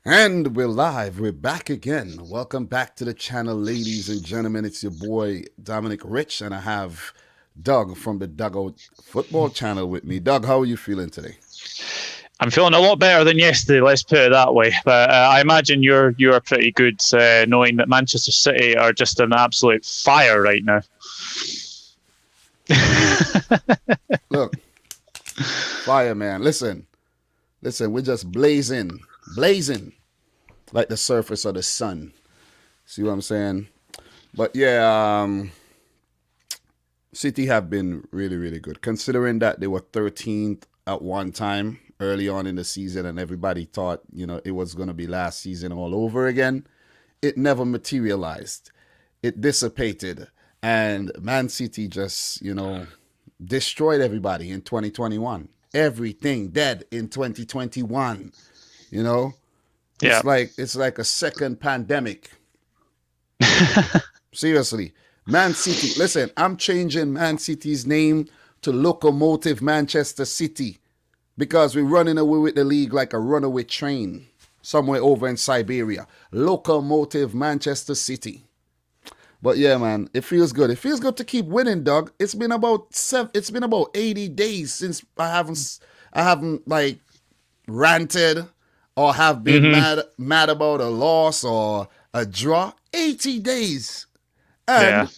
And we're live. We're back again. Welcome back to the channel, ladies and gentlemen. It's your boy, Dominic Rich, and I have Doug from the Dugout Football Channel with me. Doug, how are you feeling today? I'm feeling a lot better than yesterday. Let's put it that way. But I imagine you're pretty good, knowing that Manchester City are just an absolute fire right now. Look, fire, man. Listen. We're just blazing like the surface of the sun. See what I'm saying? But yeah, City have been really, really good, considering that they were 13th at one time early on in the season, and everybody thought, it was going to be last season all over again. It never materialized. It dissipated, and Man City just, destroyed everybody in 2021. Everything dead in 2021. Yeah. It's like a second pandemic. Seriously. Man City. Listen, I'm changing Man City's name to Locomotive Manchester City because we're running away with the league like a runaway train somewhere over in Siberia. Locomotive Manchester City. But yeah, man, it feels good. It feels good to keep winning, Doug. It's been about 80 days since I haven't like ranted or have been mad about a loss or a draw. 80 days. And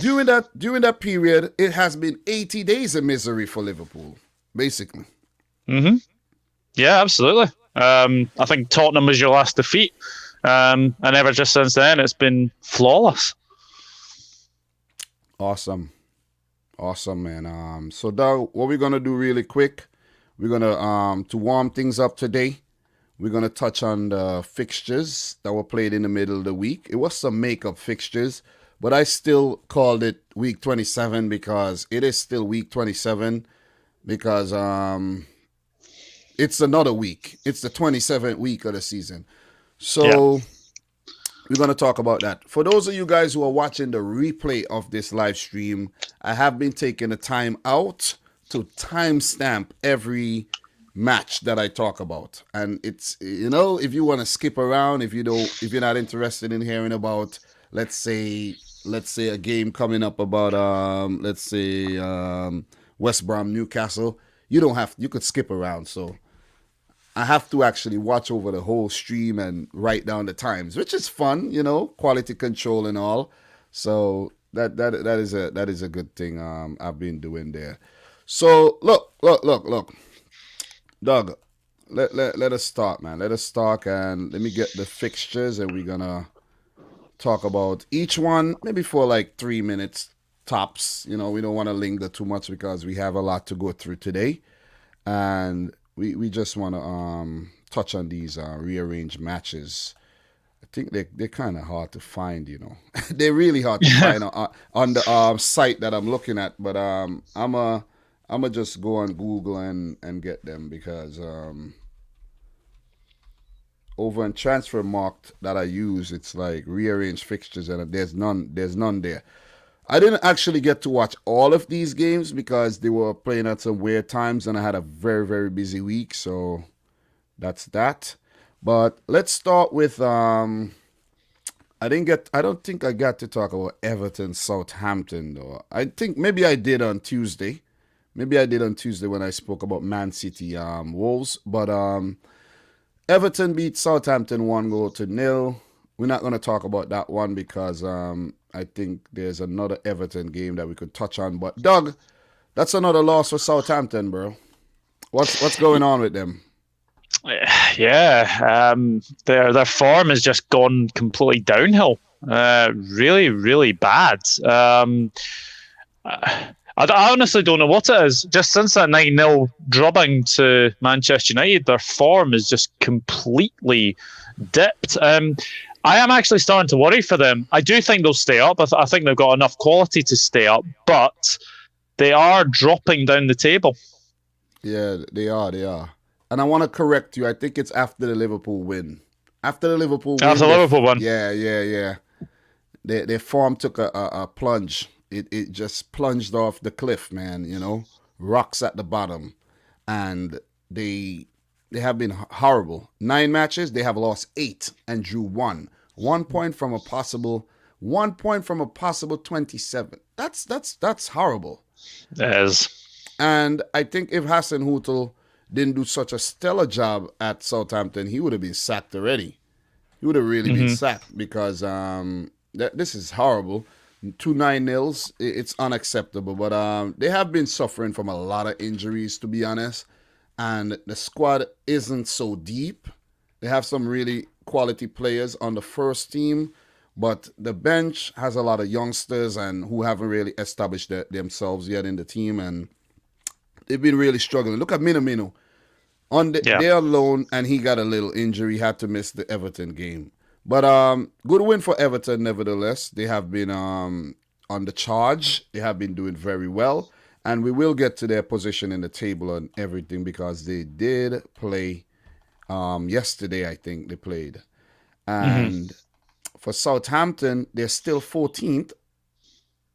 during that period, it has been 80 days of misery for Liverpool, basically. Yeah, absolutely. I think Tottenham was your last defeat. And ever just since then, it's been flawless. Awesome, man. So, Doug, what we're gonna do really quick, we're gonna to warm things up today. We're gonna touch on the fixtures that were played in the middle of the week. It was some makeup fixtures, but I still called it week 27 because it is still week 27 because it's another week. It's the 27th week of the season. So we're going to talk about that. For those of you guys who are watching the replay of this live stream, I have been taking the time out to timestamp every match that I talk about. And it's, if you want to skip around, if you're not interested in hearing about, let's say a game coming up about, West Brom, Newcastle, you could skip around. So I have to actually watch over the whole stream and write down the times, which is fun, quality control and all. So that is a good thing I've been doing there. So look, Doug, let us start, man. Let us talk, and let me get the fixtures, and we're gonna talk about each one maybe for like 3 minutes tops. We don't want to linger too much because we have a lot to go through today, and we just want to touch on these rearranged matches. I think they're kind of hard to find, they're really hard to find on the site that I'm looking at. But I'm a just go on Google and get them because over in Transfer Marked that I use, it's like rearranged fixtures, and there's none there. I didn't actually get to watch all of these games because they were playing at some weird times, and I had a very, very busy week, so that's that. But let's start with I don't think I got to talk about Everton Southampton though. I think maybe I did on Tuesday. Maybe I did on Tuesday when I spoke about Man City Wolves, but Everton beat Southampton 1-0. We're not going to talk about that one because I think there's another Everton game that we could touch on. But Doug, that's another loss for Southampton, bro. What's going on with them? Yeah, their form has just gone completely downhill. Really, really bad. I honestly don't know what it is. Just since that 9-0 drubbing to Manchester United, their form is just completely dipped. I am actually starting to worry for them. I do think they'll stay up. I think they've got enough quality to stay up, but they are dropping down the table. Yeah, they are. And I want to correct you. I think it's after the Liverpool win. After the Liverpool win. Yeah. Their form took a plunge. It just plunged off the cliff, man, rocks at the bottom. And they horrible. 9 matches, they have lost 8 and drew 1. 1 point from a possible 27. That's horrible. It is. And I think if Hassan Hutel didn't do such a stellar job at Southampton, he would have been sacked already. He would have really been sacked because this is horrible. 2 9-0s, it's unacceptable. But they have been suffering from a lot of injuries, to be honest. And the squad isn't so deep. They have some really quality players on the first team, but the bench has a lot of youngsters and who haven't really established themselves yet in the team, and they've been really struggling. Look at Minamino. They're alone, and he got a little injury, had to miss the Everton game. But good win for Everton, nevertheless. They have been on the charge. They have been doing very well. And we will get to their position in the table and everything because they did play yesterday, I think they played. And for Southampton, they're still 14th.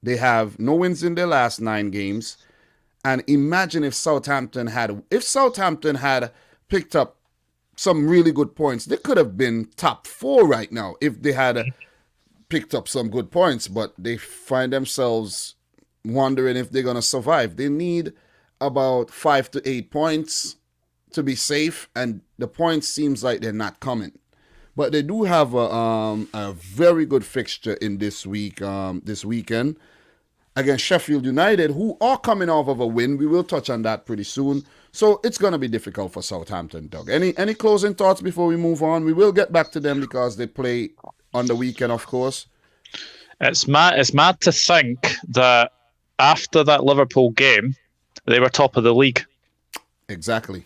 They have no wins in their last 9 games. And imagine if Southampton had picked up some really good points, they could have been top 4 right now if they had picked up some good points. But they find themselves wondering if they're going to survive. They need about 5 to 8 points to be safe, and the points seems like they're not coming. But they do have a very good fixture in this weekend against Sheffield United, who are coming off of a win. We will touch on that pretty soon. So it's going to be difficult for Southampton, Doug. Any closing thoughts before we move on? We will get back to them because they play on the weekend, of course. It's mad to think that after that Liverpool game, they were top of the league. Exactly.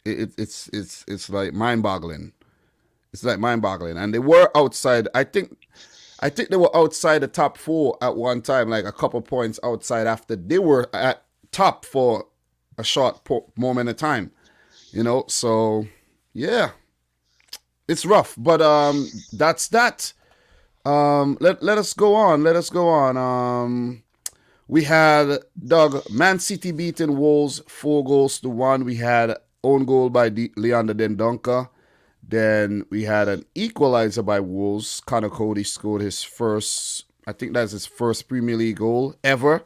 It's like mind-boggling. It's like mind-boggling, and they were outside. I think they were outside the top 4 at one time, like a couple points outside. After they were at top for a short moment of time, So yeah, it's rough, but that's that. Let us go on. We had, Doug, Man City beating Wolves 4-1. We had own goal by Leander Dendoncker. Then we had an equalizer by Wolves. Connor Cody scored his first Premier League goal ever.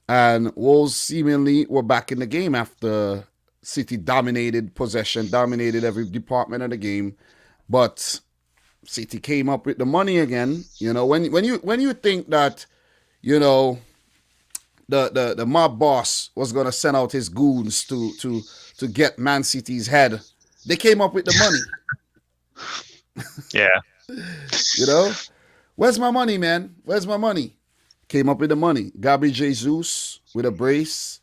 And Wolves seemingly were back in the game after City dominated possession, dominated every department of the game. But City came up with the money again. When you think that, the mob boss was gonna send out his goons to get Man City's head, they came up with the money. Yeah. Where's my money, man? Where's my money? Came up with the money. Gabriel Jesus with a brace,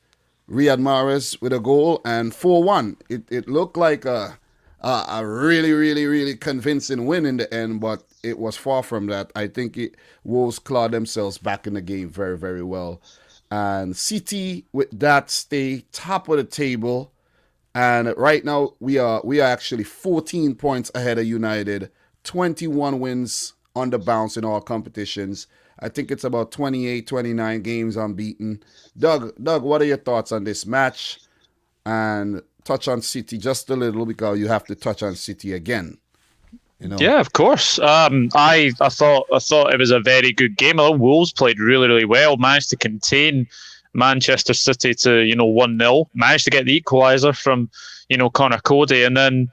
Riyad Mahrez with a goal, and 4-1. It looked like a really, really, really convincing win in the end, but it was far from that. I think Wolves clawed themselves back in the game very, very well. And City, with that, stay top of the table. And right now, we are actually 14 points ahead of United. 21 wins on the bounce in all competitions. I think it's about 28, 29 games unbeaten. Doug, what are your thoughts on this match? And touch on City just a little, because you have to touch on City again. Yeah, of course. I thought it was a very good game. I thought Wolves played really, really well. Managed to contain Manchester City to 1-0. Managed to get the equaliser from Connor Cody, and then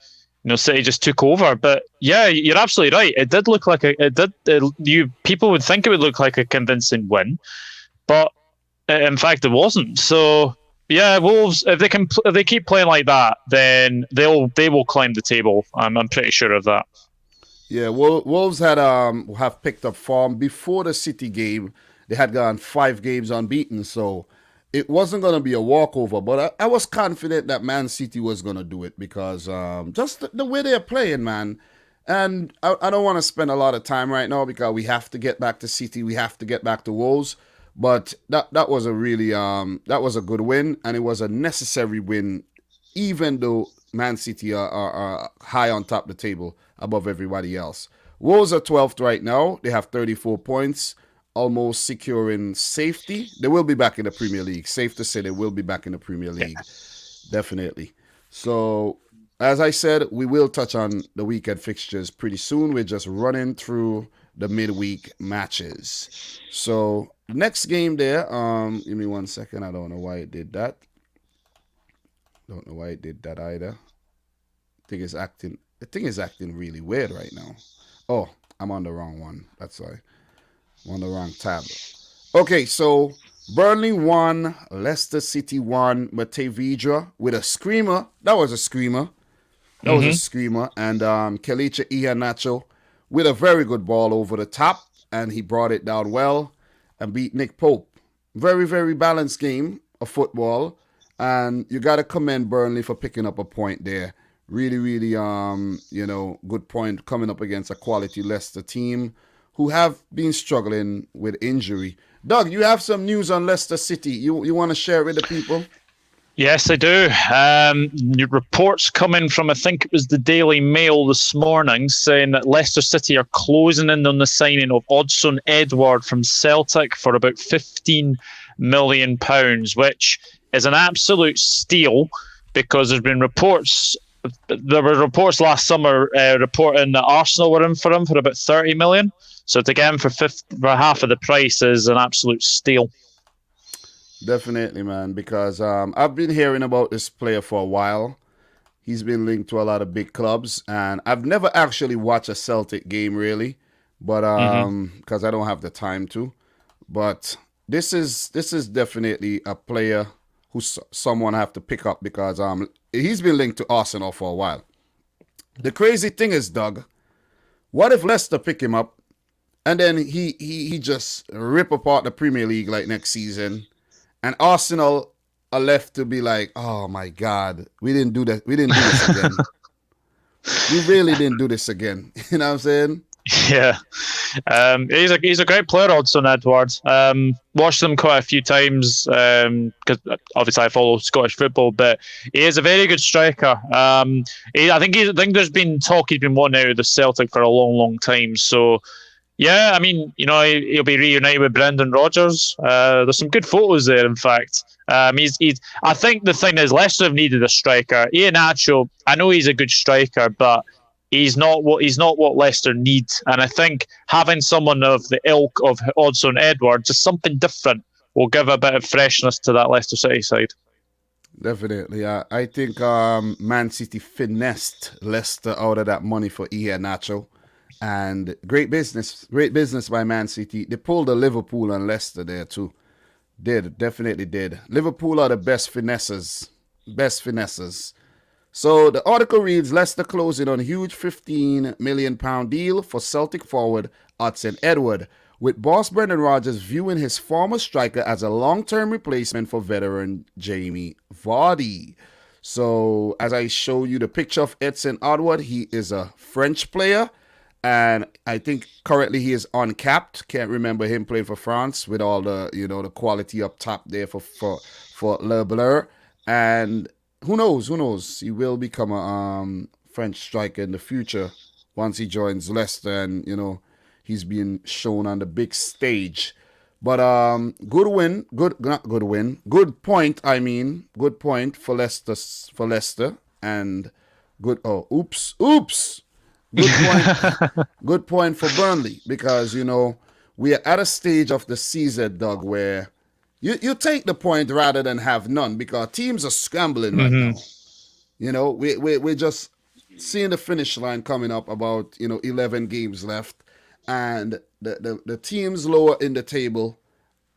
City just took over. But yeah, you're absolutely right. It did look like people would think it would look like a convincing win, but in fact it wasn't. So yeah, Wolves, if they keep playing like that, then they will climb the table. I'm pretty sure of that. Yeah, Wolves have picked up form. Before the City game, they had gone 5 games unbeaten, so it wasn't going to be a walkover. But I was confident that Man City was going to do it because just the way they're playing, man. And I don't want to spend a lot of time right now because we have to get back to City. We have to get back to Wolves. But that was a really that was a good win, and it was a necessary win, even though Man City are high on top of the table above everybody else. Wolves are 12th right now. They have 34 points, almost securing safety. They will be back in the Premier League. Safe to say they will be back in the Premier League. Definitely. So, as I said, we will touch on the weekend fixtures pretty soon. We're just running through the midweek matches. So, the next game there, give me 1 second. I don't know why it did that. Don't know why it did that either. The thing is acting really weird right now. Oh, I'm on the wrong one. That's why. I'm on the wrong tab. Okay, so Burnley won, Leicester City won, Montevideo with a screamer. That was a screamer. That was a screamer. And Kelechi Iheanacho with a very good ball over the top, and he brought it down well and beat Nick Pope. Very, very balanced game of football, and you got to commend Burnley for picking up a point there. Really, really, good point coming up against a quality Leicester team who have been struggling with injury. Doug, you have some news on Leicester City. You want to share it with the people? Yes, I do. New reports coming from, I think it was the Daily Mail this morning, saying that Leicester City are closing in on the signing of Odsonne Edouard from Celtic for about £15 million, which is an absolute steal because there's been reports. There were reports last summer reporting that Arsenal were in for him for about 30 million. So to get him for half of the price is an absolute steal. Definitely, man, because I've been hearing about this player for a while. He's been linked to a lot of big clubs, and I've never actually watched a Celtic game, really, but because I don't have the time to. But this is definitely a player who someone have to pick up because he's been linked to Arsenal for a while. The crazy thing is, Doug, what if Leicester pick him up and then he just rip apart the Premier League like next season? And Arsenal are left to be like, oh my God, we didn't do that. We didn't do this again. We really didn't do this again. You know what I'm saying? Yeah. He's a great player, Odsonne Edouard. Watched him quite a few times because obviously I follow Scottish football, but he is a very good striker. I think there's been talk he's been wanting out of the Celtic for a long, long time. So yeah, I mean, he'll be reunited with Brendan Rodgers. There's some good photos there, in fact. I think the thing is, Leicester have needed a striker. Iheanacho, I know he's a good striker, but he's not what Leicester need. And I think having someone of the ilk of Odsonne Edouard, just something different, will give a bit of freshness to that Leicester City side. Definitely. I think Man City finessed Leicester out of that money for Iheanacho. And great business by Man City. They pulled the Liverpool and Leicester there too. Definitely did. Liverpool are the best finesses. So the article reads, Leicester closing on a huge £15 million deal for Celtic forward Odsonne Edouard, with boss Brendan Rodgers viewing his former striker as a long-term replacement for veteran Jamie Vardy. So as I show you the picture of Odsonne Edouard, he is a French player. And I think currently he is uncapped. Can't remember him playing for France with all the the quality up top there for Le Bleu. And who knows? He will become a French striker in the future once he joins Leicester and he's being shown on the big stage. But good point for Leicester and good. Oh, oops. Good point for Burnley because, we are at a stage of the season, Doug, where you take the point rather than have none because teams are scrambling right now. We're just seeing the finish line coming up about, 11 games left, and the teams lower in the table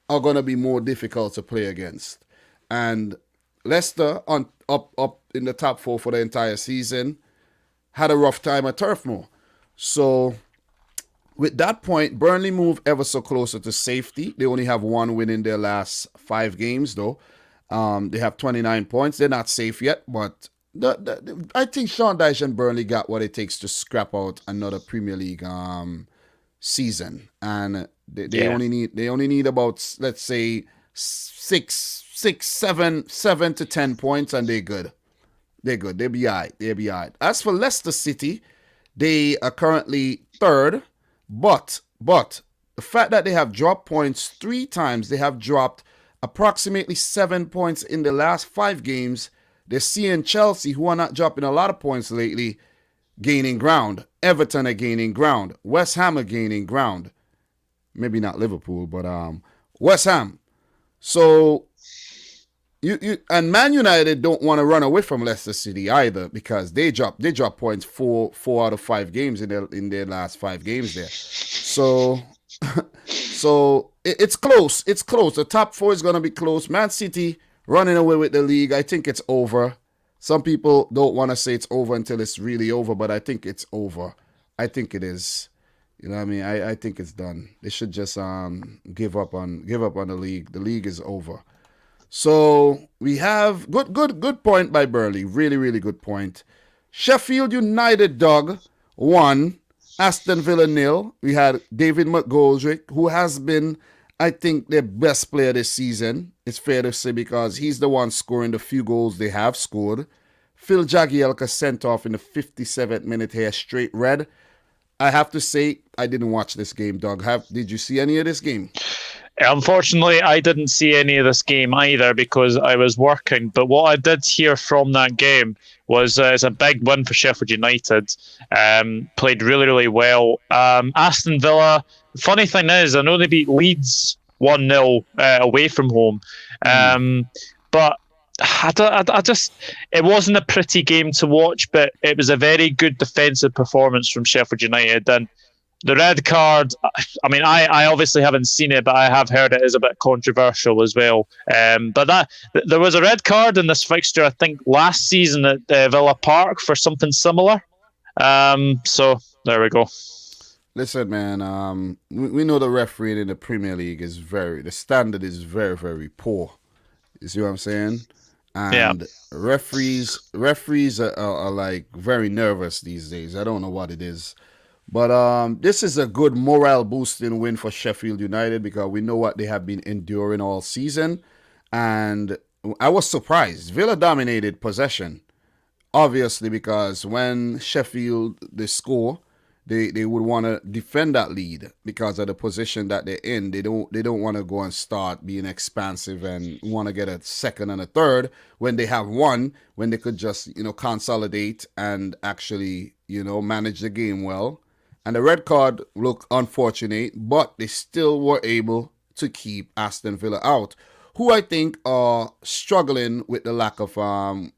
are going to be more difficult to play against. And Leicester up in the top four for the entire season had a rough time at Turf Moor. So with that point, Burnley move ever so closer to safety. They only have one win in their last 5 games, though. They have 29 points. They're not safe yet, but I think Sean Dyche and Burnley got what it takes to scrap out another Premier League season. And they only need about, let's say, 7 to 10 points, and they're good. They're good. They'll be all right. As for Leicester City, they are currently third, but the fact that they have dropped points 3 times, they have dropped approximately 7 points in the last 5 games, They're seeing Chelsea, who are not dropping a lot of points lately, gaining ground. Everton are gaining ground. West Ham are gaining ground. Maybe not Liverpool, but West Ham. So you and Man United don't want to run away from Leicester City either, because they drop points four out of 5 games in their last 5 games there. So it's close. It's close. The top 4 is going to be close. Man City running away with the league. I think it's over. Some people don't want to say it's over until it's really over, but I think it's over. I think it is. You know what I mean? I think it's done. They should just give up on the league. The league is over. So we have good point by Burnley. Really, really good point. Sheffield United, dog, 1. Aston Villa 0. We had David McGoldrick, who has been, I think, their best player this season. It's fair to say, because he's the one scoring the few goals they have scored. Phil Jagielka sent off in the 57th minute here, straight red. I have to say, I didn't watch this game, dog. Did you see any of this game? Unfortunately, I didn't see any of this game either because I was working. But what I did hear from that game was it's a big win for Sheffield United. Played really, really well. Aston Villa, funny thing is, I know they beat Leeds 1-0 away from home. But I just, it wasn't a pretty game to watch, but it was a very good defensive performance from Sheffield United. And the red card, I mean, I obviously haven't seen it, but I have heard it is a bit controversial as well. But there was a red card in this fixture, I think, last season at Villa Park for something similar. So there we go. Listen, man, we know the refereeing in the Premier League the standard is very, very poor. You see what I'm saying? And referees are like very nervous these days. I don't know what it is. But this is a good morale boosting win for Sheffield United, because we know what they have been enduring all season. And I was surprised. Villa dominated possession, obviously, because when Sheffield they score, they would want to defend that lead because of the position that they're in. They don't want to go and start being expansive and want to get a second and a third when they have one, when they could just consolidate and actually manage the game well. And the red card looked unfortunate, but they still were able to keep Aston Villa out, who I think are struggling with the lack of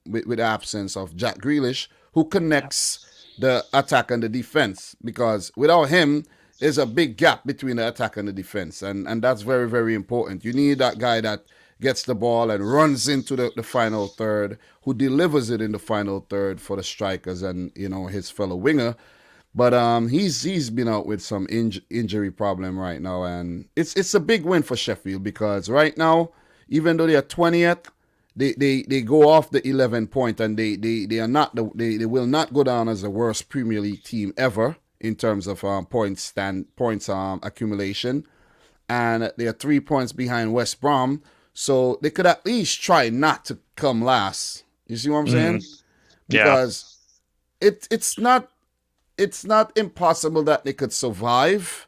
with the absence of Jack Grealish, who connects the attack and the defense, because without him, there's a big gap between the attack and the defense, and that's very, very important. You need that guy that gets the ball and runs into the final third, who delivers it in the final third for the strikers and his fellow winger. But he's been out with some injury problem right now, and it's a big win for Sheffield, because right now, even though they are 20th, they go off the 11 point, and they are not they will not go down as the worst Premier League team ever in terms of points accumulation, and they are 3 points behind West Brom, so they could at least try not to come last. You see what I'm saying? Because it's not impossible that they could survive,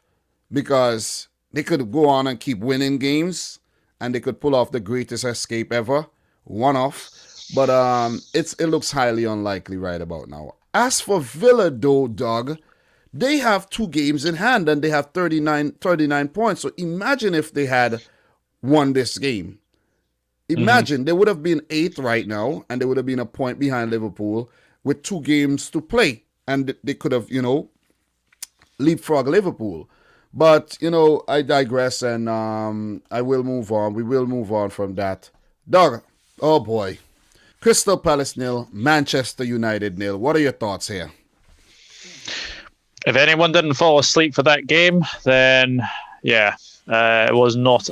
because they could go on and keep winning games, and they could pull off the greatest escape ever, one off. But it looks highly unlikely right about now. As for Villa, though, dog, they have 2 games in hand, and they have 39 points. So imagine if they had won this game. Imagine they would have been 8th right now, and they would have been a point behind Liverpool with 2 games to play. And they could have, leapfrog Liverpool. But, I digress, and I will move on. We will move on from that. Dog, oh boy. Crystal Palace 0, Manchester United 0. What are your thoughts here? If anyone didn't fall asleep for that game, then, it was not...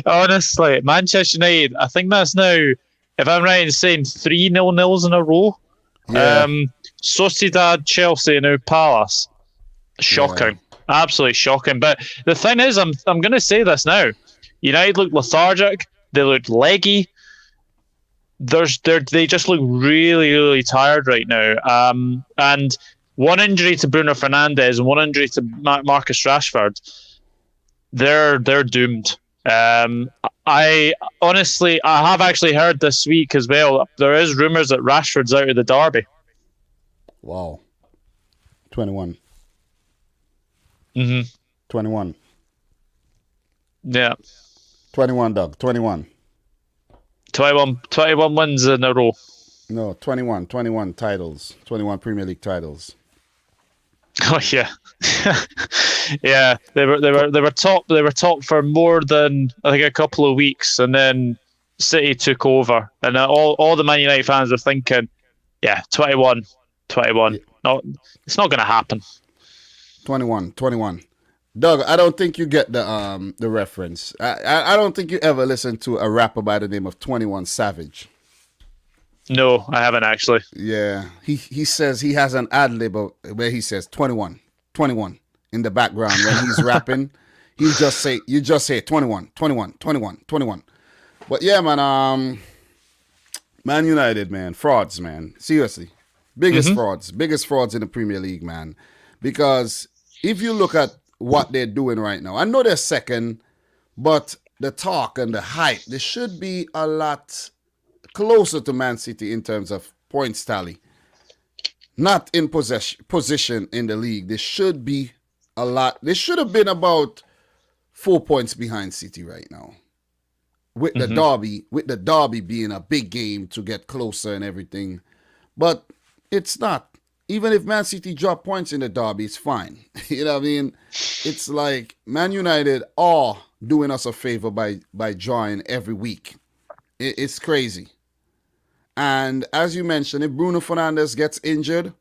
Honestly, Manchester United, I think that's now, if I'm right in saying, 3 0-0s in a row. Yeah. Sociedad, Chelsea, now Palace. Shocking. Yeah. Absolutely shocking. But the thing is, I'm going to say this now. United look lethargic. They look leggy. They just look really, really tired right now. And one injury to Bruno Fernandes and one injury to Marcus Rashford, they're doomed. I honestly, I have actually heard this week as well. There is rumours that Rashford's out of the derby. Wow. 21. Mm-hmm. 21. Yeah. 21, Doug. 21. 21 wins in a row. No, 21. 21 titles. 21 Premier League titles. Oh yeah, yeah. They were top. They were top for more than I think a couple of weeks, and then City took over, and all the Man United fans were thinking, yeah, 21. Yeah. No, it's not going to happen. 21. Doug, I don't think you get the reference. I don't think you ever listened to a rapper by the name of 21 Savage. No, I haven't actually. Yeah, he says he has an ad lib where he says 21 in the background when he's rapping. You just say 21. But yeah, man, Man United, man, frauds, man. Seriously, biggest frauds in the Premier League, man. Because if you look at what they're doing right now, I know they're second, but the talk and the hype, they should be a lot closer to Man City in terms of points tally. Not in position in the league. They should be a lot. They should have been about 4 points behind City right now. With the derby being a big game to get closer and everything. But it's not. Even if Man City drop points in the derby, it's fine. You know what I mean? It's like Man United are doing us a favor by drawing every week. It's crazy. And as you mentioned, if Bruno Fernandes gets injured,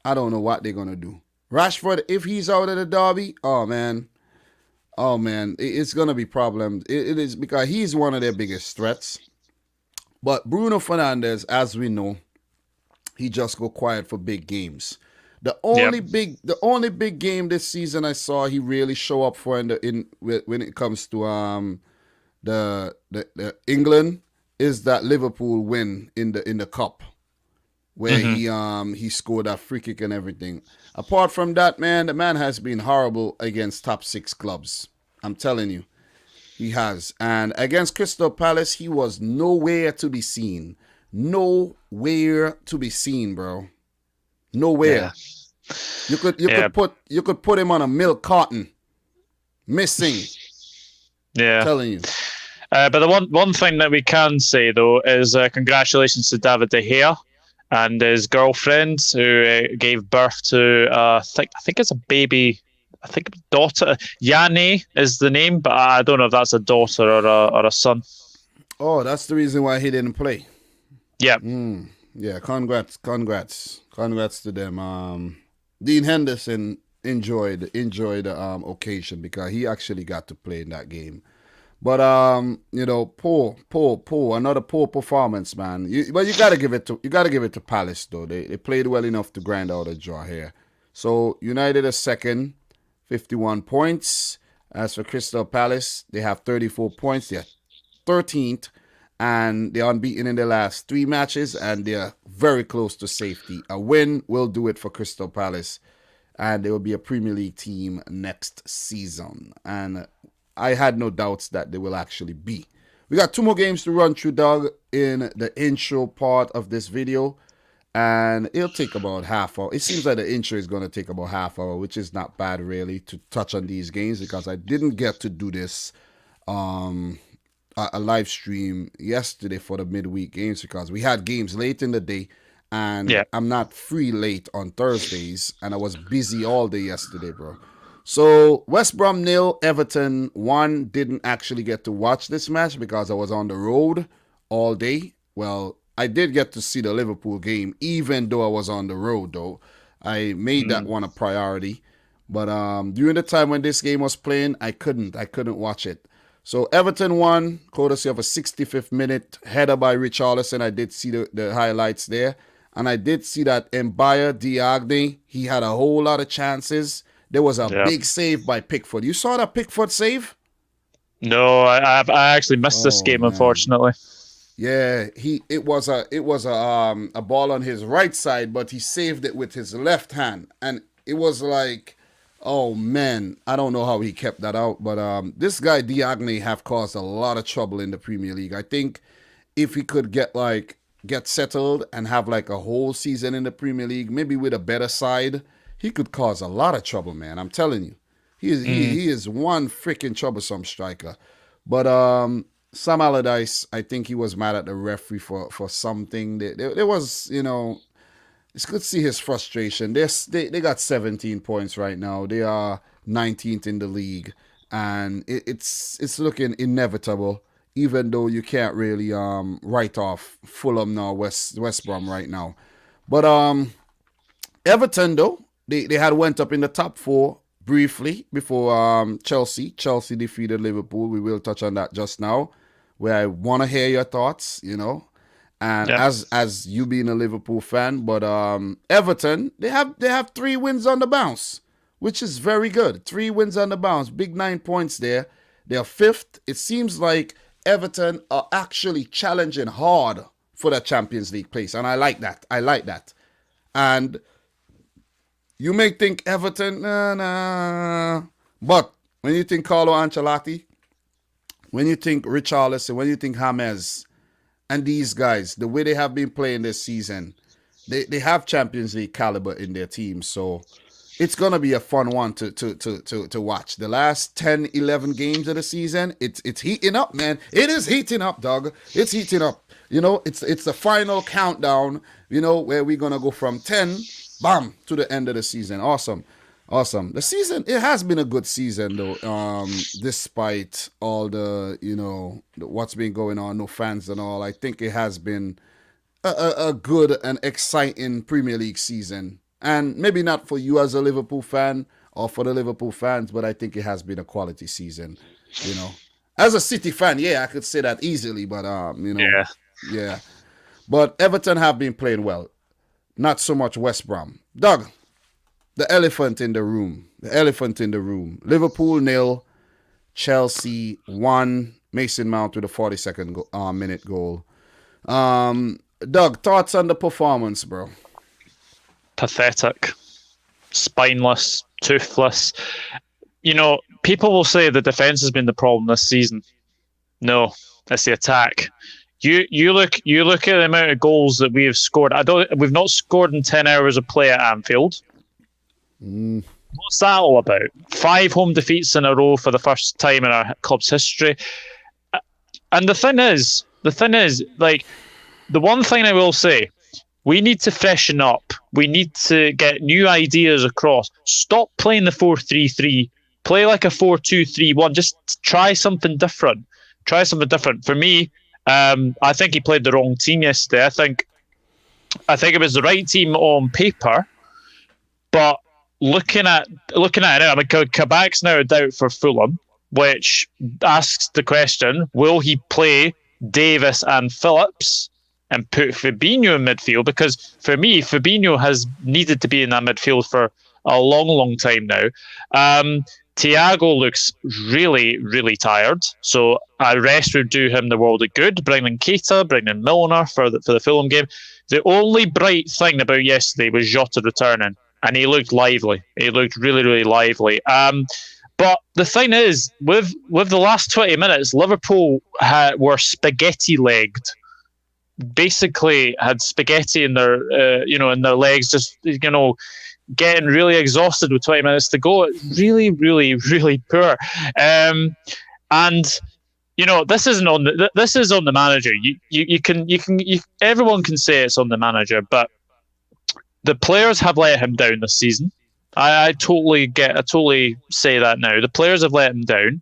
I don't know what they're going to do. Rashford, if he's out of the derby, oh man, it's going to be problems. It is because he's one of their biggest threats. But Bruno Fernandes, as we know, he just go quiet for big games. The only big game this season I saw he really show up for when it comes to the England is that Liverpool win in the cup, where he scored that free kick and everything. Apart from that, man, the man has been horrible against top 6 clubs. I'm telling you, he has. And against Crystal Palace, he was nowhere to be seen. Nowhere to be seen, bro. Nowhere. Yeah. You could put him on a milk carton, missing. Yeah, I'm telling you. But the one thing that we can say, though, is congratulations to David De Gea and his girlfriend, who gave birth to, I think it's a baby, I think daughter. Yanni is the name, but I don't know if that's a daughter or a son. Oh, that's the reason why he didn't play. Yeah. Yeah, congrats to them. Dean Henderson enjoyed the occasion because he actually got to play in that game. But poor, another poor performance, man. But you gotta give it to Palace though. They played well enough to grind out a draw here. So United are second, 51 points. As for Crystal Palace, they have 34 points. They're 13th, and they're unbeaten in their last 3 matches, and they're very close to safety. A win will do it for Crystal Palace, and they will be a Premier League team next season. And I had no doubts that they will actually be. We got 2 more games to run through, Doug, in the intro part of this video. And it'll take about half hour. It seems like the intro is going to take about half hour, which is not bad, really, to touch on these games because I didn't get to do this a live stream yesterday for the midweek games because we had games late in the day. And I'm not free late on Thursdays. And I was busy all day yesterday, bro. So West Brom 0, Everton 1. Didn't actually get to watch this match because I was on the road all day. Well, I did get to see the Liverpool game, even though I was on the road, though. I made that one a priority. But during the time when this game was playing, I couldn't watch it. So Everton won, courtesy of a 65th minute header by Richarlison. I did see the highlights there. And I did see that Mbaya Diagne, he had a whole lot of chances. There was a big save by Pickford. You saw that Pickford save? No, I actually missed this game, unfortunately. Yeah, it was a ball on his right side, but he saved it with his left hand, and it was like, Oh man, I don't know how he kept that out, but this guy Diagne have caused a lot of trouble in the Premier League. I think if he could get settled and have like a whole season in the Premier League, maybe with a better side, he could cause a lot of trouble, man. I'm telling you, he is one freaking troublesome striker. But Sam Allardyce, I think he was mad at the referee for something. There was, it's good to see his frustration. They got 17 points right now. They are 19th in the league, and it's looking inevitable. Even though you can't really write off Fulham now, West Brom right now, but Everton though they had went up in the top four briefly before Chelsea. Chelsea defeated Liverpool. We will touch on that just now, where I want to hear your thoughts. And as you being a Liverpool fan, but Everton, they have 3 wins on the bounce, which is very good. 3 wins on the bounce, big 9 points there. They're 5th. It seems like Everton are actually challenging hard for the Champions League place, and I like that. And you may think Everton, nah. But when you think Carlo Ancelotti, when you think Richarlison, when you think James, and these guys, the way they have been playing this season, they have Champions League caliber in their team. So it's going to be a fun one to watch. The last 10, 11 games of the season, it's heating up, man. It is heating up, dog. It's heating up. It's the final countdown, where we're going to go from 10, bam, to the end of the season. Awesome. The season, it has been a good season, though, despite all the, what's been going on, no fans and all. I think it has been a good and exciting Premier League season. And maybe not for you as a Liverpool fan or for the Liverpool fans, but I think it has been a quality season, As a City fan, yeah, I could say that easily, but, Yeah. But Everton have been playing well. Not so much West Brom. Doug, the elephant in the room. Liverpool 0, Chelsea 1. Mason Mount with a 42nd minute goal. Doug, thoughts on the performance, bro? Pathetic, spineless, toothless. People will say the defense has been the problem this season. No, it's the attack. You look at the amount of goals that we have scored. We've not scored in 10 hours of play at Anfield. What's that all about? 5 home defeats in a row for the first time in our club's history. And the thing is, like, the one thing I will say, we need to freshen up. We need to get new ideas across. Stop playing the 4-3-3. Play like a 4-2-3-1. Just try something different. For me, I think he played the wrong team yesterday. I think it was the right team on paper, but looking at it now, I mean, Kabak's now a doubt for Fulham, which asks the question: will he play Davis and Phillips and put Fabinho in midfield? Because for me, Fabinho has needed to be in that midfield for a long, long time now. Thiago looks really, really tired, so a rest would do him the world of good. Bring in Keita, bring in Milner for the Fulham game. The only bright thing about yesterday was Jota returning, and he looked lively. He looked really, really lively. But the thing is, with the last 20 minutes, Liverpool were spaghetti-legged. Basically, had spaghetti in their in their legs, just getting really exhausted with 20 minutes to go. Really, really, really poor. And this isn't on this is on the manager. Everyone can say it's on the manager, but the players have let him down this season. I totally say that now. The players have let him down.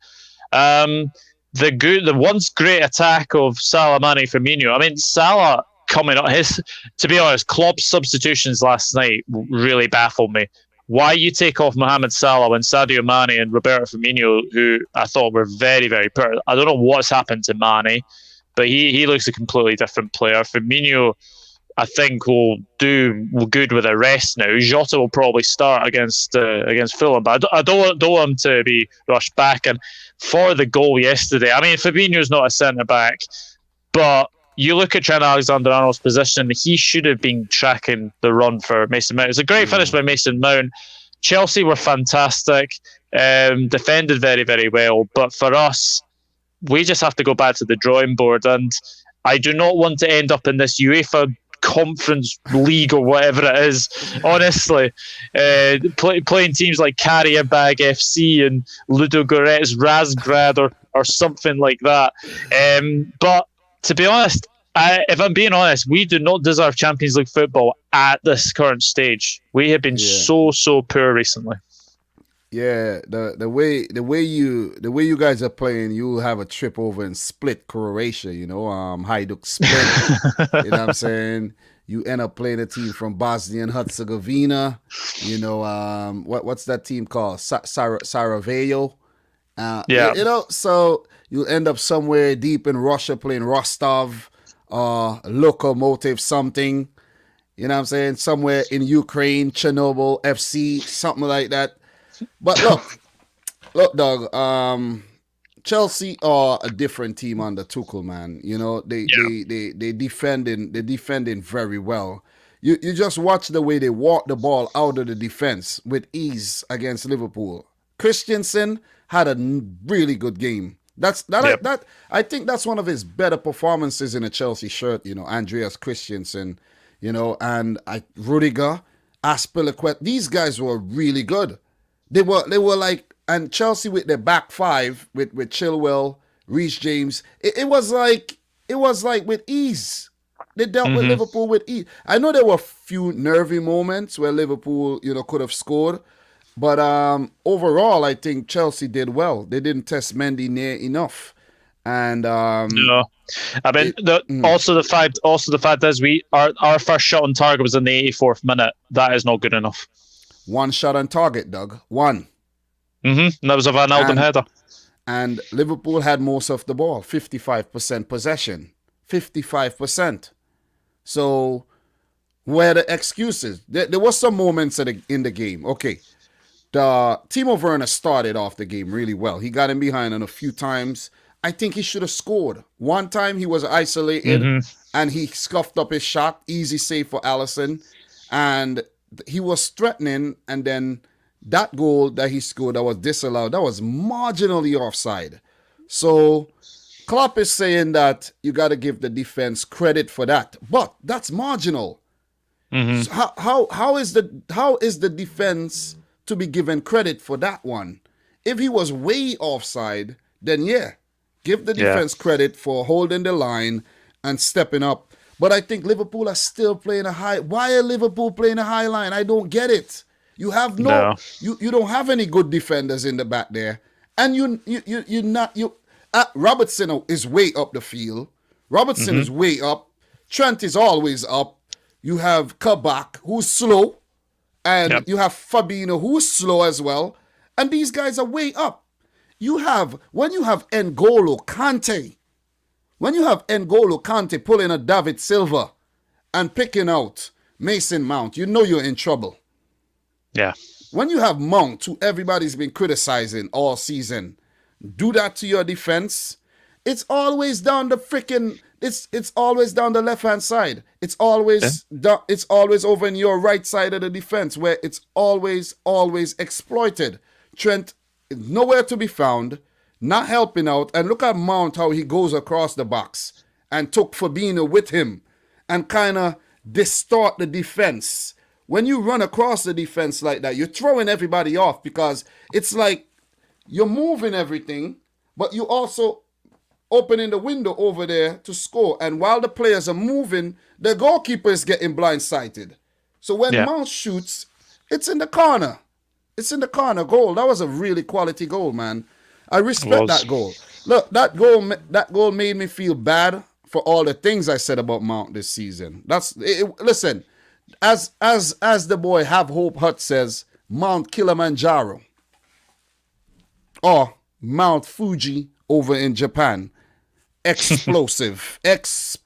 The once great attack of Salah, Mane, Firmino. I mean, Salah coming up, to be honest, Klopp's substitutions last night really baffled me. Why you take off Mohamed Salah when Sadio Mane and Roberto Firmino, who I thought were very, very poor. I don't know what's happened to Mane, but he looks a completely different player. Firmino, I think, will do good with a rest now. Jota will probably start against Fulham, but I don't want him to be rushed back. And for the goal yesterday, I mean, Fabinho's not a centre-back, but you look at Trent Alexander-Arnold's position, he should have been tracking the run for Mason Mount. It's a great finish by Mason Mount. Chelsea were fantastic, defended very, very well. But for us, we just have to go back to the drawing board. And I do not want to end up in this UEFA Conference League or whatever it is, honestly. Playing teams like Karabag FC and Ludogorets Razgrad or something like that. But to be honest, if I'm being honest, we do not deserve Champions League football at this current stage. We have been so poor recently. Yeah, the way you guys are playing, you will have a trip over and Split, Croatia. Hajduk Split. You know what I'm saying? You end up playing a team from Bosnia and Herzegovina. What's that team called? Sarajevo. So you'll end up somewhere deep in Russia playing Rostov, Lokomotiv something. You know what I'm saying? Somewhere in Ukraine, Chernobyl FC, something like that. But look, dog. Chelsea are a different team under Tuchel, man. They defending very well. You just watch the way they walk the ball out of the defense with ease against Liverpool. Christensen had a really good game. I think that's one of his better performances in a Chelsea shirt. Andreas Christensen. And Rudiger, Aspilicueta. These guys were really good. They were like, and Chelsea with their back five with Chilwell, Reece James. It was like with ease. They dealt with Liverpool with ease. I know there were a few nervy moments where Liverpool, could have scored, but overall, I think Chelsea did well. They didn't test Mendy near enough, and no. I mean, also the fact is our first shot on target was in the 84th minute. That is not good enough. One shot on target, Doug. One. And that was a Van Alden header. And Liverpool had most of the ball, 55% possession. 55%. So, where the excuses? There were some moments in the game. Okay. Timo Werner started off the game really well. He got in behind on a few times. I think he should have scored. One time he was isolated and he scuffed up his shot. Easy save for Alisson. And he was threatening, and then that goal that he scored that was disallowed, that was marginally offside. So Klopp is saying that you got to give the defense credit for that, but that's marginal. So how is the defense to be given credit for that one? If he was way offside, then give the defense credit for holding the line and stepping up. But I think Liverpool are still playing a high. Why are Liverpool playing a high line? I don't get it. You have you don't have any good defenders in the back there, and Robertson is way up the field. Robertson is way up. Trent is always up. You have Kabak, who's slow, and you have Fabinho, who's slow as well. And these guys are way up. When you have N'Golo Kante. When you have N'Golo Kante pulling a David Silva and picking out Mason Mount, you're in trouble. Yeah. When you have Mount, who everybody's been criticizing all season, do that to your defense. It's always down the it's always down the left-hand side. It's always it's always over in your right side of the defense where it's always exploited. Trent is nowhere to be found. Not helping out, and look at Mount, how he goes across the box and took Fabinho with him and kind of distort the defense. When you run across the defense like that, you're throwing everybody off because it's like you're moving everything, but you also opening the window over there to score. And while the players are moving, the goalkeeper is getting blindsided. So when Mount shoots, it's in the corner. It's in the corner goal. That was a really quality goal, man. I respect that goal. Look, that goal made me feel bad for all the things I said about Mount this season. Listen, as the boy Have Hope Hut says, Mount Kilimanjaro or Mount Fuji over in Japan. Explosive. Explosive.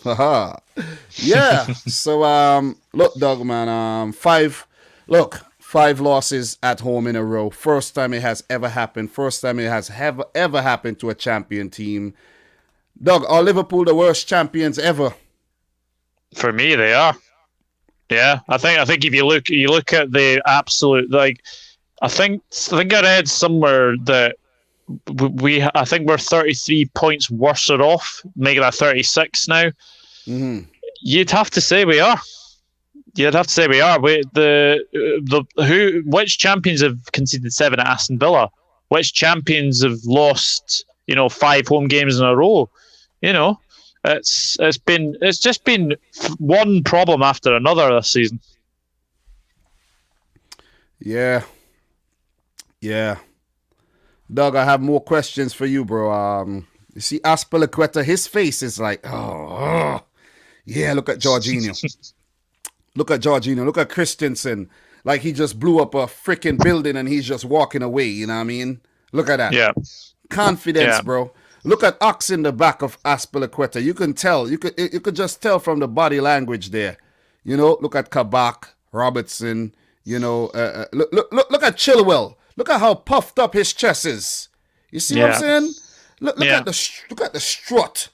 Haha. Yeah. So look, Doug, man, five losses at home in a row. First time it has ever happened. First time it has ever happened to a champion team. Doug, are Liverpool the worst champions ever? For me, they are. Yeah, I think if you look at the absolute, like, I think I read somewhere that I think we're 33 points worse off, making that 36 now. Mm-hmm. You'd have to say we are. You'd have to say we are. Which champions have conceded 7 at Aston Villa? Which champions have lost 5 home games in a row? You know, it's just been one problem after another this season. Yeah. Doug, I have more questions for you, bro. You see Aspilicueta, his face is like, yeah, look at Jorginho. Look at Christensen. Like he just blew up a freaking building and he's just walking away, you know what I mean? Look at that. Yeah. Confidence, bro. Look at Ox in the back of Aspilicueta. You can tell. You could just tell from the body language there. Look at Kabak, Robertson, look at Chilwell. Look at how puffed up his chest is. You see what I'm saying? Look at the strut.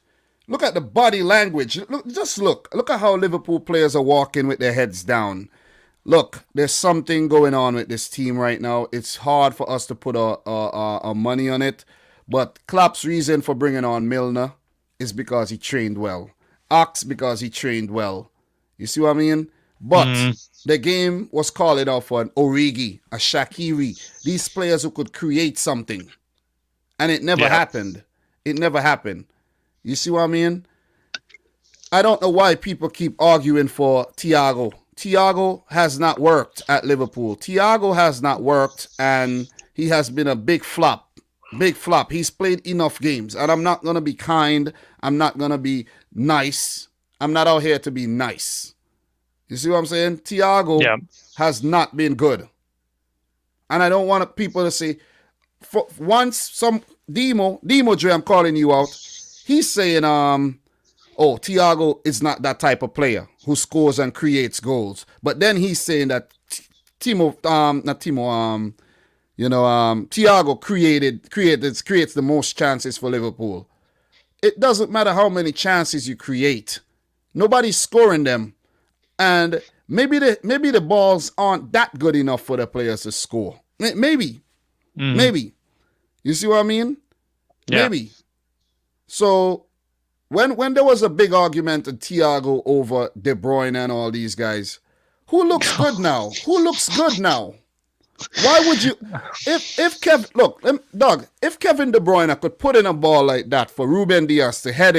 Look at the body language. Look at how Liverpool players are walking with their heads down. Look, there's something going on with this team right now. It's hard for us to put our money on it. But Klopp's reason for bringing on Milner is because he trained well. Ox because he trained well. You see what I mean? But the game was calling out for an Origi, a Shaqiri, these players who could create something. And it never happened. It never happened. You see what I mean? I don't know why people keep arguing for Thiago. Thiago has not worked at Liverpool. Thiago has not worked, and he has been a big flop. Big flop. He's played enough games. And I'm not going to be kind. I'm not going to be nice. I'm not out here to be nice. You see what I'm saying? Thiago has not been good. And I don't want people to say, for once, some Demo Dre, I'm calling you out. He's saying, Thiago is not that type of player who scores and creates goals. But then he's saying that Thiago creates the most chances for Liverpool. It doesn't matter how many chances you create. Nobody's scoring them. And maybe the balls aren't that good enough for the players to score. Maybe. You see what I mean? Yeah. Maybe. So when there was a big argument of Thiago over De Bruyne and all these guys, who looks good now? Why would you? If Kevin De Bruyne could put in a ball like that for Ruben Dias to head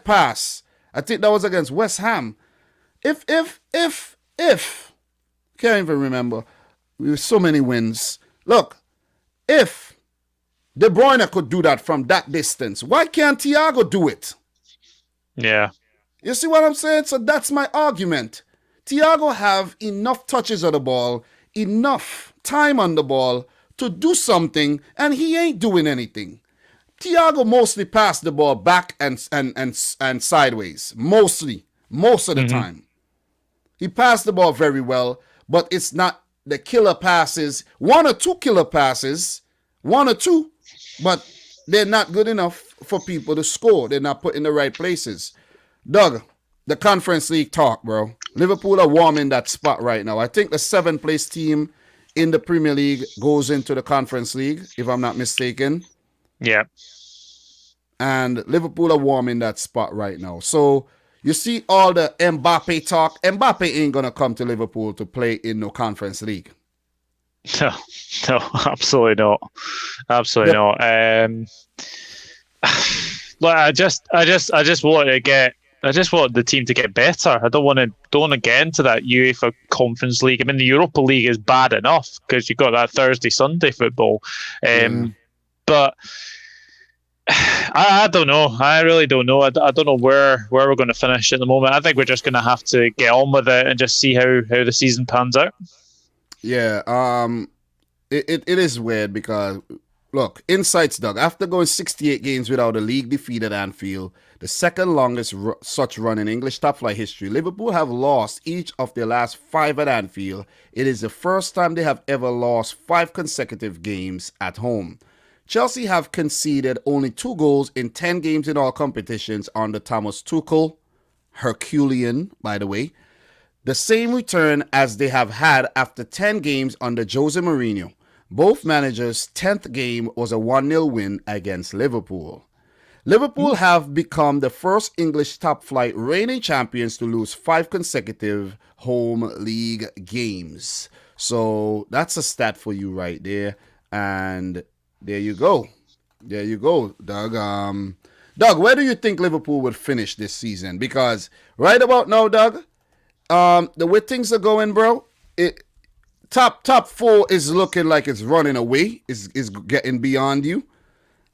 pass, I think that was against West Ham. If can't even remember. We have so many wins. Look, if De Bruyne could do that from that distance, why can't Thiago do it? Yeah. You see what I'm saying? So that's my argument. Thiago have enough touches of the ball, enough time on the ball to do something, and he ain't doing anything. Thiago mostly passed the ball back and sideways. Most of the time. He passed the ball very well, but it's not the killer passes. 1 or 2 killer passes. 1 or 2. But they're not good enough for people to score. They're not put in the right places. Doug, the Conference League talk, bro. Liverpool are warming that spot right now. I think the 7th place team in the Premier League goes into the Conference League, if I'm not mistaken. Yeah. And Liverpool are warming that spot right now. So you see all the Mbappe talk. Mbappe ain't going to come to Liverpool to play in no Conference League. No, absolutely not. Absolutely not. I just want the team to get better. I don't want to get into that UEFA Conference League. I mean, the Europa League is bad enough because you've got that Thursday, Sunday football. But I don't know. I really don't know. I don't know where we're going to finish at the moment. I think we're just going to have to get on with it and just see how the season pans out. Yeah, it is weird because, look, insights, Doug. After going 68 games without a league defeat at Anfield, the second longest such run in English top flight history, Liverpool have lost each of their last 5 at Anfield. It is the first time they have ever lost 5 consecutive games at home. Chelsea have conceded only 2 goals in 10 games in all competitions under Thomas Tuchel, Herculean, by the way. The same return as they have had after 10 games under Jose Mourinho. Both managers' 10th game was a 1-0 win against Liverpool. Liverpool have become the first English top-flight reigning champions to lose 5 consecutive home league games. So that's a stat for you right there. And there you go. There you go, Doug. Doug, where do you think Liverpool would finish this season? Because right about now, Doug, the way things are going, bro, top 4 is looking like it's running away. Is getting beyond you.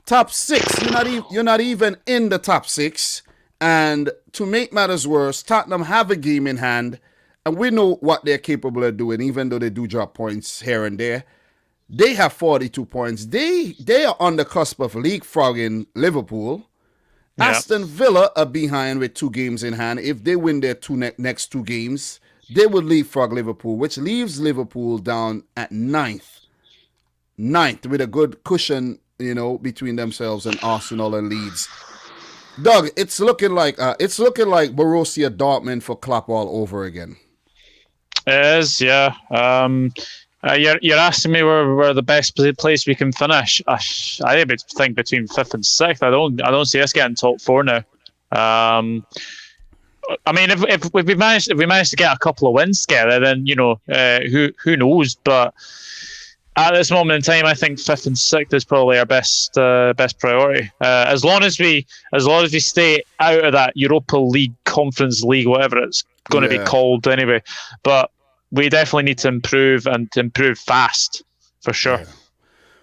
Top 6, you're not even in the top 6. And to make matters worse, Tottenham have a game in hand, and we know what they're capable of doing, even though they do drop points here and there. They have 42 points. They are on the cusp of leapfrogging Liverpool. Yeah. Aston Villa are behind with 2 games in hand. If they win their next 2 games, they would leapfrog Liverpool, which leaves Liverpool down at 9th with a good cushion, between themselves and Arsenal and Leeds. Doug, it's looking like Borussia Dortmund for Klopp all over again. It is, yeah. You're asking me where the best place we can finish. I think between 5th and 6th. I don't see us getting top 4 now. I mean, if we manage to get a couple of wins together, then who knows? But at this moment in time, I think 5th and 6th is probably our best priority. As long as we stay out of that Europa League, Conference League, whatever it's going to be called anyway. But we definitely need to improve and to improve fast, for sure. Yeah.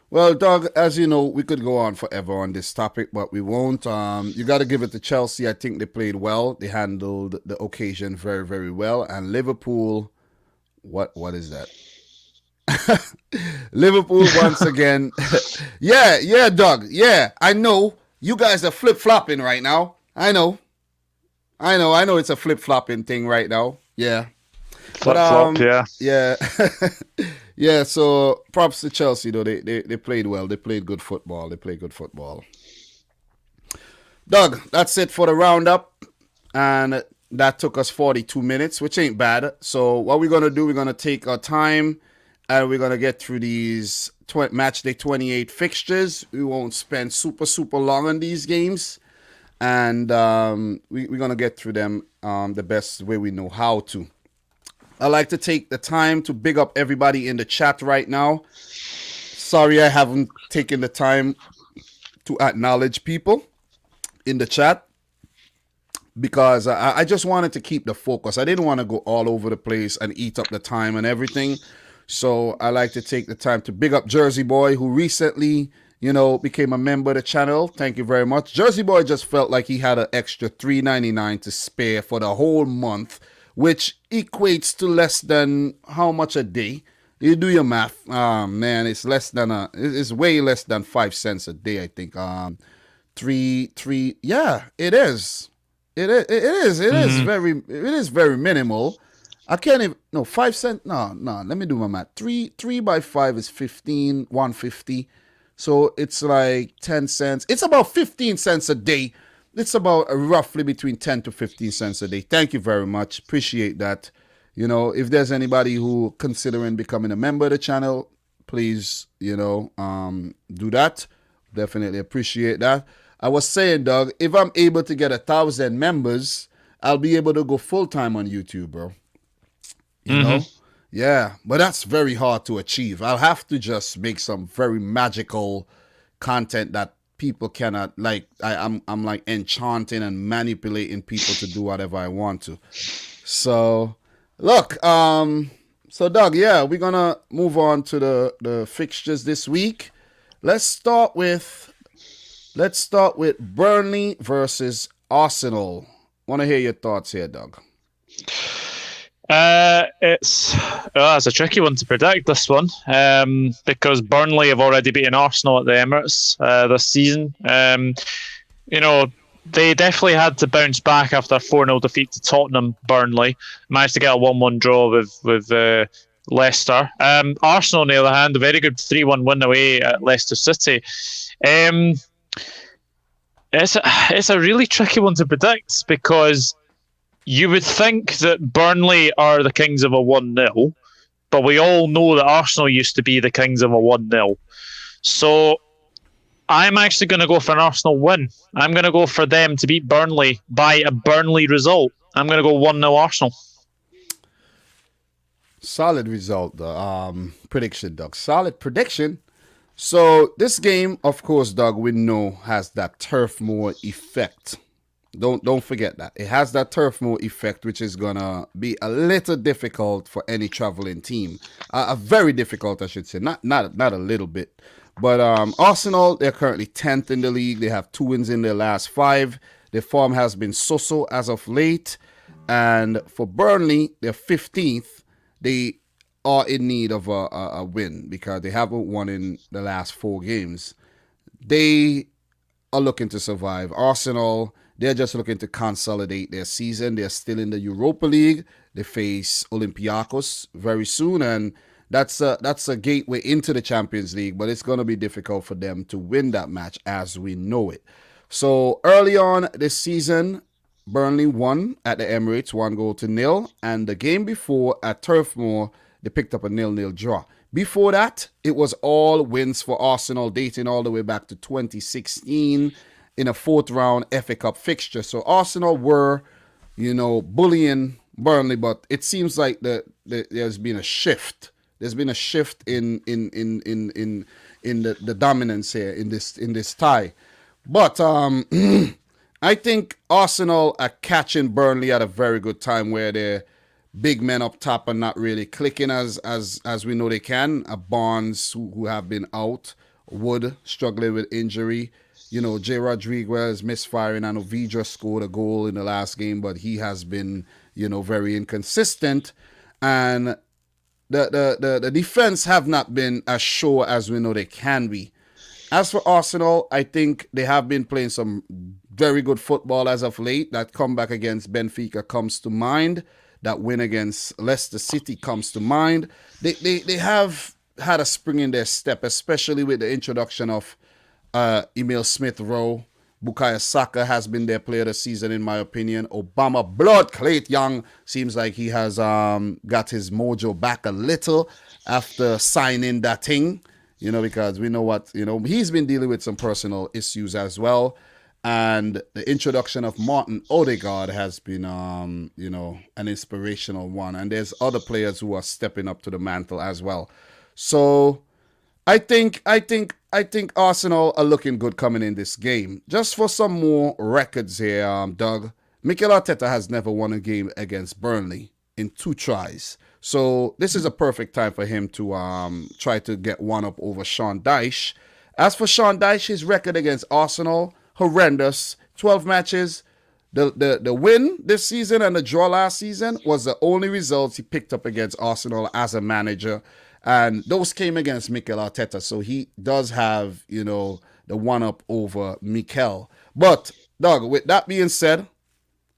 Well, Doug, as you know, we could go on forever on this topic, but we won't. You got to give it to Chelsea. I think they played well. They handled the occasion very, very well. And Liverpool, what is that? Liverpool once again. Yeah, Doug. Yeah, I know. You guys are flip-flopping right now. I know it's a flip-flopping thing right now. Yeah. Flip-flop, yeah. Yeah. Yeah, so props to Chelsea, though. They played well. They played good football. Doug, that's it for the roundup. And that took us 42 minutes, which ain't bad. So what we're going to do, we're going to take our time and we're going to get through these match day 28 fixtures. We won't spend super long on these games. And we're going to get through them the best way we know how to. I'd like to take the time to big up everybody in the chat right now. Sorry I haven't taken the time to acknowledge people in the chat because I just wanted to keep the focus. I didn't want to go all over the place and eat up the time and everything. So I like to take the time to big up Jersey Boy, who recently, became a member of the channel. Thank you very much. Jersey Boy just felt like he had an extra $3.99 to spare for the whole month, which equates to less than how much a day? You do your math. Man, it's way less than 5 cents a day, I think. Three. Yeah, it is. It is very minimal. I can't even, no, 5 cents. No, let me do my math. 3 by 5 is 15, 150. So it's like 10 cents. It's about 15 cents a day. It's about roughly between 10 to 15 cents a day. Thank you very much. Appreciate that. If there's anybody who considering becoming a member of the channel, please, do that. Definitely appreciate that. I was saying, Doug, if I'm able to get 1,000 members, I'll be able to go full-time on YouTube, bro. You know? Yeah, but that's very hard to achieve. I'll have to just make some very magical content that people cannot, like, I'm like enchanting and manipulating people to do whatever I want to. So, look, so Doug, yeah, we're going to move on to the fixtures this week. Let's start with Burnley versus Arsenal. Want to hear your thoughts here, Doug? It's a tricky one to predict, this one, because Burnley have already beaten Arsenal at the Emirates this season. They definitely had to bounce back after a 4-0 defeat to Tottenham. Burnley managed to get a 1-1 draw with Leicester. Arsenal, on the other hand, a very good 3-1 win away at Leicester City. Um, it's a really tricky one to predict because you would think that Burnley are the kings of a 1-0, but we all know that Arsenal used to be the kings of a 1-0. So I'm actually going to go for an Arsenal win. I'm going to go for them to beat Burnley by a Burnley result. I'm going to go 1-0 Arsenal. Solid result, prediction, Doug. Solid prediction. So this game, of course, Doug, we know has that turf moor effect. Don't forget that. It has that turf moor effect, which is going to be a little difficult for any traveling team. Very difficult, I should say. Not a little bit. But Arsenal, they're currently 10th in the league. They have 2 wins in their last 5. Their form has been so-so as of late. And for Burnley, they're 15th. They are in need of a win because they haven't won in the last 4 games. They are looking to survive. Arsenal, they're just looking to consolidate their season. They're still in the Europa League. They face Olympiacos very soon, and that's a gateway into the Champions League, but it's going to be difficult for them to win that match as we know it. So early on this season, Burnley won at the Emirates 1-0, and the game before at Turf Moor, they picked up a 0-0 draw. Before that, it was all wins for Arsenal, dating all the way back to 2016 in a 4th round FA Cup fixture. So Arsenal were, bullying Burnley, but it seems like there's been a shift. There's been a shift in the dominance here in this tie. But I think Arsenal are catching Burnley at a very good time where their big men up top are not really clicking as we know they can. Barnes, who have been out, Wood struggling with injury. J. Rodriguez misfiring. I know Vidra scored a goal in the last game, but he has been, very inconsistent. And the defense have not been as sure as we know they can be. As for Arsenal, I think they have been playing some very good football as of late. That comeback against Benfica comes to mind. That win against Leicester City comes to mind. They have had a spring in their step, especially with the introduction of Emil Smith-Rowe. Bukayo Saka has been their player of the season, in my opinion. Obama Blood Clayton Young seems like he has got his mojo back a little after signing that thing, because we know what, he's been dealing with some personal issues as well. And the introduction of Martin Odegaard has been, an inspirational one. And there's other players who are stepping up to the mantle as well. So I think Arsenal are looking good coming in this game. Just for some more records here, Doug, Mikel Arteta has never won a game against Burnley in 2 tries. So this is a perfect time for him to try to get one up over Sean Dyche. As for Sean Dyche, his record against Arsenal, horrendous. 12 matches. The win this season and the draw last season was the only results he picked up against Arsenal as a manager. And those came against Mikel Arteta. So he does have, the one-up over Mikel. But, Doug, with that being said,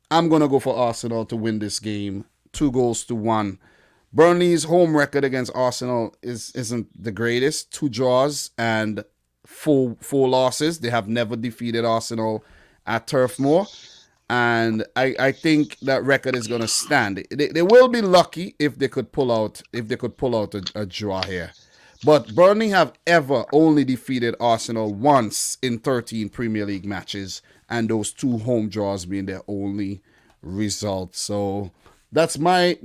I'm going to go for Arsenal to win this game 2-1. Burnley's home record against Arsenal isn't the greatest. 2 draws and 4 losses. They have never defeated Arsenal at Turf Moor. And I think that record is going to stand. They will be lucky if they could pull out a draw here. But Burnley have ever only defeated Arsenal once in 13 Premier League matches, and those 2 home draws being their only result. So that's my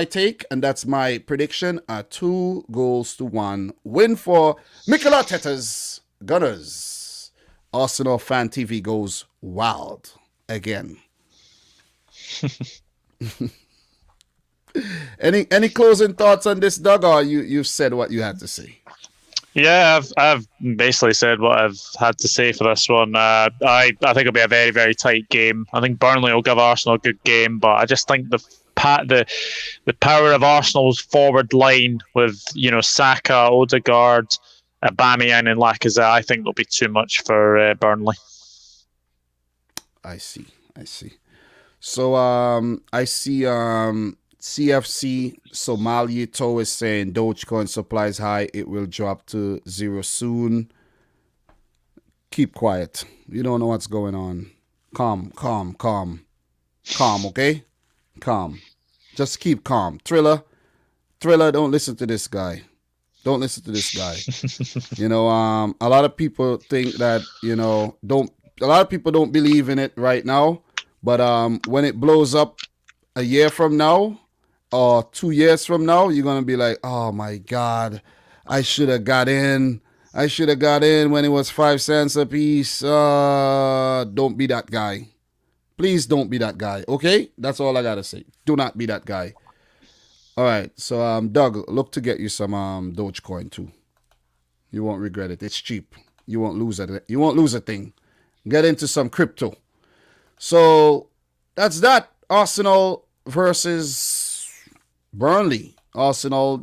take, and that's my prediction. A 2-1 win for Mikel Arteta's Gunners. Arsenal Fan TV goes wild again. Any closing thoughts on this, Doug, or you've said what you had to say? Yeah, I've basically said what I've had to say for this one. I think it'll be a very, very tight game. I think Burnley will give Arsenal a good game, but I just think the power of Arsenal's forward line with Saka, Odegaard, Aubameyang, and Lacazette, I think will be too much for Burnley. I see. So I see CFC Somali Toe is saying Dogecoin supply is high. It will drop to 0 soon. Keep quiet. You don't know what's going on. Calm, okay? Calm. Just keep calm. Thriller, don't listen to this guy. Don't listen to this guy. A lot of people think that, a lot of people don't believe in it right now. But when it blows up a year from now or 2 years from now, you're going to be like, oh my God, I should have got in. When it was 5 cents a piece. Don't be that guy. Please don't be that guy, okay? That's all I got to say. Do not be that guy. All right, so Doug, look to get you some Dogecoin too. You won't regret it. It's cheap. You won't lose it. You won't lose a thing. Get into some crypto. So that's that. Arsenal versus Burnley. Arsenal,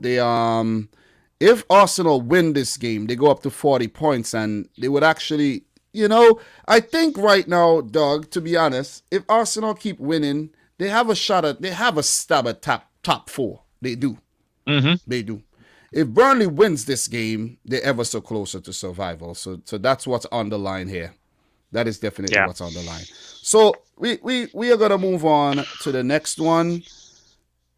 if Arsenal win this game, they go up to 40 points and they would actually, I think right now, Doug, to be honest, if Arsenal keep winning, they have a stab at top 4. They do. Mm-hmm. They do. If Burnley wins this game, they're ever so closer to survival. So that's what's on the line here. That is definitely what's on the line. So we are gonna move on to the next one.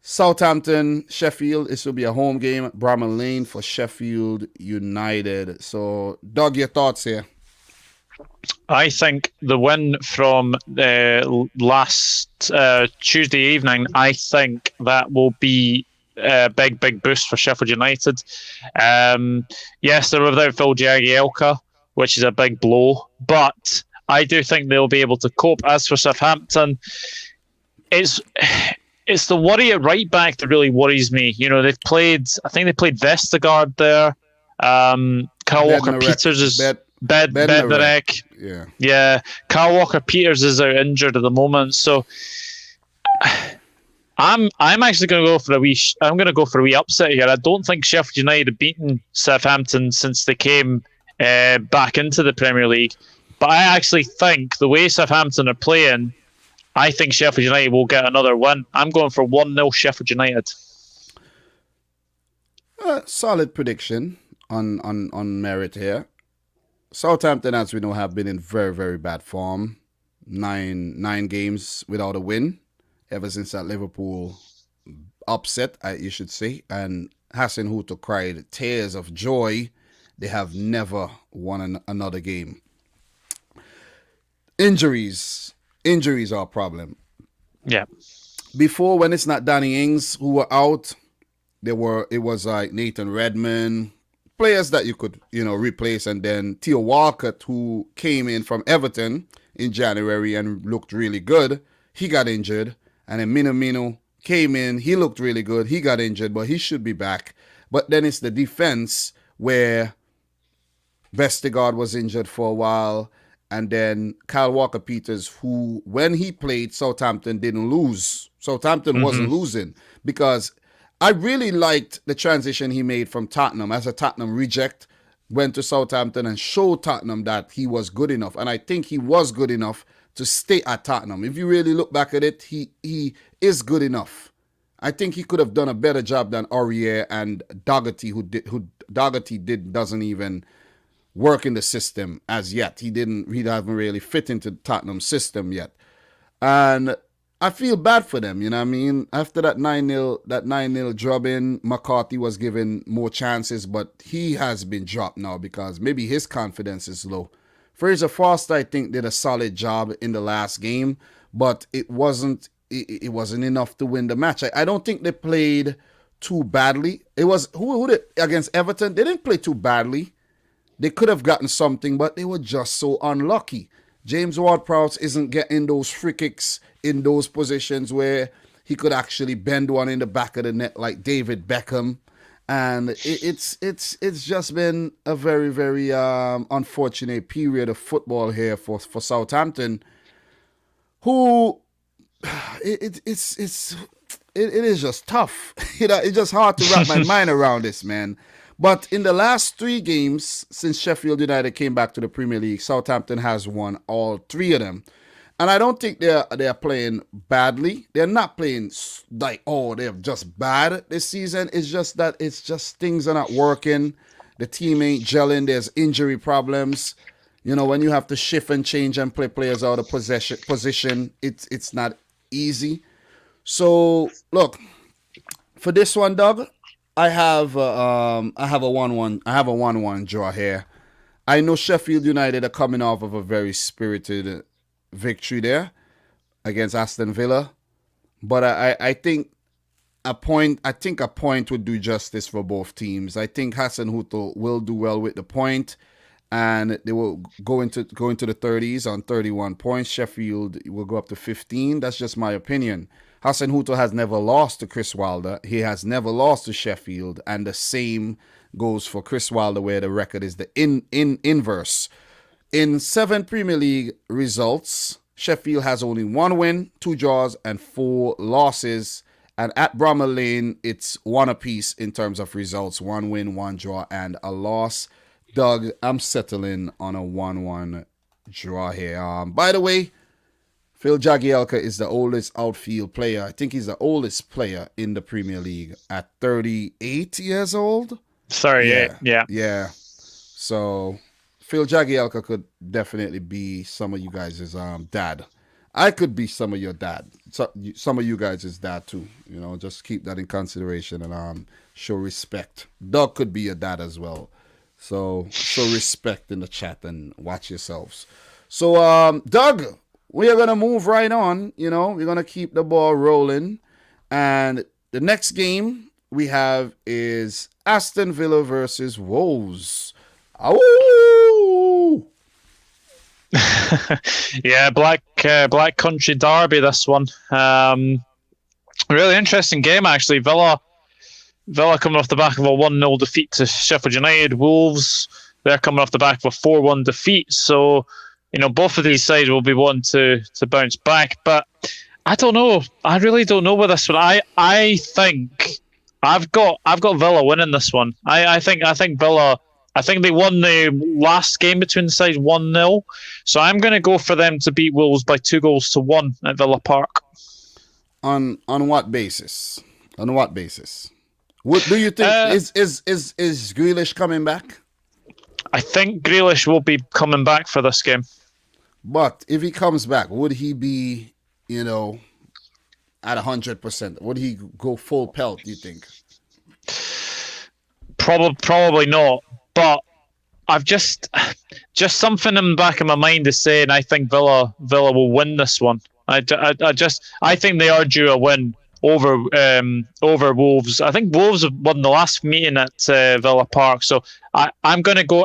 Southampton, Sheffield. This will be a home game. Bramall Lane for Sheffield United. So, Doug, your thoughts here? I think the win from last Tuesday evening, I think that will be a big boost for Sheffield United. Yes, they're without Phil Jagielka, which is a big blow, but I do think they'll be able to cope. As for Southampton, it's the worry at right back that really worries me. I think they played Vestergaard there. Kyle Walker-Peters is Bednarek. Yeah. Kyle Walker-Peters is out injured at the moment, so I'm actually going to go for a wee upset here. I don't think Sheffield United have beaten Southampton since they came back into the Premier League, but I actually think the way Southampton are playing, I think Sheffield United will get another win. I'm going for 1-0 Sheffield United. Solid prediction on merit here. Southampton, as we know, have been in very, very bad form. Nine games without a win ever since that Liverpool upset, you should say. And Hasenhuttl cried tears of joy. They have never won another game. Injuries are a problem. Yeah. Before, when it's not Danny Ings who were out, it was like Nathan Redmond, players that you could, replace, and then Theo Walcott, who came in from Everton in January and looked really good. He got injured, and then Minamino came in. He looked really good. He got injured, but he should be back. But then it's the defense where Vestergaard was injured for a while, and then Kyle Walker-Peters, who, when he played, Southampton didn't lose. Southampton wasn't losing, because I really liked the transition he made from Tottenham as a Tottenham reject, went to Southampton and showed Tottenham that he was good enough. And I think he was good enough to stay at Tottenham. If you really look back at it, he is good enough. I think he could have done a better job than Aurier and Dougherty, who doesn't even work in the system as yet. He haven't really fit into the Tottenham system yet. And I feel bad for them, you know what I mean? After that 9-0 drubbing, McCarthy was given more chances, but he has been dropped now because maybe his confidence is low. Fraser Forster, I think, did a solid job in the last game, but it wasn't enough to win the match. I don't think they played too badly. It was who did against Everton? They didn't play too badly. They could have gotten something, but they were just so unlucky. James Ward-Prowse isn't getting those free kicks in those positions where he could actually bend one in the back of the net like David Beckham. And it's just been a very, very unfortunate period of football here for Southampton, who it is just tough. It's just hard to wrap my mind around this, man. But in the last 3 games since Sheffield United came back to the Premier League, Southampton has won all 3 of them. and I don't think they're playing badly. They're not playing like, oh, they're just bad this season. It's just that things are not working. The team ain't gelling. There's injury problems. When you have to shift and change and play players out of position, it's not easy. So look, for this one, Doug, I have a 1-1. I have a 1-1 draw here. I know Sheffield United are coming off of a very spirited victory there against Aston Villa, but I think a point would do justice for both teams. I think Hasenhüttl will do well with the point, and they will go into the 30s on 31 points. Sheffield will go up to 15. That's just my opinion. Hasenhüttl has never lost to Chris Wilder. He has never lost to Sheffield, and the same goes for Chris Wilder, where the record is the inverse. In 7 Premier League results, Sheffield has only 1 win, 2 draws, and 4 losses. And at Bramall Lane, it's 1 apiece in terms of results: 1 win, 1 draw, and a loss. Doug, I'm settling on a 1-1 draw here. By the way, Phil Jagielka is the oldest outfield player. I think he's the oldest player in the Premier League at 38 years old. 38, yeah. Yeah. So Phil Jagielka could definitely be some of you guys' dad. I could be some of your dad. Some of you guys' dad too. Just keep that in consideration and show respect. Doug could be your dad as well. So show respect in the chat and watch yourselves. So Doug, we are gonna move right on. We're gonna keep the ball rolling, and the next game we have is Aston Villa versus Wolves. Oh, yeah, Black Country Derby. This one, really interesting game actually. Villa coming off the back of a 1-0 defeat to Sheffield United. Wolves, they're coming off the back of a 4-1 defeat. So, both of these sides will be wanting to bounce back. But I don't know. I really don't know with this one. I think I've got Villa winning this one. I think Villa. I think they won the last game between the sides 1-0. So I'm going to go for them to beat Wolves by 2-1 at Villa Park. On what basis? On what basis? What do you think? Is Grealish coming back? I think Grealish will be coming back for this game. But if he comes back, would he be, at 100%? Would he go full pelt, do you think? Probably not. But I've just something in the back of my mind is saying I think Villa will win this one. I think they are due a win over Wolves. I think Wolves have won the last meeting at Villa Park, so I'm gonna go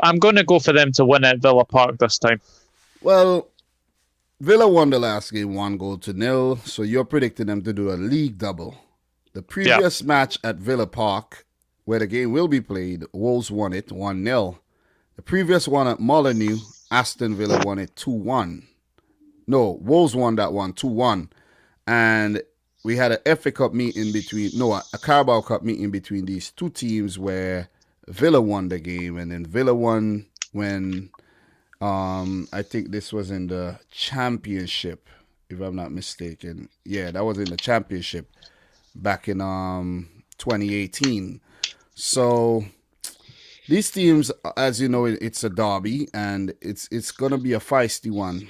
for them to win at Villa Park this time. Well, Villa won the last game 1-0, so you're predicting them to do a league double. The previous match at Villa Park, where the game will be played, Wolves won it 1-0. The previous one at Molineux, Aston Villa won it 2-1. No, Wolves won that one 2-1. And we had a FA Cup meeting a Carabao Cup meeting between these two teams where Villa won the game, and then Villa won when I think this was in the championship, if I'm not mistaken. Yeah, that was in the championship back in 2018. So these teams, as you know, it's a derby, and it's gonna be a feisty one.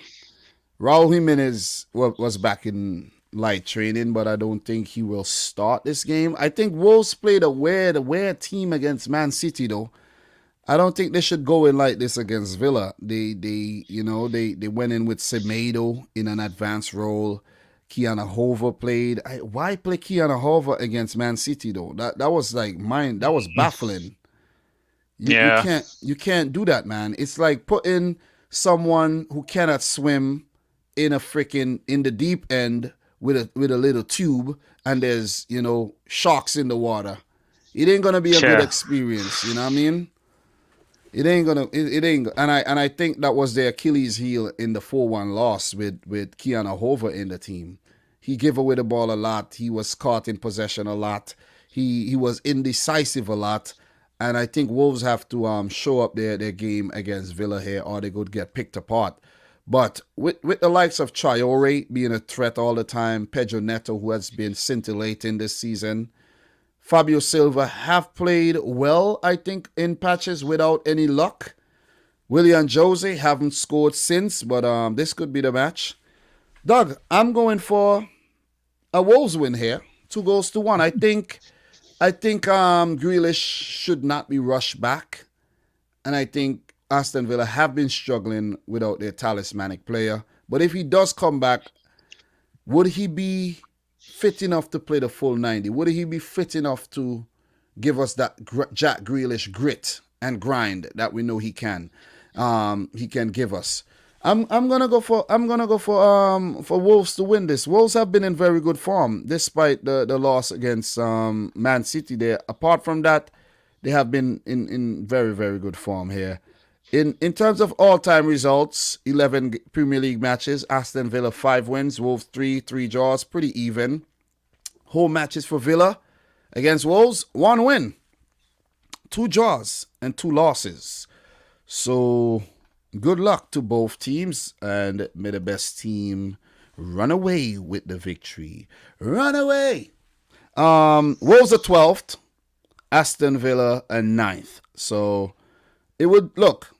Raul Jimenez was back in light training, but I don't think he will start this game. I think Wolves played a weird team against Man City, though. I don't think they should go in like this against Villa. They went in with Semedo in an advanced role. Kiana Hover played. Why play Kiana Hover against Man City though? That was like mine. That was baffling. You can't do that, man. It's like putting someone who cannot swim in the deep end with a little tube, and there's sharks in the water. It ain't gonna be a good experience. You know what I mean? It ain't. And I think that was their Achilles heel in the 4-1 loss with Kiana Hover in the team. He gave away the ball a lot. He was caught in possession a lot. He was indecisive a lot. And I think Wolves have to show up their game against Villa here, or they could get picked apart. But with the likes of Traore being a threat all the time, Pedro Neto, who has been scintillating this season, Fabio Silva have played well, I think, in patches without any luck. Willian Jose haven't scored since, but this could be the match. Doug, I'm going for a Wolves win here. 2-1. I think Grealish should not be rushed back. And I think Aston Villa have been struggling without their talismanic player. But if he does come back, would he be fit enough to play the full 90? Would he be fit enough to give us that Jack Grealish grit and grind that we know he can? He can give us. I'm gonna go for Wolves to win this. Wolves have been in very good form despite the loss against Man City. There, apart from that, they have been in very, very good form here. In terms of all-time results, 11 Premier League matches, Aston Villa 5 wins, Wolves 3 draws, pretty even. Home matches for Villa against Wolves, 1 win, 2 draws, and 2 losses. So good luck to both teams, and may the best team run away with the victory. Run away! Wolves are 12th, Aston Villa are 9th. So it would look.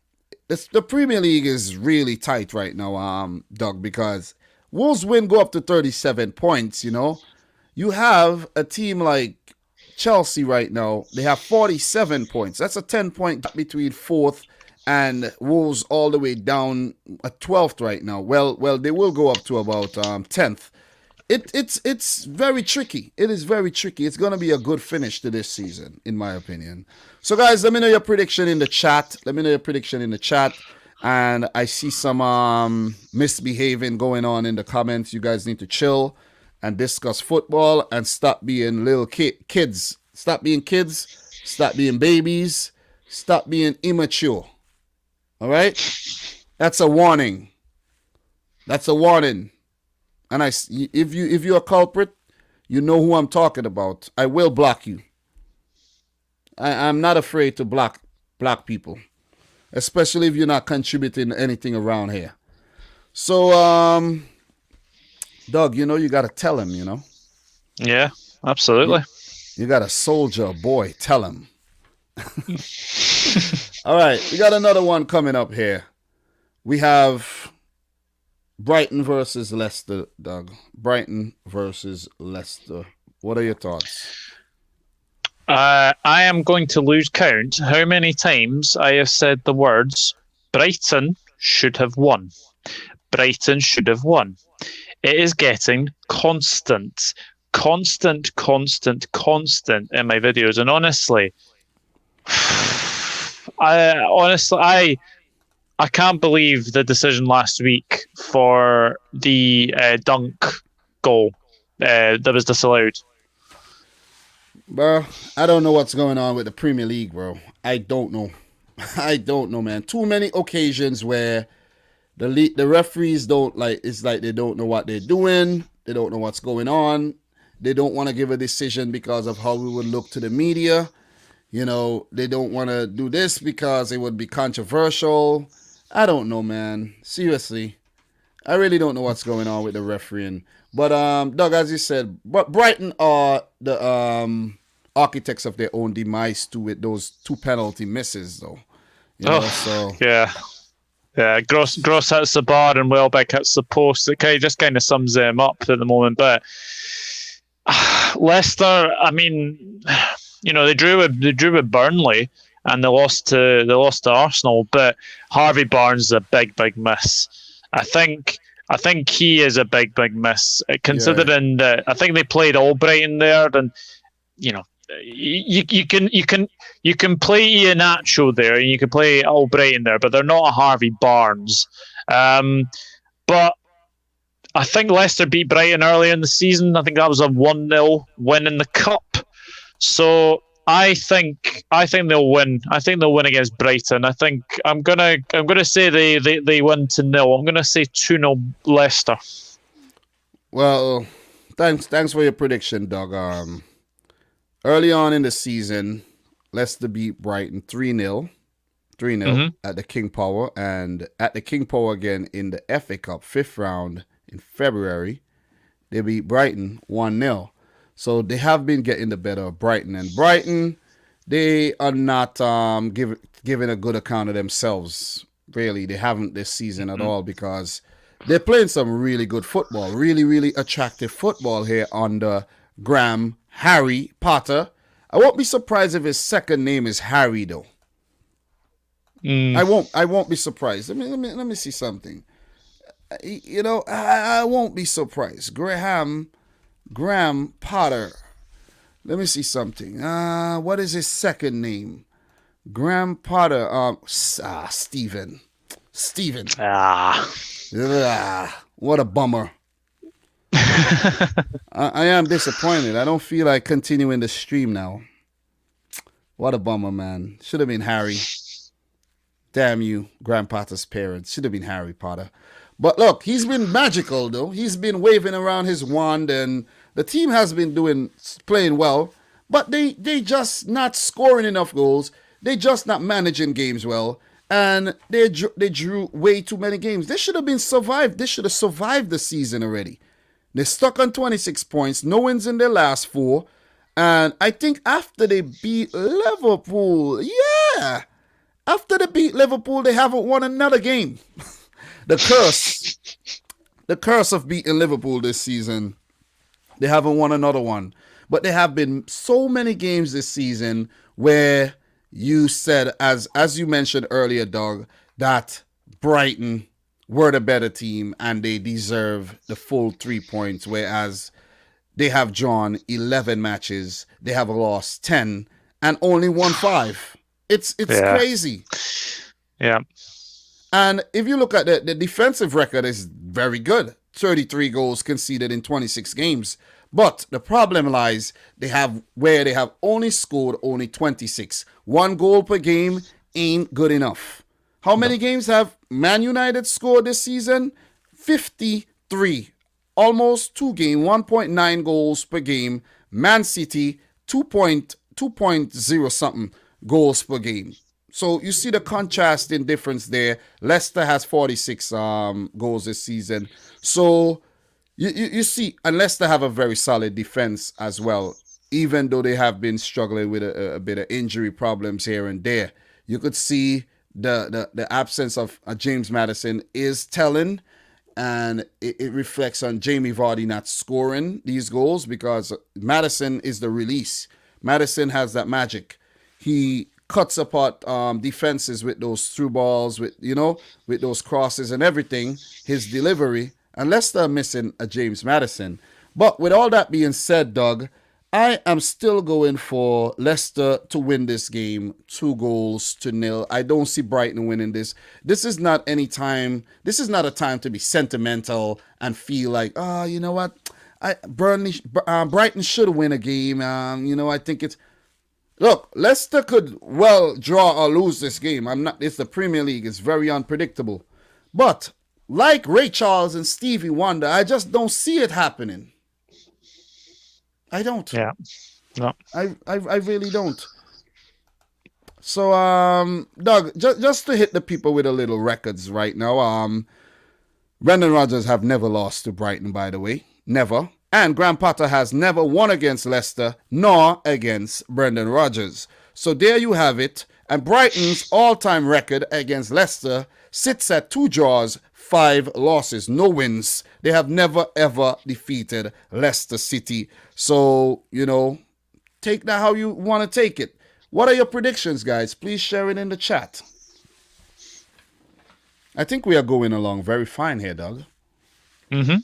The Premier League is really tight right now, Doug, because Wolves win go up to 37 points, you know. You have a team like Chelsea right now. They have 47 points. That's a 10-point gap between 4th and Wolves all the way down at 12th right now. Well, they will go up to about 10th. It's very tricky. It is very tricky. It's going to be a good finish to this season, in my opinion. So, guys, let me know your prediction in the chat. And I see some misbehaving going on in the comments. You guys need to chill and discuss football and stop being little kids. Stop being kids. Stop being babies. Stop being immature. All right? That's a warning. And if you're a culprit, you know who I'm talking about. I will block you. I'm not afraid to block people, especially if you're not contributing anything around here. So, Doug, you know you gotta tell him. You know. Yeah, absolutely. You got a soldier boy. Tell him. All right, we got another one coming up here. We have Brighton versus Leicester, Doug. Brighton versus Leicester. What are your thoughts? I am going to lose count how many times I have said the words Brighton should have won. Brighton should have won. It is getting constant in my videos. And honestly, I can't believe the decision last week for the dunk goal that was disallowed. Bro, I don't know what's going on with the Premier League, bro. I don't know, man. Too many occasions where the referees don't it's like they don't know what they're doing. They don't know what's going on. They don't want to give a decision because of how we would look to the media. You know, they don't want to do this because it would be controversial. I don't know, man. Seriously. I really don't know what's going on with the refereeing. But, Doug, as you said, Brighton are the architects of their own demise too, with those 2 penalty misses, though. You know, so yeah. Gross hits the bar and Welbeck hits the post. It just kind of sums them up at the moment. But Leicester, I mean, you know, they drew with Burnley and they lost to Arsenal. But Harvey Barnes is a big miss. I think he is a big miss, considering that I think they played Albrighton there, and you know you can play Iheanacho there and you can play Albrighton there, but they're not a Harvey Barnes. But I think Leicester beat Brighton early in the season. I think that was a 1-0 win in the cup. So I think they'll win. I think they'll win against Brighton. I'm gonna say they win 2-0. I'm gonna say 2-0 Leicester. Well, thanks for your prediction, Doug. Early on in the season, Leicester beat Brighton 3-0. 3-0 at the King Power, and at the King Power again in the FA Cup 5th round in February, they beat Brighton 1-0. So they have been getting the better of Brighton, and Brighton, they are not giving a good account of themselves. Really, they haven't this season at all, because they're playing some really good football, really, really attractive football here under Graham Harry Potter. I won't be surprised if his second name is Harry, though. I won't be surprised. Let me see something. You know, I won't be surprised. Graham Potter. Let me see something. What is his second name? Graham Potter. Steven. What a bummer. I am disappointed. I don't feel like continuing the stream now. What a bummer, man. Should have been Harry. Damn you, Graham Potter's parents. Should have been Harry Potter. But look, he's been magical, though. He's been waving around his wand, and the team has been playing well. But they just not scoring enough goals. They just not managing games well. And they drew way too many games. They should have been survived. They should have survived the season already. They're stuck on 26 points. No wins in their last 4. And I think after they beat Liverpool, after they beat Liverpool, they haven't won another game. The curse of beating Liverpool this season. They haven't won another one. But there have been so many games this season where you said, as you mentioned earlier, Doug, that Brighton were the better team and they deserve the full 3 points, whereas they have drawn 11 matches, they have lost 10 and only won 5. It's crazy. Yeah. And if you look at the defensive record, is very good. 33 goals conceded in 26 games. But the problem lies they have only scored 26. 1 goal per game ain't good enough. How many games have Man United scored this season? 53. Almost 2 games, 1.9 goals per game. Man City, 2.0 something goals per game. So you see the contrasting difference there. Leicester has 46 goals this season. So you see, and Leicester have a very solid defense as well, even though they have been struggling with a bit of injury problems here and there. You could see the absence of James Maddison is telling, and it reflects on Jamie Vardy not scoring these goals, because Maddison is the release. Maddison has that magic. He cuts apart defenses with those through balls, with those crosses and everything. His delivery, and Leicester are missing a James Maddison. But with all that being said, Doug, I am still going for Leicester to win this game 2-0. I don't see Brighton winning this. This is not a time to be sentimental and feel like, you know what, Brighton should win a game. I think it's. Look, Leicester could well draw or lose this game. It's the Premier League. It's very unpredictable. But like Ray Charles and Stevie Wonder, I just don't see it happening. I don't. Yeah. No. I really don't. So, Doug, just to hit the people with a little records right now. Brendan Rodgers have never lost to Brighton, by the way. Never. And Graham Potter has never won against Leicester nor against Brendan Rodgers. So there you have it. And Brighton's all-time record against Leicester sits at 2 draws, 5 losses, no wins. They have never, ever defeated Leicester City. So, take that how you want to take it. What are your predictions, guys? Please share it in the chat. I think we are going along very fine here, Doug. Mm-hmm.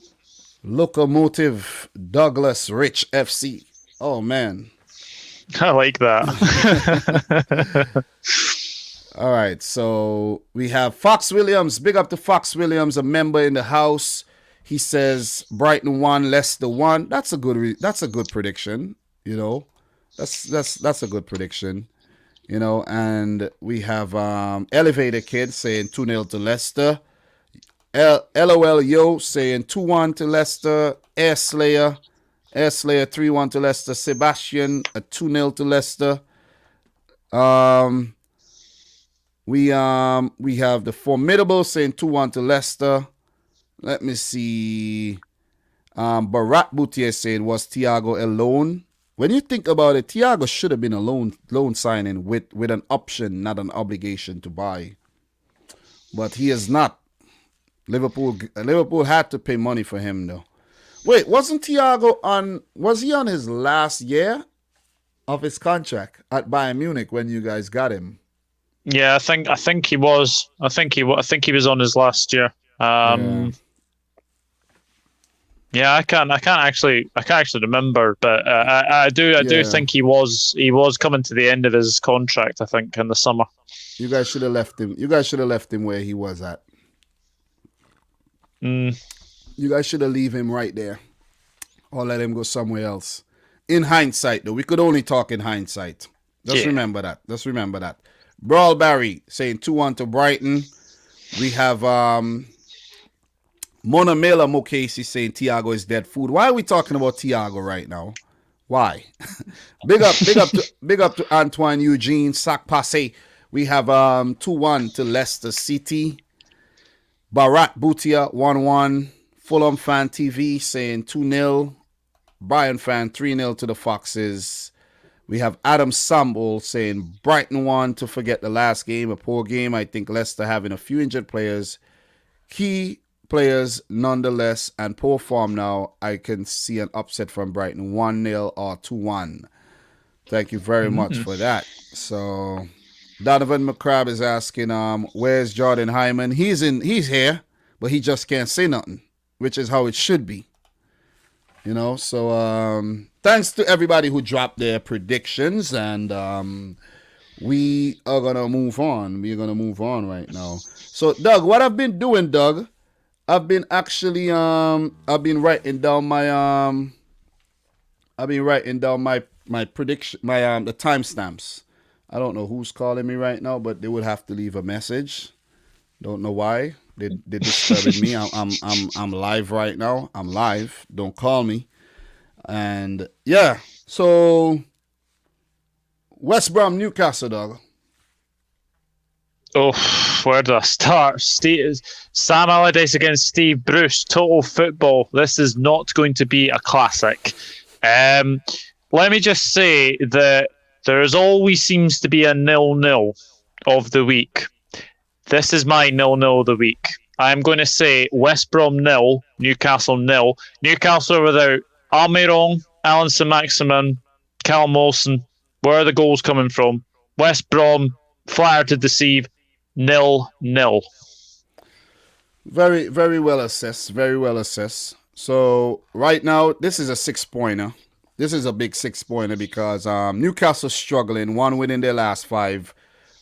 Locomotive Douglas Rich FC. Oh, man. I like that. All right, so we have Fox Williams. Big up to Fox Williams, a member in the house. He says Brighton 1, Leicester 1. That's a good prediction. That's a good prediction. And we have Elevator Kid saying 2-0 to Leicester. LOL Yo saying 2-1 to Leicester. Air Slayer 3-1 to Leicester. Sebastian a 2-0 to Leicester. We have the formidable saying 2-1 to Leicester. Let me see. Barat Boutier saying, was Thiago alone? When you think about it, Thiago should have been a loan signing with an option, not an obligation to buy. But he is not. Liverpool had to pay money for him though. Wait, wasn't Thiago was he on his last year of his contract at Bayern Munich when you guys got him? Yeah, I think he was. I think he was on his last year. Yeah, I can't actually remember, but I do think he was coming to the end of his contract. I think in the summer. You guys should have left him. You guys should have left him where he was at. You guys should have leave him right there, or let him go somewhere else. In hindsight, though, we could only talk in hindsight. Remember that. Just remember that. Brawl Barry saying 2-1 to Brighton. We have Mona Mela Mokesi saying Thiago is dead food. Why are we talking about Thiago right now? Why? big up to Antoine Eugene Sac Passe. We have 2-1 to Leicester City. Barat Boutia 1-1. Fulham Fan TV saying 2-0. Brian Fan 3-0 to the Foxes. We have Adam Samble saying Brighton won to forget the last game, a poor game. I think Leicester having a few injured players. Key players nonetheless, and poor form now. I can see an upset from Brighton, 1-0 or 2-1. Thank you very much for that. So Donovan McCrabb is asking, where's Jordan Hyman? He's here, but he just can't say nothing, which is how it should be. You know, so thanks to everybody who dropped their predictions, and we are gonna move on. We're gonna move on right now. So, Doug, what I've been doing, Doug, I've been actually I've been writing down my prediction, the timestamps. I don't know who's calling me right now, but they would have to leave a message. Don't know why. They're disturbing me. I'm live right now. I'm live. Don't call me. And yeah, so West Brom Newcastle, dog. Oh, where do I start? Sam Allardyce against Steve Bruce. Total football. This is not going to be a classic. Let me just say that there is always seems to be a 0-0 of the week. This is my 0-0 of the week. I'm going to say West Brom 0, Newcastle 0. Newcastle without Almiron, Alan Saint-Maximin, Callum Wilson. Where are the goals coming from? West Brom, flatter to deceive, 0-0. Very, very well assessed. Very well assessed. So right now, this is a 6-pointer. This is a big 6-pointer because Newcastle's struggling. 1 win in their last 5.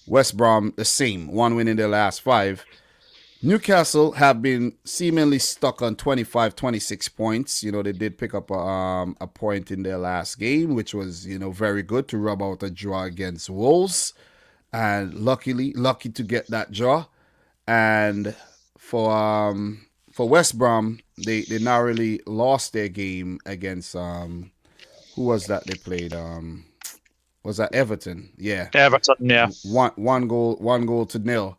West Brom, the same. 1 win in their last 5. Newcastle have been seemingly stuck on 25, 26 points. You know, they did pick up a point in their last game, which was, you know, very good to rub out a draw against Wolves. And lucky to get that draw. And for West Brom, they narrowly lost their game against, who was that they played? Was that Everton? Yeah. Everton, yeah. One goal to 0.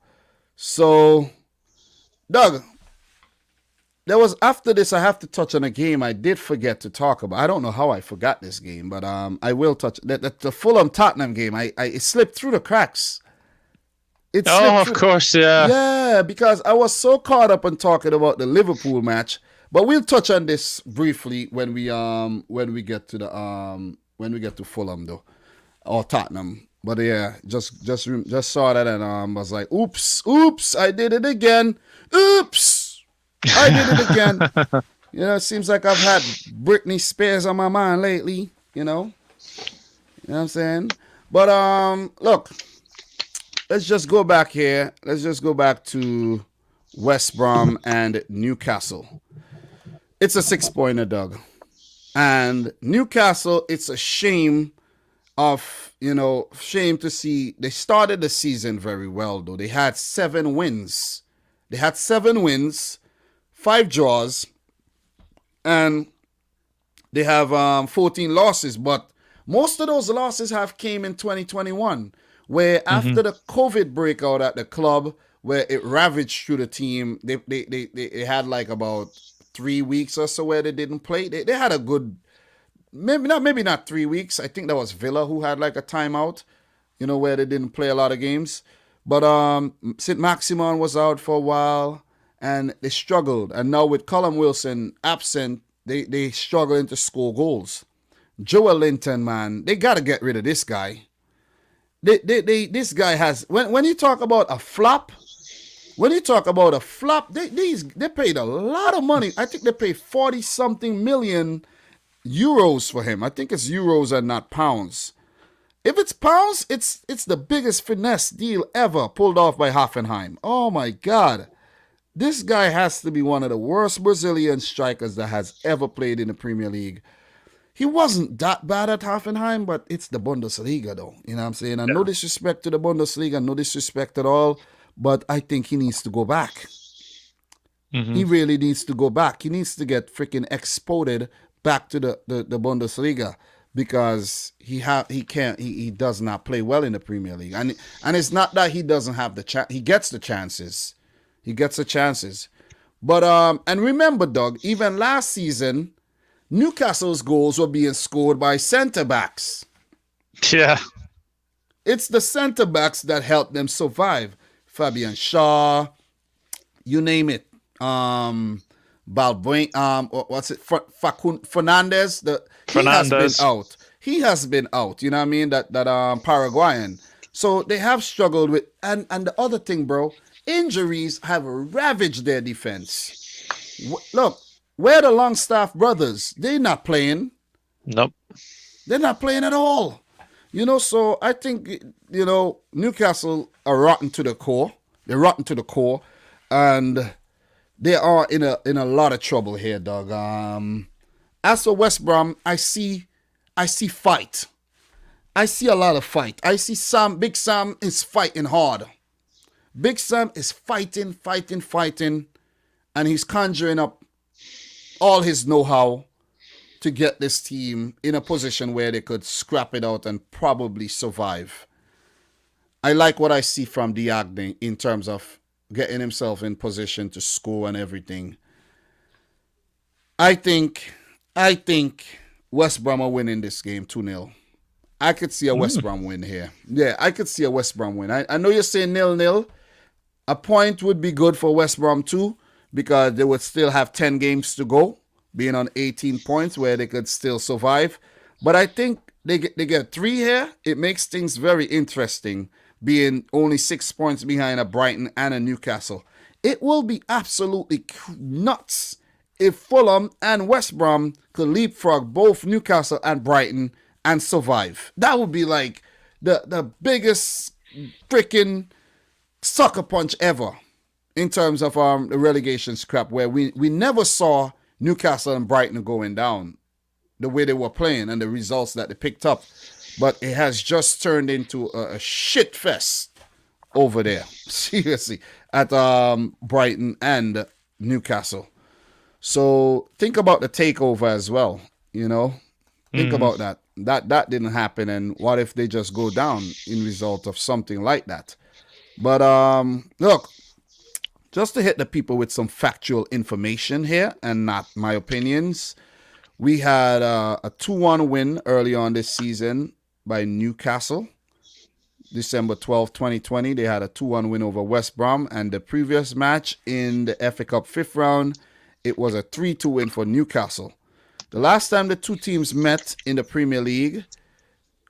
So, Doug, there was, after this, I have to touch on a game I did forget to talk about. I don't know how I forgot this game, but I will touch the Fulham Tottenham game. It slipped through the cracks. Of course, yeah. Yeah, because I was so caught up on talking about the Liverpool match. But we'll touch on this briefly when we get to Fulham though, or Tottenham. But yeah, just saw that and was like, oops, I did it again. Oops, I did it again. You know, it seems like I've had Britney Spears on my mind lately. You know what I'm saying? But look, let's just go back here. Let's just go back to West Brom and Newcastle. It's a 6-pointer, Doug. And Newcastle, it's a shame to see. They started the season very well, though. They had 7 wins. 5 draws, and they have 14 losses. But most of those losses have came in 2021, where after the COVID breakout at the club, where it ravaged through the team, they had like about 3 weeks or so where they didn't play. They had a good, maybe not 3 weeks. I think that was Villa who had like a timeout, where they didn't play a lot of games. But St. Maximin was out for a while and they struggled. And now with Callum Wilson absent, they struggling to score goals. Joel Linton, man, they got to get rid of this guy. This guy has, when you talk about a flop, they paid a lot of money. I think they paid 40-something million euros for him. I think it's euros and not pounds. If it's pounds, it's the biggest finesse deal ever pulled off by Hoffenheim. Oh my God. This guy has to be one of the worst Brazilian strikers that has ever played in the Premier League. He wasn't that bad at Hoffenheim, but it's the Bundesliga though. You know what I'm saying? And no disrespect to the Bundesliga, no disrespect at all, but I think he needs to go back. He really needs to go back. He needs to get freaking exported back to the Bundesliga. Because he does not play well in the Premier League, and it's not that he doesn't have the chance. He gets the chances, But and remember, Doug, even last season, Newcastle's goals were being scored by centre backs. Yeah, it's the centre backs that helped them survive. Fabian Shaw, you name it. Fernandez. He has been out. You know what I mean? That Paraguayan. So they have struggled with, and the other thing, bro, injuries have ravaged their defense. Look, where the Longstaff brothers? They're not playing. Nope. They're not playing at all. So I think Newcastle are rotten to the core. They're rotten to the core, and they are in a lot of trouble here, dog. As for West Brom, I see fight. I see a lot of fight. I see Big Sam is fighting hard. Big Sam is fighting, and he's conjuring up all his know-how to get this team in a position where they could scrap it out and probably survive. I like what I see from Diagne in terms of getting himself in position to score and everything. I think West Brom are winning this game 2-0. I could see a West Brom win here. Yeah, I could see a West Brom win. I know you're saying 0-0. A point would be good for West Brom too, because they would still have 10 games to go, being on 18 points where they could still survive. But I think they get 3 here. It makes things very interesting, being only 6 points behind a Brighton and a Newcastle. It will be absolutely nuts if Fulham and West Brom could leapfrog both Newcastle and Brighton and survive. That would be like the biggest freaking sucker punch ever in terms of the relegation scrap, where we never saw Newcastle and Brighton going down the way they were playing and the results that they picked up. But it has just turned into a shit fest over there, seriously, at Brighton and Newcastle. So think about the takeover as well, Think about that. That didn't happen, and what if they just go down in result of something like that? But look, just to hit the people with some factual information here and not my opinions, we had a 2-1 win early on this season by Newcastle. December 12, 2020, they had a 2-1 win over West Brom, and the previous match in the FA Cup 5th round, it was a 3-2 win for Newcastle. The last time the two teams met in the Premier League,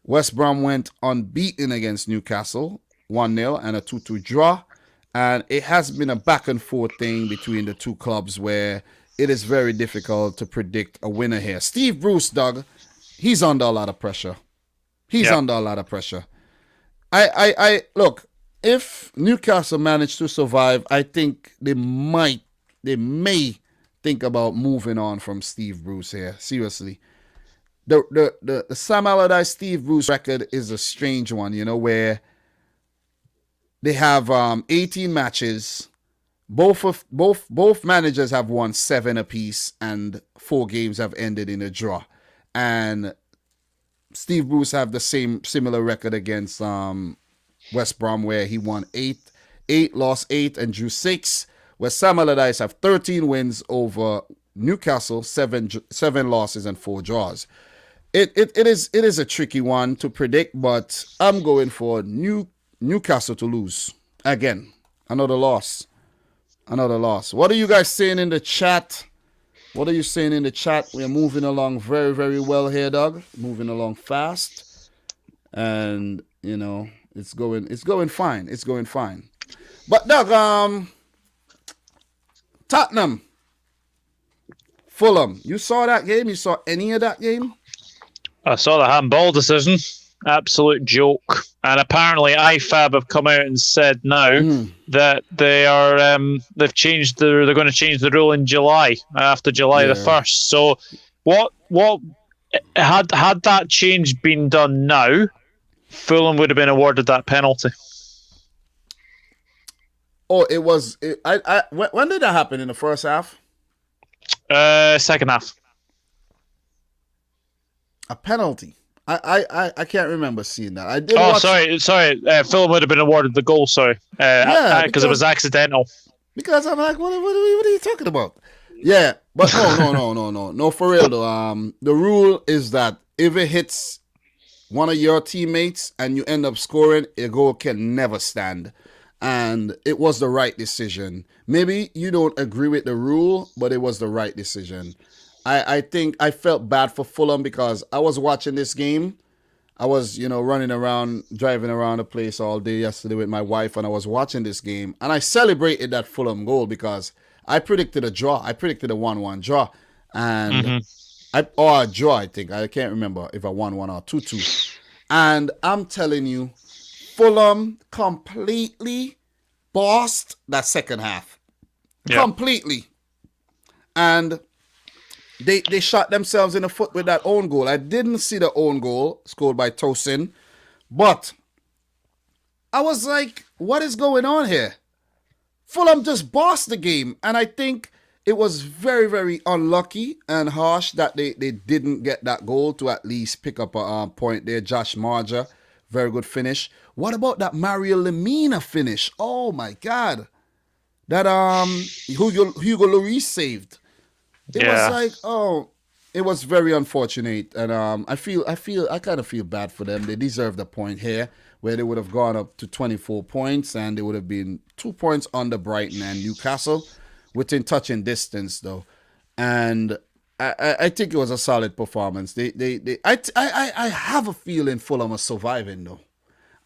West Brom went unbeaten against Newcastle, 1-0 and a 2-2 draw. And it has been a back and forth thing between the two clubs where it is very difficult to predict a winner here. Steve Bruce, Doug, he's under a lot of pressure. Under a lot of pressure. I look, if Newcastle managed to survive, I think they may think about moving on from Steve Bruce here. Seriously. The Sam Allardyce Steve Bruce record is a strange one, where they have 18 matches. Both managers have won 7 apiece, and 4 games have ended in a draw. And Steve Bruce have the similar record against West Brom, where he won 8, lost 8, and drew 6. Where Sam Allardyce have 13 wins over Newcastle, 7 losses and 4 draws. It is a tricky one to predict, but I'm going for Newcastle to lose again. Another loss. What are you guys saying in the chat? What are you saying in the chat? We're moving along very, very well here, Doug. Moving along fast, and it's going fine. It's going fine. But Doug, Tottenham, Fulham. You saw that game? You saw any of that game? I saw the handball decision. Absolute joke. And apparently IFAB have come out and said now that they're going to change the rule in July, after July the 1st. So what had that change been done now, Fulham would have been awarded that penalty. Oh, it was. When did that happen? In the first half? Second half. A penalty. I can't remember seeing that. I did. Oh, sorry. Fulham would have been awarded the goal. Sorry, because it was accidental. Because I'm like, what are you talking about? Yeah, but no. For real though, the rule is that if it hits one of your teammates and you end up scoring, a goal can never stand. And it was the right decision. Maybe you don't agree with the rule, but it was the right decision. I think I felt bad for Fulham because I was watching this game. I was, running around, driving around the place all day yesterday with my wife, and I was watching this game. And I celebrated that Fulham goal because I predicted a draw. I predicted a 1-1 draw. And a draw, I think. I can't remember if I 1-1 or 2-2. And I'm telling you, Fulham completely bossed that second half. Yep. Completely. And they shot themselves in the foot with that own goal. I didn't see the own goal scored by Tosin, but I was like, what is going on here? Fulham just bossed the game, and I think it was very, very unlucky and harsh that they didn't get that goal to at least pick up a point there. Josh Marger, very good finish. What about that Mario Lemina finish? Oh my God. That Hugo Lloris saved. It was like, it was very unfortunate, and I kind of feel bad for them. They deserved a point here, where they would have gone up to 24 points, and they would have been 2 points under Brighton and Newcastle, within touching distance though. And I think it was a solid performance. I have a feeling Fulham are surviving though.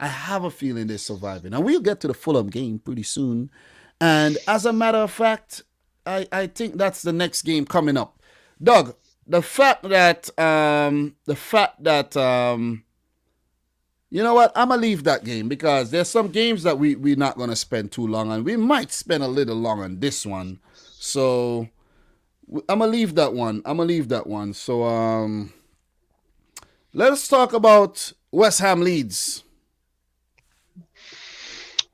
I have a feeling they're surviving, and we'll get to the Fulham game pretty soon. And as a matter of fact, I think that's the next game coming up. Doug, the fact that you know what? I'm going to leave that game because there's some games that we're not going to spend too long on. We might spend a little long on this one. So I'm going to leave that one. So let's talk about West Ham Leeds.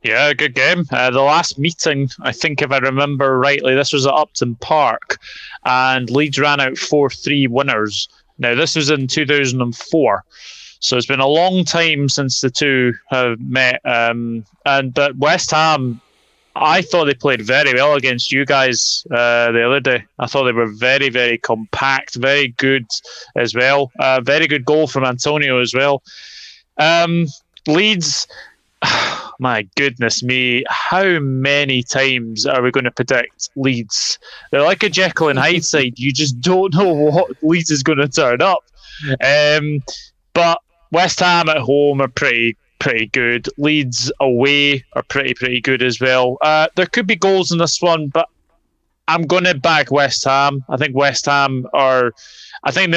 Yeah, good game. The last meeting, I think if I remember rightly, this was at Upton Park, and Leeds ran out 4-3 winners. Now, this was in 2004, so it's been a long time since the two have met. But West Ham, I thought they played very well against you guys the other day. I thought they were very, very compact, very good as well. Very good goal from Antonio as well. Leeds... My goodness me, how many times are we going to predict Leeds? They're like a Jekyll and Hyde side. You just don't know what Leeds is going to turn up. But West Ham at home are pretty good. Leeds away are pretty good as well. There could be goals in this one, but I'm going to back West Ham. I think they'll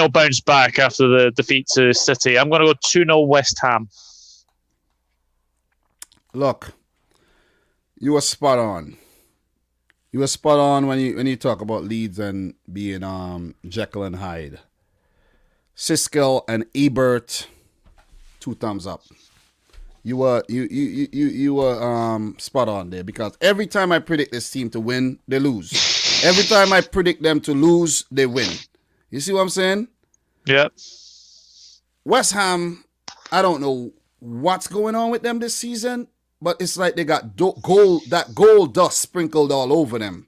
bounce back after the defeat to City. I'm going to go 2-0 West Ham. Look, you were spot on. You were spot on when you talk about Leeds and being Jekyll and Hyde. Siskel and Ebert, 2 thumbs up. You were spot on there, because every time I predict this team to win, they lose. Every time I predict them to lose, they win. You see what I'm saying? Yeah. West Ham, I don't know what's going on with them this season, but it's like they got gold dust sprinkled all over them.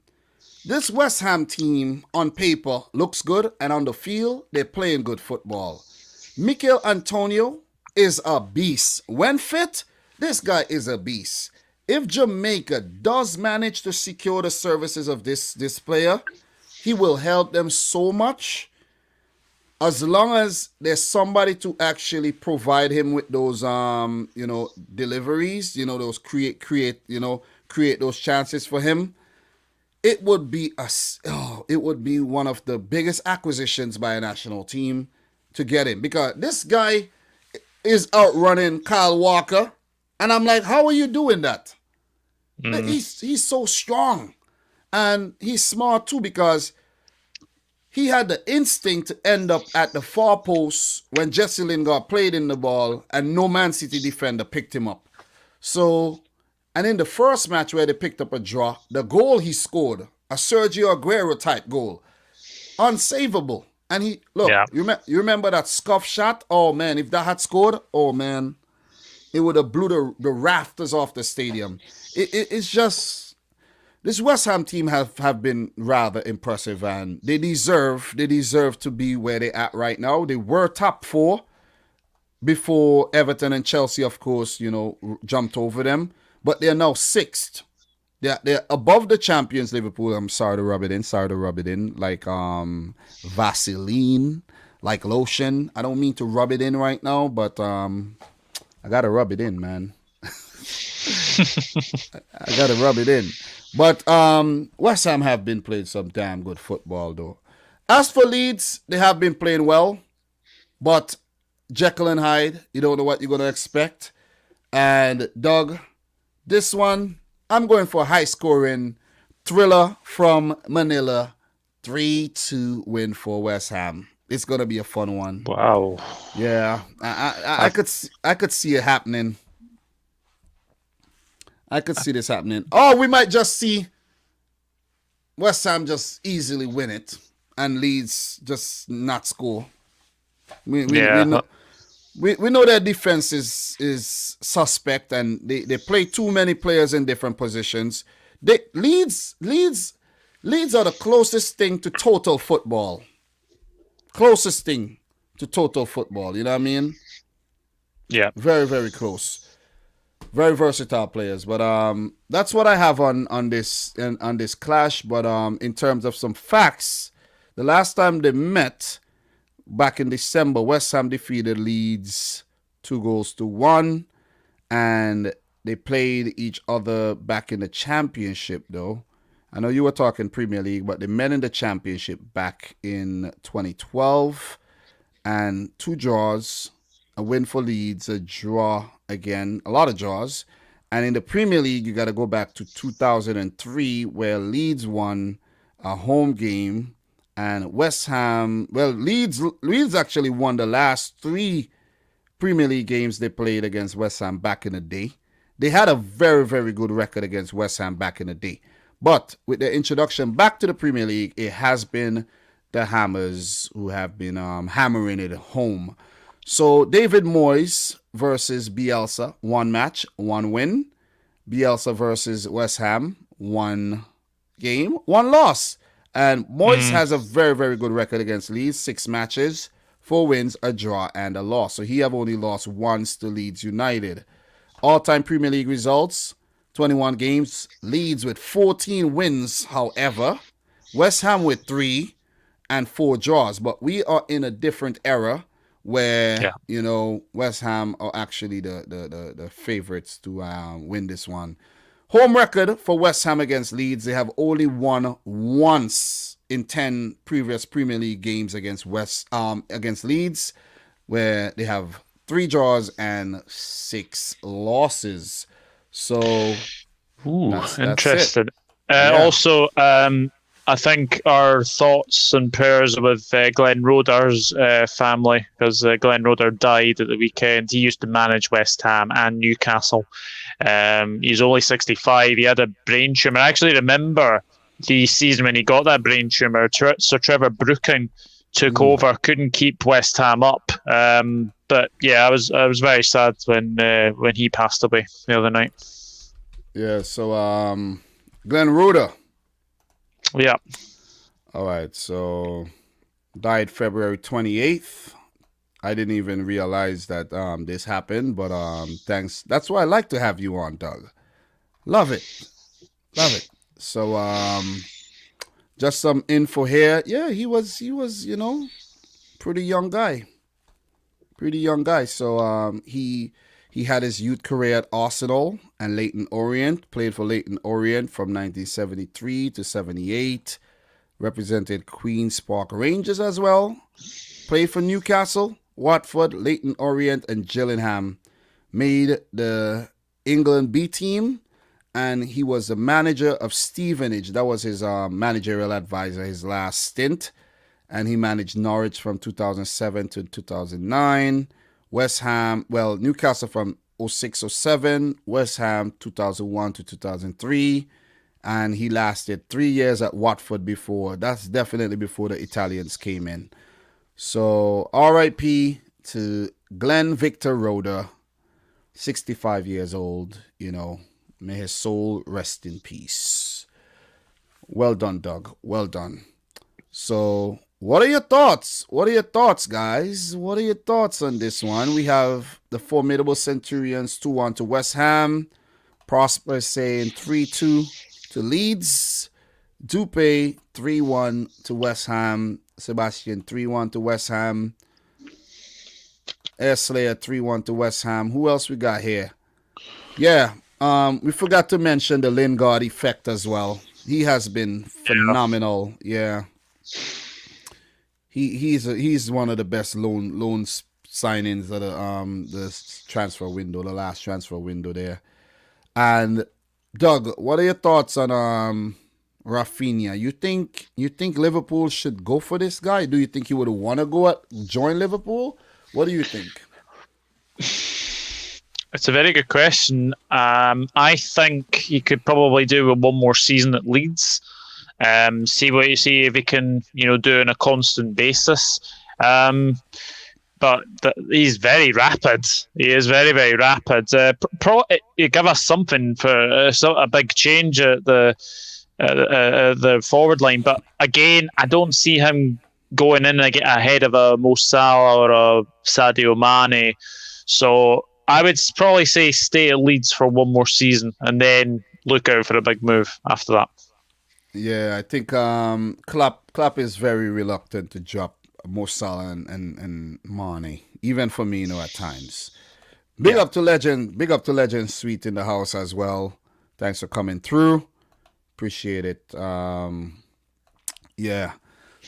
This West Ham team on paper looks good, and on the field, they're playing good football. Mikel Antonio is a beast. When fit, this guy is a beast. If Jamaica does manage to secure the services of this player, he will help them so much. As long as there's somebody to actually provide him with those deliveries, those create those chances for him, it would be one of the biggest acquisitions by a national team to get him, because this guy is outrunning Kyle Walker, and I'm like, how are you doing that? He's so strong, and he's smart too, because he had the instinct to end up at the far post when Jesse Lingard played in the ball and no Man City defender picked him up. So, and in the first match where they picked up a draw, the goal he scored, a Sergio Aguero type goal, unsavable. And you remember that scuff shot? Oh man, if that had scored, oh man, it would have blew the rafters off the stadium. It's just, this West Ham team have been rather impressive, and they deserve to be where they're at right now. They were top 4 before Everton and Chelsea, of course, jumped over them, but they're now 6th. They're above the champions Liverpool. I'm sorry to rub it in, like Vaseline, like lotion. I don't mean to rub it in right now, but I gotta rub it in, man. I gotta rub it in. But West Ham have been playing some damn good football, though. As for Leeds, they have been playing well, but Jekyll and Hyde, you don't know what you're going to expect. And Doug, this one, I'm going for a high-scoring thriller from Manila, 3-2 win for West Ham. It's going to be a fun one. Wow. Yeah, I could see it happening. I could see this happening. Oh, we might just see West Ham just easily win it and Leeds just not score. We know their defense is suspect, and they play too many players in different positions. Leeds are the closest thing to total football. Closest thing to total football. You know what I mean? Yeah. Very, very close. Very versatile players, but that's what I have on this clash. But in terms of some facts, the last time they met back in December, West Ham defeated Leeds 2-1, and they played each other back in the Championship. Though I know you were talking Premier League, but they met in the Championship back in 2012, and 2 draws. A win for Leeds, a draw again, a lot of draws. And in the Premier League, you got to go back to 2003, where Leeds won a home game. And West Ham, Leeds actually won the last 3 Premier League games they played against West Ham back in the day. They had a very, very good record against West Ham back in the day. But with their introduction back to the Premier League, it has been the Hammers who have been hammering it home. So David Moyes versus Bielsa, 1 match, 1 win. Bielsa versus West Ham, 1 game, 1 loss. And Moyes has a very, very good record against Leeds, 6 matches, 4 wins, a draw, and a loss. So he have only lost once to Leeds United. All-time Premier League results, 21 games. Leeds with 14 wins, however. West Ham with 3 and 4 draws. But we are in a different era, where, West Ham are actually the favorites to win this one. Home record for West Ham against Leeds, they have only won once in 10 previous Premier League games against Leeds, where they have 3 draws and 6 losses. So, that's interesting. Yeah. Also, I think our thoughts and prayers with Glenn Roeder's family, because Glenn Roeder died at the weekend. He used to manage West Ham and Newcastle. He's only 65. He had a brain tumour. I actually remember the season when he got that brain tumour. Sir Trevor Brooking took over, couldn't keep West Ham up. But yeah, I was very sad when he passed away the other night. Yeah, so Glenn Rhoda. Yeah. All right, so died February 28th. I didn't even realize that this happened, but thanks. That's why I like to have you on, Doug. Love it. So just some info here. Yeah, he was, pretty young guy. So he had his youth career at Arsenal and Leyton Orient. Played for Leyton Orient from 1973 to 78. Represented Queen's Park Rangers as well. Played for Newcastle, Watford, Leyton Orient, and Gillingham. Made the England B team, and he was the manager of Stevenage. That was his managerial advisor, his last stint. And he managed Norwich from 2007 to 2009. Newcastle from 06-07. West Ham 2001 to 2003. And he lasted 3 years at Watford before. That's definitely before the Italians came in. So R.I.P. to Glenn Victor Rhoda, 65 years old. May his soul rest in peace. Well done, Doug. Well done. So what are your thoughts? Guys? What are your thoughts on this one? We have the formidable Centurions 2-1 to West Ham. Prosper saying 3-2 to Leeds. Dupe 3-1 to West Ham. Sebastian 3-1 to West Ham. Airslayer 3-1 to West Ham. Who else we got here? Yeah, we forgot to mention the Lingard effect as well. He has been phenomenal. Yeah. He's one of the best loan signings of the transfer window, the last transfer window there. And Doug, what are your thoughts on Rafinha? You think Liverpool should go for this guy? Do you think he would want to join Liverpool? What do you think? It's a very good question. I think he could probably do one more season at Leeds. See if he can, do on a constant basis. But he's very rapid. He is very, very rapid. You give us something for a big change at the forward line. But again, I don't see him going in and get ahead of a Mo Salah or a Sadio Mane. So I would probably say stay at Leeds for one more season and then look out for a big move after that. Yeah, I think Klopp is very reluctant to drop Mo Salah and Mane, even Firmino at times. Big up to Legend Sweet in the house as well. Thanks for coming through. Appreciate it. Yeah.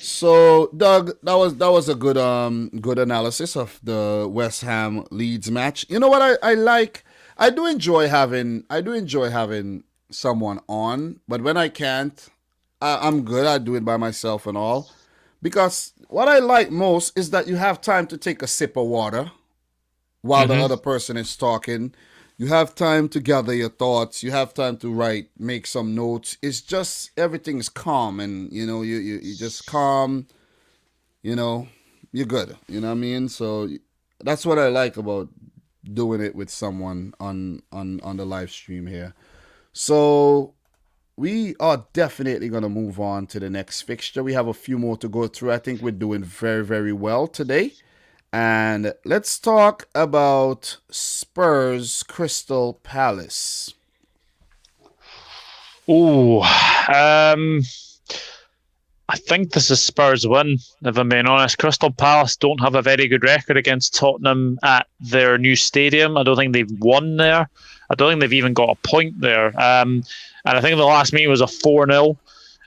So Doug, that was a good analysis of the West Ham Leeds match. You know what I like? I do enjoy having someone on, but when I can't, I'm good. I do it by myself and all. Because what I like most is that you have time to take a sip of water while the other person is talking. You have time to gather your thoughts. You have time to write, make some notes. It's just everything's calm, and you just calm. You're good. You know what I mean? So that's what I like about doing it with someone on the live stream here. So we are definitely going to move on to the next fixture. We have a few more to go through. I think we're doing very, very well today. And let's talk about Spurs Crystal Palace. I think this is Spurs win, if I'm being honest. Crystal Palace don't have a very good record against Tottenham at their new stadium. I don't think they've won there. I don't think they've even got a point there. And I think the last meeting was a 4-0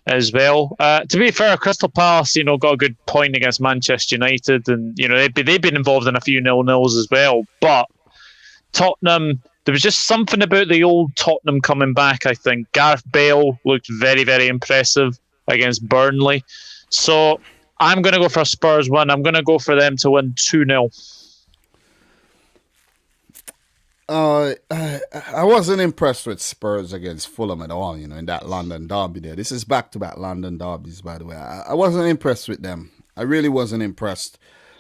as well. To be fair, Crystal Palace, got a good point against Manchester United, and they've been involved in a few 0-0s as well. But Tottenham, there was just something about the old Tottenham coming back. I think Gareth Bale looked very, very impressive against Burnley. So I'm going to go for a Spurs win. I'm going to go for them to win 2-0. I wasn't impressed with Spurs against Fulham at all, in that London derby there. This is back-to-back London derbies, by the way. I wasn't impressed with them. I really wasn't impressed.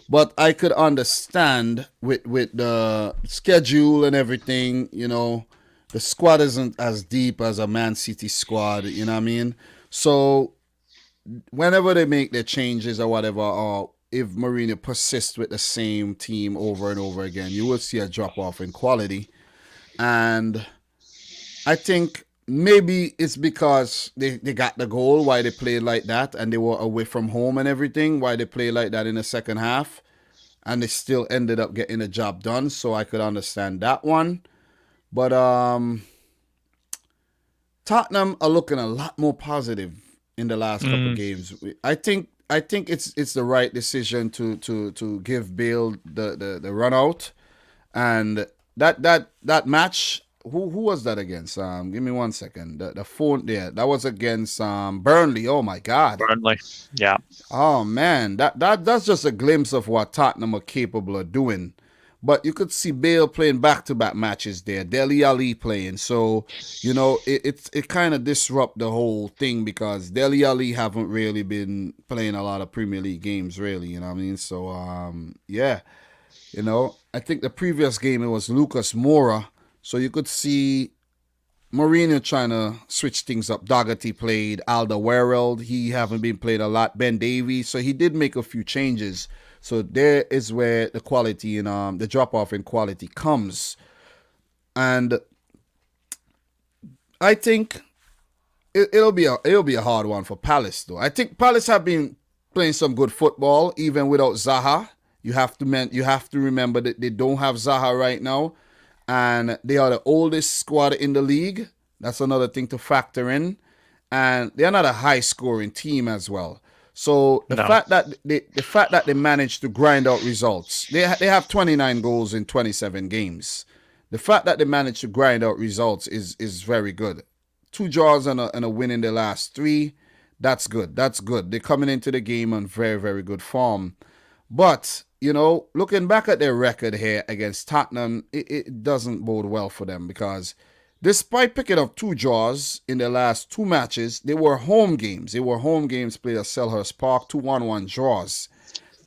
But I could understand with the schedule and everything, the squad isn't as deep as a Man City squad, you know what I mean? So whenever they make their changes or whatever, or if Mourinho persists with the same team over and over again, you will see a drop off in quality. And I think maybe it's because they got the goal, why they played like that, and they were away from home and everything, why they played like that in the second half, and they still ended up getting the job done. So I could understand that one. But Tottenham are looking a lot more positive in the last couple of games. I think it's the right decision to give Bale the run out, and that match. Who was that against? Give me 1 second. The phone there. That was against Burnley. Oh my God. Burnley. Yeah. Oh man, that's just a glimpse of what Tottenham are capable of doing. But you could see Bale playing back-to-back matches there. Dele Alli playing, so it kind of disrupt the whole thing because Dele Alli haven't really been playing a lot of Premier League games, really. You know what I mean? So yeah, I think the previous game it was Lucas Moura. So you could see Mourinho trying to switch things up. Doherty played, Alderweireld, he haven't been played a lot. Ben Davies, so he did make a few changes. So there is where the quality and the drop off in quality comes. And I think it'll be a hard one for Palace though. I think Palace have been playing some good football even without Zaha. You have to remember that they don't have Zaha right now. And they are the oldest squad in the league. That's another thing to factor in. And they're not a high-scoring team as well. So the fact that they managed to grind out results, they have 29 goals in 27 games. The fact that they managed to grind out results is very good. 2 draws and a win in the last 3. That's good. They're coming into the game on very, very good form. But looking back at their record here against Tottenham, it doesn't bode well for them because despite picking up 2 draws in their last 2 matches, they were home games. Played at Selhurst Park, 2-1-1 draws.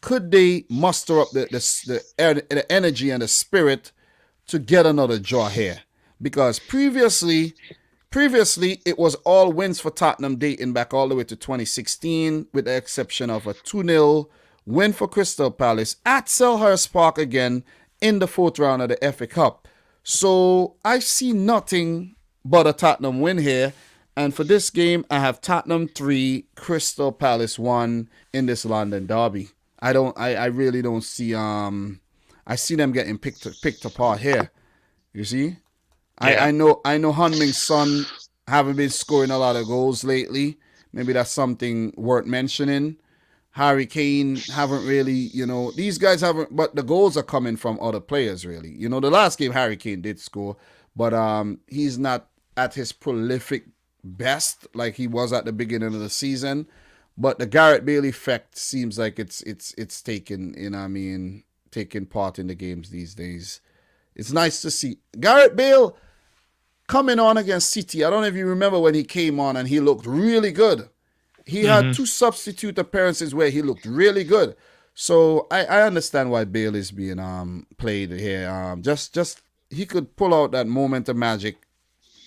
Could they muster up the energy and the spirit to get another draw here? Because previously it was all wins for Tottenham dating back all the way to 2016 with the exception of a 2-0 win for Crystal Palace at Selhurst Park again in the 4th round of the FA Cup. So I see nothing but a Tottenham win here. And for this game, I have Tottenham 3, Crystal Palace 1 in this London derby. I really don't see I see them getting picked apart here. You see? Yeah. I know Heung-min Son haven't been scoring a lot of goals lately. Maybe that's something worth mentioning. Harry Kane haven't really, these guys haven't, but the goals are coming from other players, really. The last game Harry Kane did score, but he's not at his prolific best like he was at the beginning of the season. But the Gareth Bale effect seems like it's taking, taking part in the games these days. It's nice to see Gareth Bale coming on against City. I don't know if you remember when he came on and he looked really good. He had 2 substitute appearances where he looked really good. So I understand why Bale is being played here. Just he could pull out that moment of magic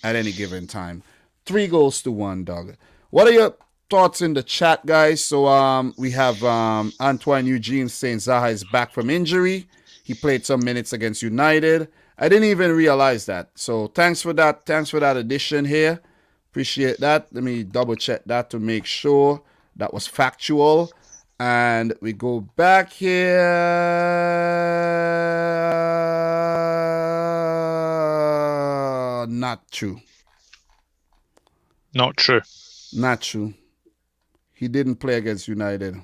at any given time. 3-1, Doug. What are your thoughts in the chat, guys? So we have Antoine Eugene saying Zaha is back from injury. He played some minutes against United. I didn't even realize that. So thanks for that. Thanks for that addition here. Appreciate that. Let me double check that to make sure that was factual. And we go back here. Not true. Not true. Not true. He didn't play against United.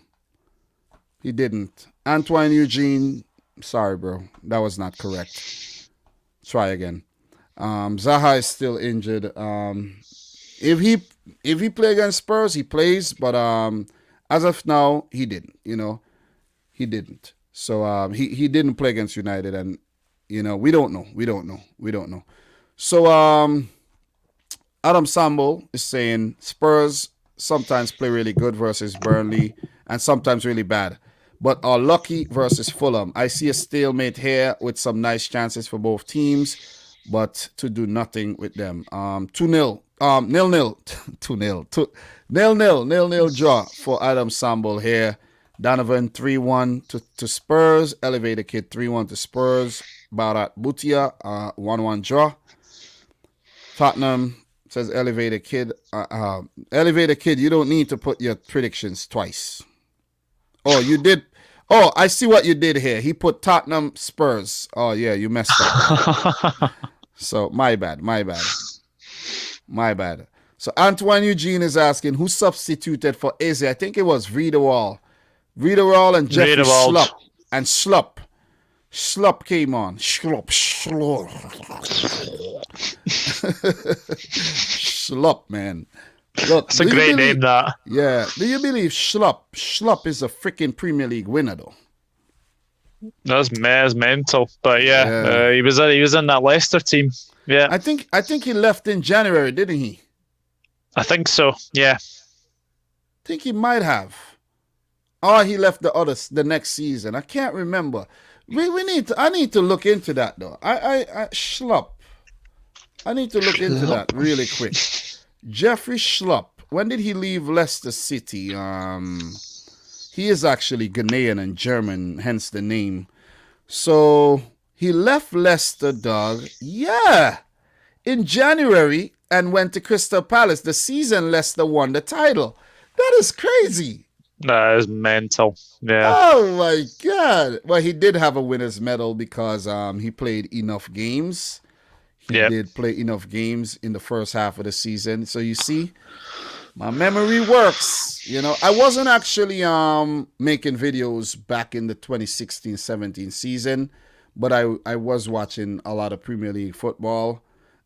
He didn't. Antoine Eugene, sorry, bro. That was not correct. Try again. Zaha is still injured. If he play against Spurs, he plays, but as of now, he didn't. He didn't. So he didn't play against United, and we don't know. So Adam Sambo is saying Spurs sometimes play really good versus Burnley and sometimes really bad. But are lucky versus Fulham. I see a stalemate here with some nice chances for both teams, but to do nothing with them. 2-0. 0-0. 2-0. 0-0 draw for Adam Samble here. Donovan 3-1 to Spurs. Elevator Kid 3-1 to Spurs. Barat Butia 1-1 draw. Tottenham says Elevator Kid. Elevator Kid, you don't need to put your predictions twice. Oh, you did. Oh, I see what you did here. He put Tottenham Spurs. Oh, yeah, you messed up. So, my bad. So, Antoine Eugene is asking, who substituted for Eze? I think it was Riedewald and Jeffrey Schlupp. And Schlupp came on. Schlupp. Schlupp, man. Look, that's a great name, that. Yeah. Do you believe Schlupp? Schlupp is a freaking Premier League winner, though. That's mental. But yeah. He was in that Leicester team. Yeah. I think he left in January, didn't he? I think so. Yeah. I think he might have. Or he left the next season. I can't remember. I need to look into that though. Schlupp. I need to look into that really quick. Jeffrey Schlupp. When did he leave Leicester City? He is actually Ghanaian and German, hence the name. So he left Leicester, dog. Yeah. In January and went to Crystal Palace. The season Leicester won the title. That is crazy. That is mental. Yeah. Oh my God. Well, he did have a winner's medal because he played enough games. He did play enough games in the first half of the season. So you see, my memory works. You know, I wasn't actually making videos back in the 2016-17 season, but I was watching a lot of Premier League football.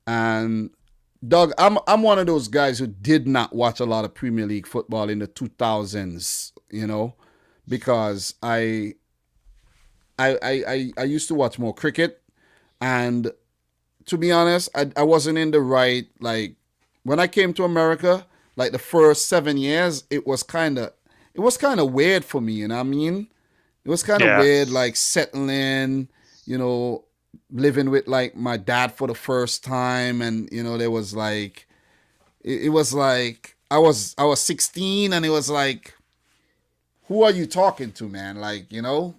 And Doug, I'm one of those guys who did not watch a lot of Premier League football in the 2000s, you know, because I used to watch more cricket, and to be honest, I wasn't in the right, like, when I came to America, like the first 7 years, it was kind of weird for me, you know what I mean? It was kind of weird, like settling, you know, living with like my dad for the first time, and you know, there was like, it was like I was 16, and it was like, who are you talking to, man? Like, you know,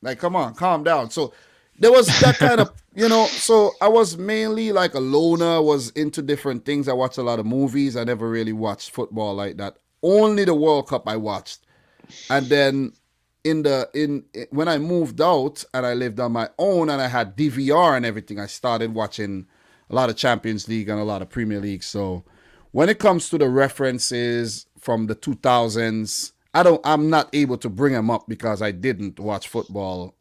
like come on, calm down. So there was that kind of, you know, so I was mainly like a loner, was into different things. I watched a lot of movies. I never really watched football like that. Only the World Cup I watched. And then when I moved out and I lived on my own and I had DVR and everything, I started watching a lot of Champions League and a lot of Premier League. So when it comes to the references from the 2000s, I'm not able to bring them up because I didn't watch football,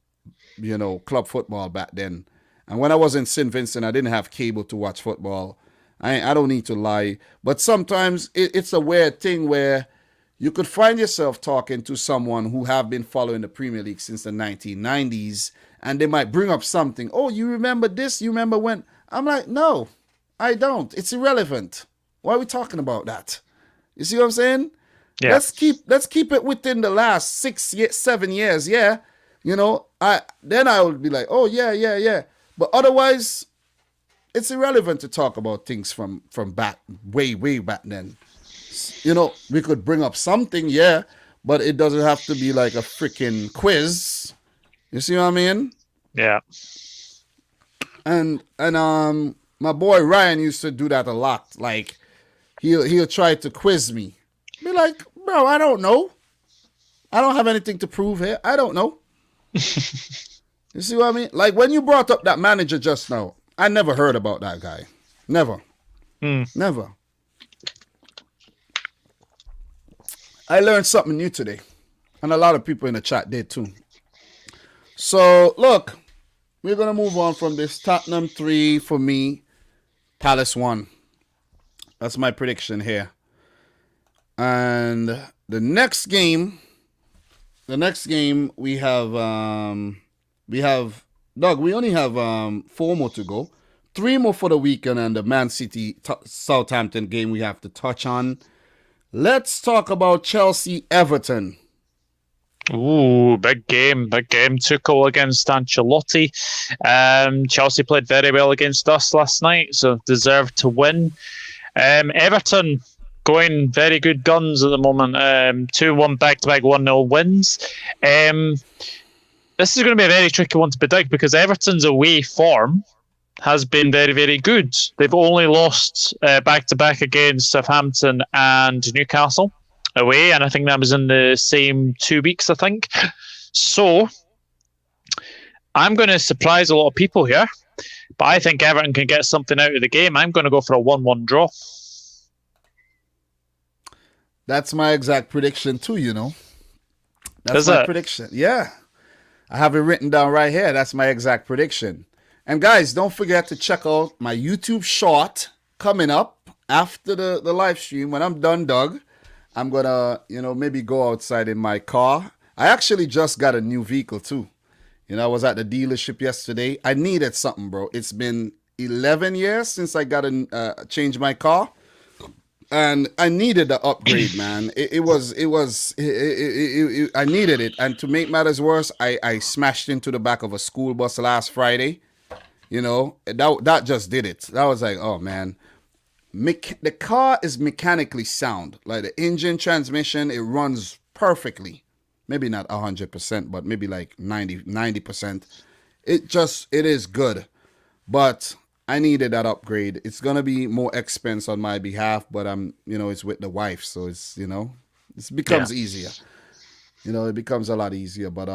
you know, club football back then. And when I was in St. Vincent, I didn't have cable to watch football. I don't need to lie. But sometimes it's a weird thing where you could find yourself talking to someone who have been following the Premier League since the 1990s, and they might bring up something. Oh, you remember this? You remember when? I'm like, no, I don't. It's irrelevant. Why are we talking about that? You see what I'm saying? Yeah. Let's keep it within the last 7 years. Yeah. You know, I would be like, oh yeah. But otherwise, it's irrelevant to talk about things from back way back then. You know, we could bring up something, yeah, but it doesn't have to be like a freaking quiz. You see what I mean? Yeah. And my boy Ryan used to do that a lot. Like he'll try to quiz me. Be like, bro, I don't know. I don't have anything to prove here. I don't know. You see what I mean? Like when you brought up that manager just now, I never heard about that guy. Never. Never. I learned something new today. And a lot of people in the chat did too. So, look. We're going to move on from this. Tottenham 3 for me. Palace 1. That's my prediction here. And the next game we have Doug, we only have 4 more to go. 3 more for the weekend, and the Man City Southampton game we have to touch on. Let's talk about Chelsea Everton. Ooh, big game, big game. Tuchel against Ancelotti. Chelsea played very well against us last night, so deserved to win. Everton going very good guns at the moment. 2-1 back-to-back 1-0 wins. This is going to be a very tricky one to predict because Everton's away form has been very, very good. They've only lost back-to-back against Southampton and Newcastle away, and I think that was in the same 2 weeks, I think. So I'm going to surprise a lot of people here, but I think Everton can get something out of the game. I'm going to go for a 1-1 draw. That's my exact prediction too, you know. That's my prediction. Yeah. I have it written down right here. That's my exact prediction. And guys, don't forget to check out my YouTube short coming up after the live stream. When I'm done, Doug, I'm going to, maybe go outside in my car. I actually just got a new vehicle too. I was at the dealership yesterday. I needed something, bro. It's been 11 years since I got to change my car. And I needed the upgrade, man. I needed it. And to make matters worse, I smashed into the back of a school bus last Friday. That just did it. That was like, oh, man. The car is mechanically sound. Like the engine, transmission, it runs perfectly. Maybe not 100%, but maybe like 90%. It is good. But I needed that upgrade. It's going to be more expense on my behalf, but it's with the wife. So it's, it becomes easier. It becomes a lot easier, but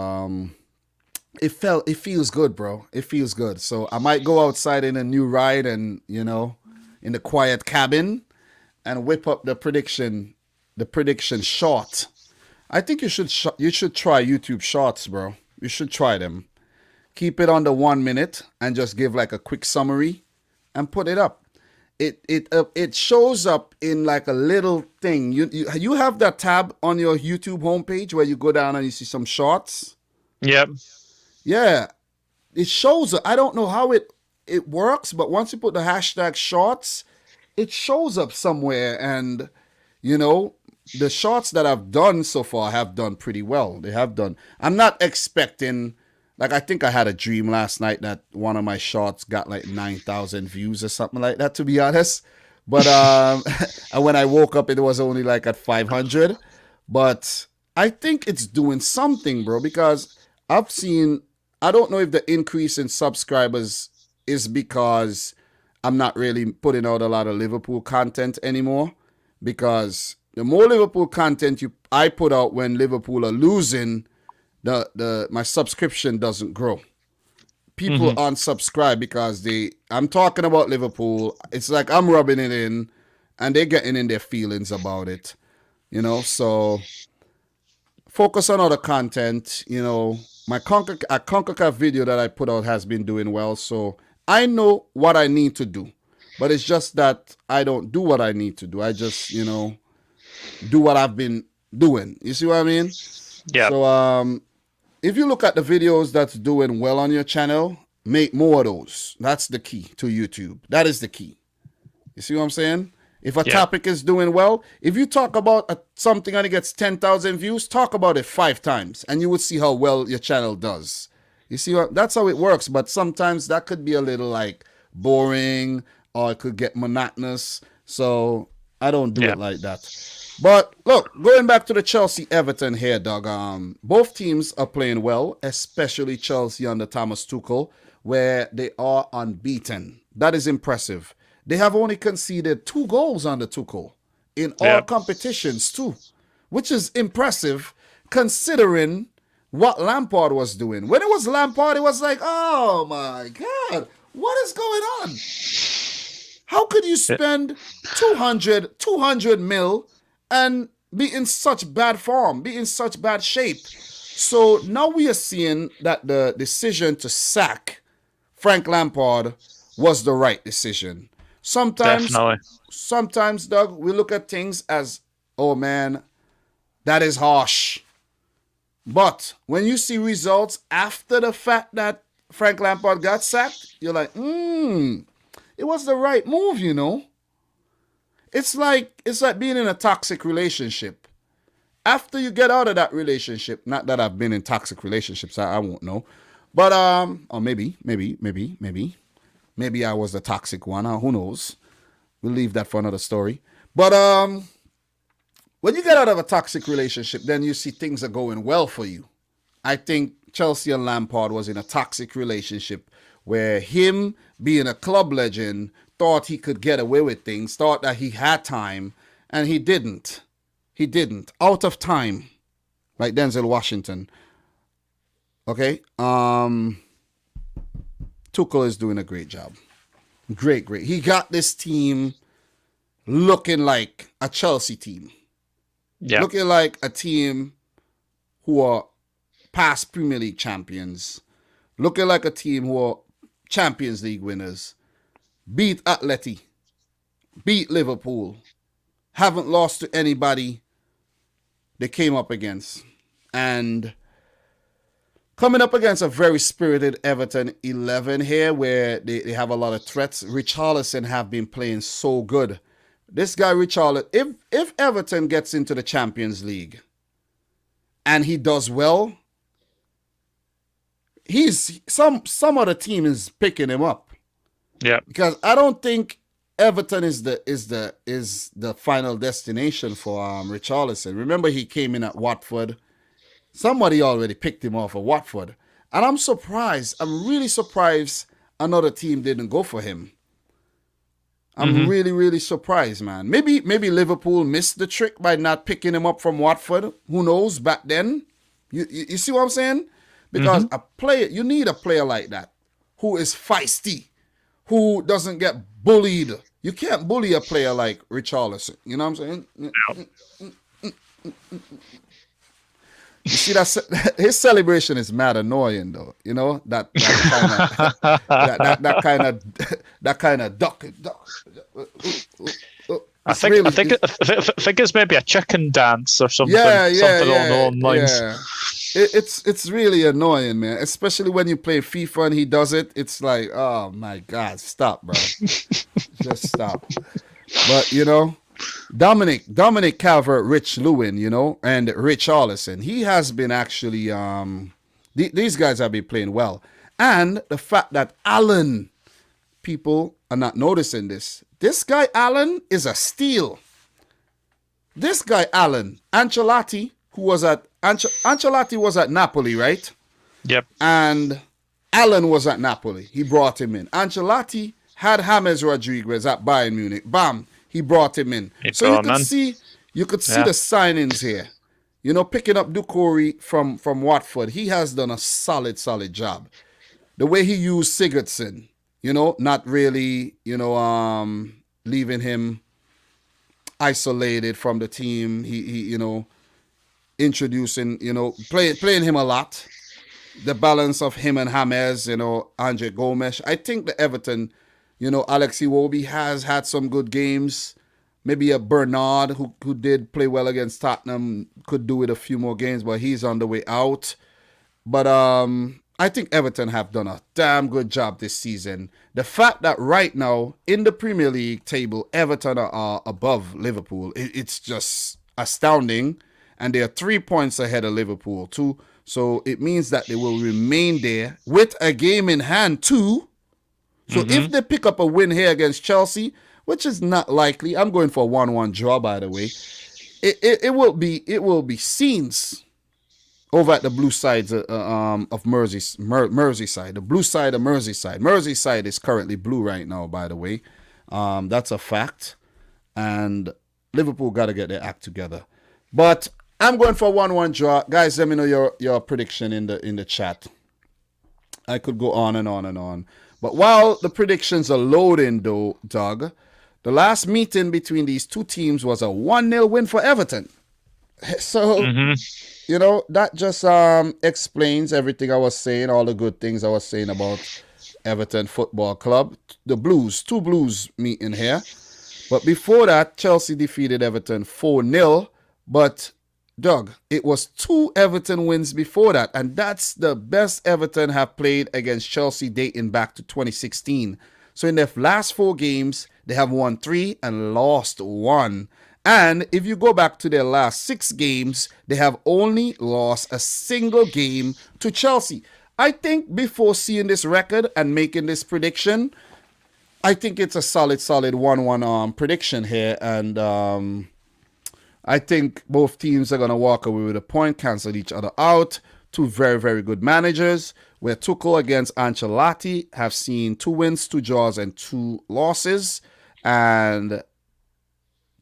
it feels good, bro. It feels good. So I might go outside in a new ride and, in the quiet cabin and whip up the prediction short. I think you should try YouTube shorts, bro. You should try them. Keep it under 1 minute and just give like a quick summary and put it up. It shows up in like a little thing. You have that tab on your YouTube homepage where you go down and you see some shorts. Yep. Yeah. It shows up. I don't know how it works, but once you put the hashtag shorts, it shows up somewhere. And the shorts that I've done so far have done pretty well. They have done. I'm not expecting. Like, I think I had a dream last night that one of my shorts got like 9,000 views or something like that, to be honest. But and when I woke up, it was only like at 500. But I think it's doing something, bro, because I don't know if the increase in subscribers is because I'm not really putting out a lot of Liverpool content anymore. Because the more Liverpool content I put out when Liverpool are losing, my subscription doesn't grow. People unsubscribe because I'm talking about Liverpool. It's like I'm rubbing it in and they're getting in their feelings about it. So focus on other content. My CONCACAF video that I put out has been doing well. So I know what I need to do. But it's just that I don't do what I need to do. I just, do what I've been doing. You see what I mean? Yeah. So if you look at the videos that's doing well on your channel, make more of those. That's the key to YouTube. That is the key. You see what I'm saying? If a topic is doing well, if you talk about something and it gets 10,000 views, talk about it 5 times and you would see how well your channel does. You see that's how it works. But sometimes that could be a little like boring or it could get monotonous. So I don't do it like that. But look, going back to the Chelsea-Everton here, Doug, both teams are playing well, especially Chelsea under Thomas Tuchel, where they are unbeaten. That is impressive. They have only conceded 2 goals under Tuchel in all competitions too, which is impressive considering what Lampard was doing. When it was Lampard, it was like, oh my God, what is going on? How could you spend 200 mil and be in such bad form, be in such bad shape? So now we are seeing that the decision to sack Frank Lampard was the right decision. Sometimes, Doug, we look at things as, oh man, that is harsh. But when you see results after the fact that Frank Lampard got sacked, you're like, it was the right move, it's like being in a toxic relationship. After you get out of that relationship, not that I've been in toxic relationships, I won't know. But or maybe I was the toxic one. Who knows? We'll leave that for another story. But when you get out of a toxic relationship, then you see things are going well for you. I think Chelsea and Lampard was in a toxic relationship where him being a club legend thought he could get away with things, thought that he had time, and he didn't. He didn't. Out of time. Like Denzel Washington. Okay? Tuchel is doing a great job. Great. He got this team looking like a Chelsea team. Yeah. Looking like a team who are past Premier League champions. Looking like a team who are Champions League winners. Beat Atleti. Beat Liverpool. Haven't lost to anybody they came up against. And coming up against a very spirited Everton 11 here where they have a lot of threats. Richarlison have been playing so good. This guy Richarlison, if Everton gets into the Champions League and he does well, some other team is picking him up. Yeah. Because I don't think Everton is the final destination for Richarlison. Remember, he came in at Watford. Somebody already picked him off of Watford. And I'm surprised. I'm really surprised another team didn't go for him. I'm really, really surprised, man. Maybe Liverpool missed the trick by not picking him up from Watford. Who knows back then? You see what I'm saying? Because you need a player like that who is feisty, who doesn't get bullied. You can't bully a player like Richarlison. You know what I'm saying? No. You see his celebration is mad annoying though. You know that kind of duck. I think it's maybe a chicken dance or something. Something along those lines. Yeah. It's really annoying, man. Especially when you play FIFA and he does it. It's like, oh my God, stop, bro. Just stop. But Dominic Calvert-Lewin, and Richarlison, he has been actually these guys have been playing well. And the fact that Allen, people are not noticing this. This guy Allen is a steal. This guy Allen, Ancelotti was at Napoli, right? Yep. And Allen was at Napoli. He brought him in. Ancelotti had James Rodriguez at Bayern Munich. Bam. He brought him in. So you could see the signings here. Picking up Doucouré from Watford. He has done a solid job. The way he used Sigurdsson, not really, leaving him isolated from the team. He introducing, playing him a lot. The balance of him and James, Andre Gomes. I think the Everton, Alex Iwobi has had some good games. Maybe a Bernard who did play well against Tottenham could do it a few more games, but he's on the way out. But I think Everton have done a damn good job this season. The fact that right now in the Premier League table, Everton are above Liverpool, it's just astounding. And they are 3 points ahead of Liverpool too. So it means that they will remain there with a game in hand too. So if they pick up a win here against Chelsea, which is not likely, I'm going for a 1-1 draw, by the way. It will be scenes over at the blue sides of Merseyside, the blue side of Merseyside. Merseyside is currently blue right now, by the way. That's a fact, and Liverpool got to get their act together. But I'm going for a 1-1 draw, guys. Let me know your prediction in the chat. I could go on and on and on. But while the predictions are loading, though, Doug, the last meeting between these two teams was a 1-0 win for Everton. So, that just explains everything I was saying, all the good things I was saying about Everton Football Club. The Blues, two Blues meeting here. But before that, Chelsea defeated Everton 4-0. But Doug, it was 2 Everton wins before that, and that's the best Everton have played against Chelsea dating back to 2016. So in their last 4 games, they have won 3 and lost 1. And if you go back to their last 6 games, they have only lost a single game to Chelsea. I think before seeing this record and making this prediction, I think it's a solid 1-1 prediction here. And I think both teams are going to walk away with a point, cancel each other out. 2 very, very good managers, where Tuchel against Ancelotti have seen 2 wins, 2 draws, and 2 losses. And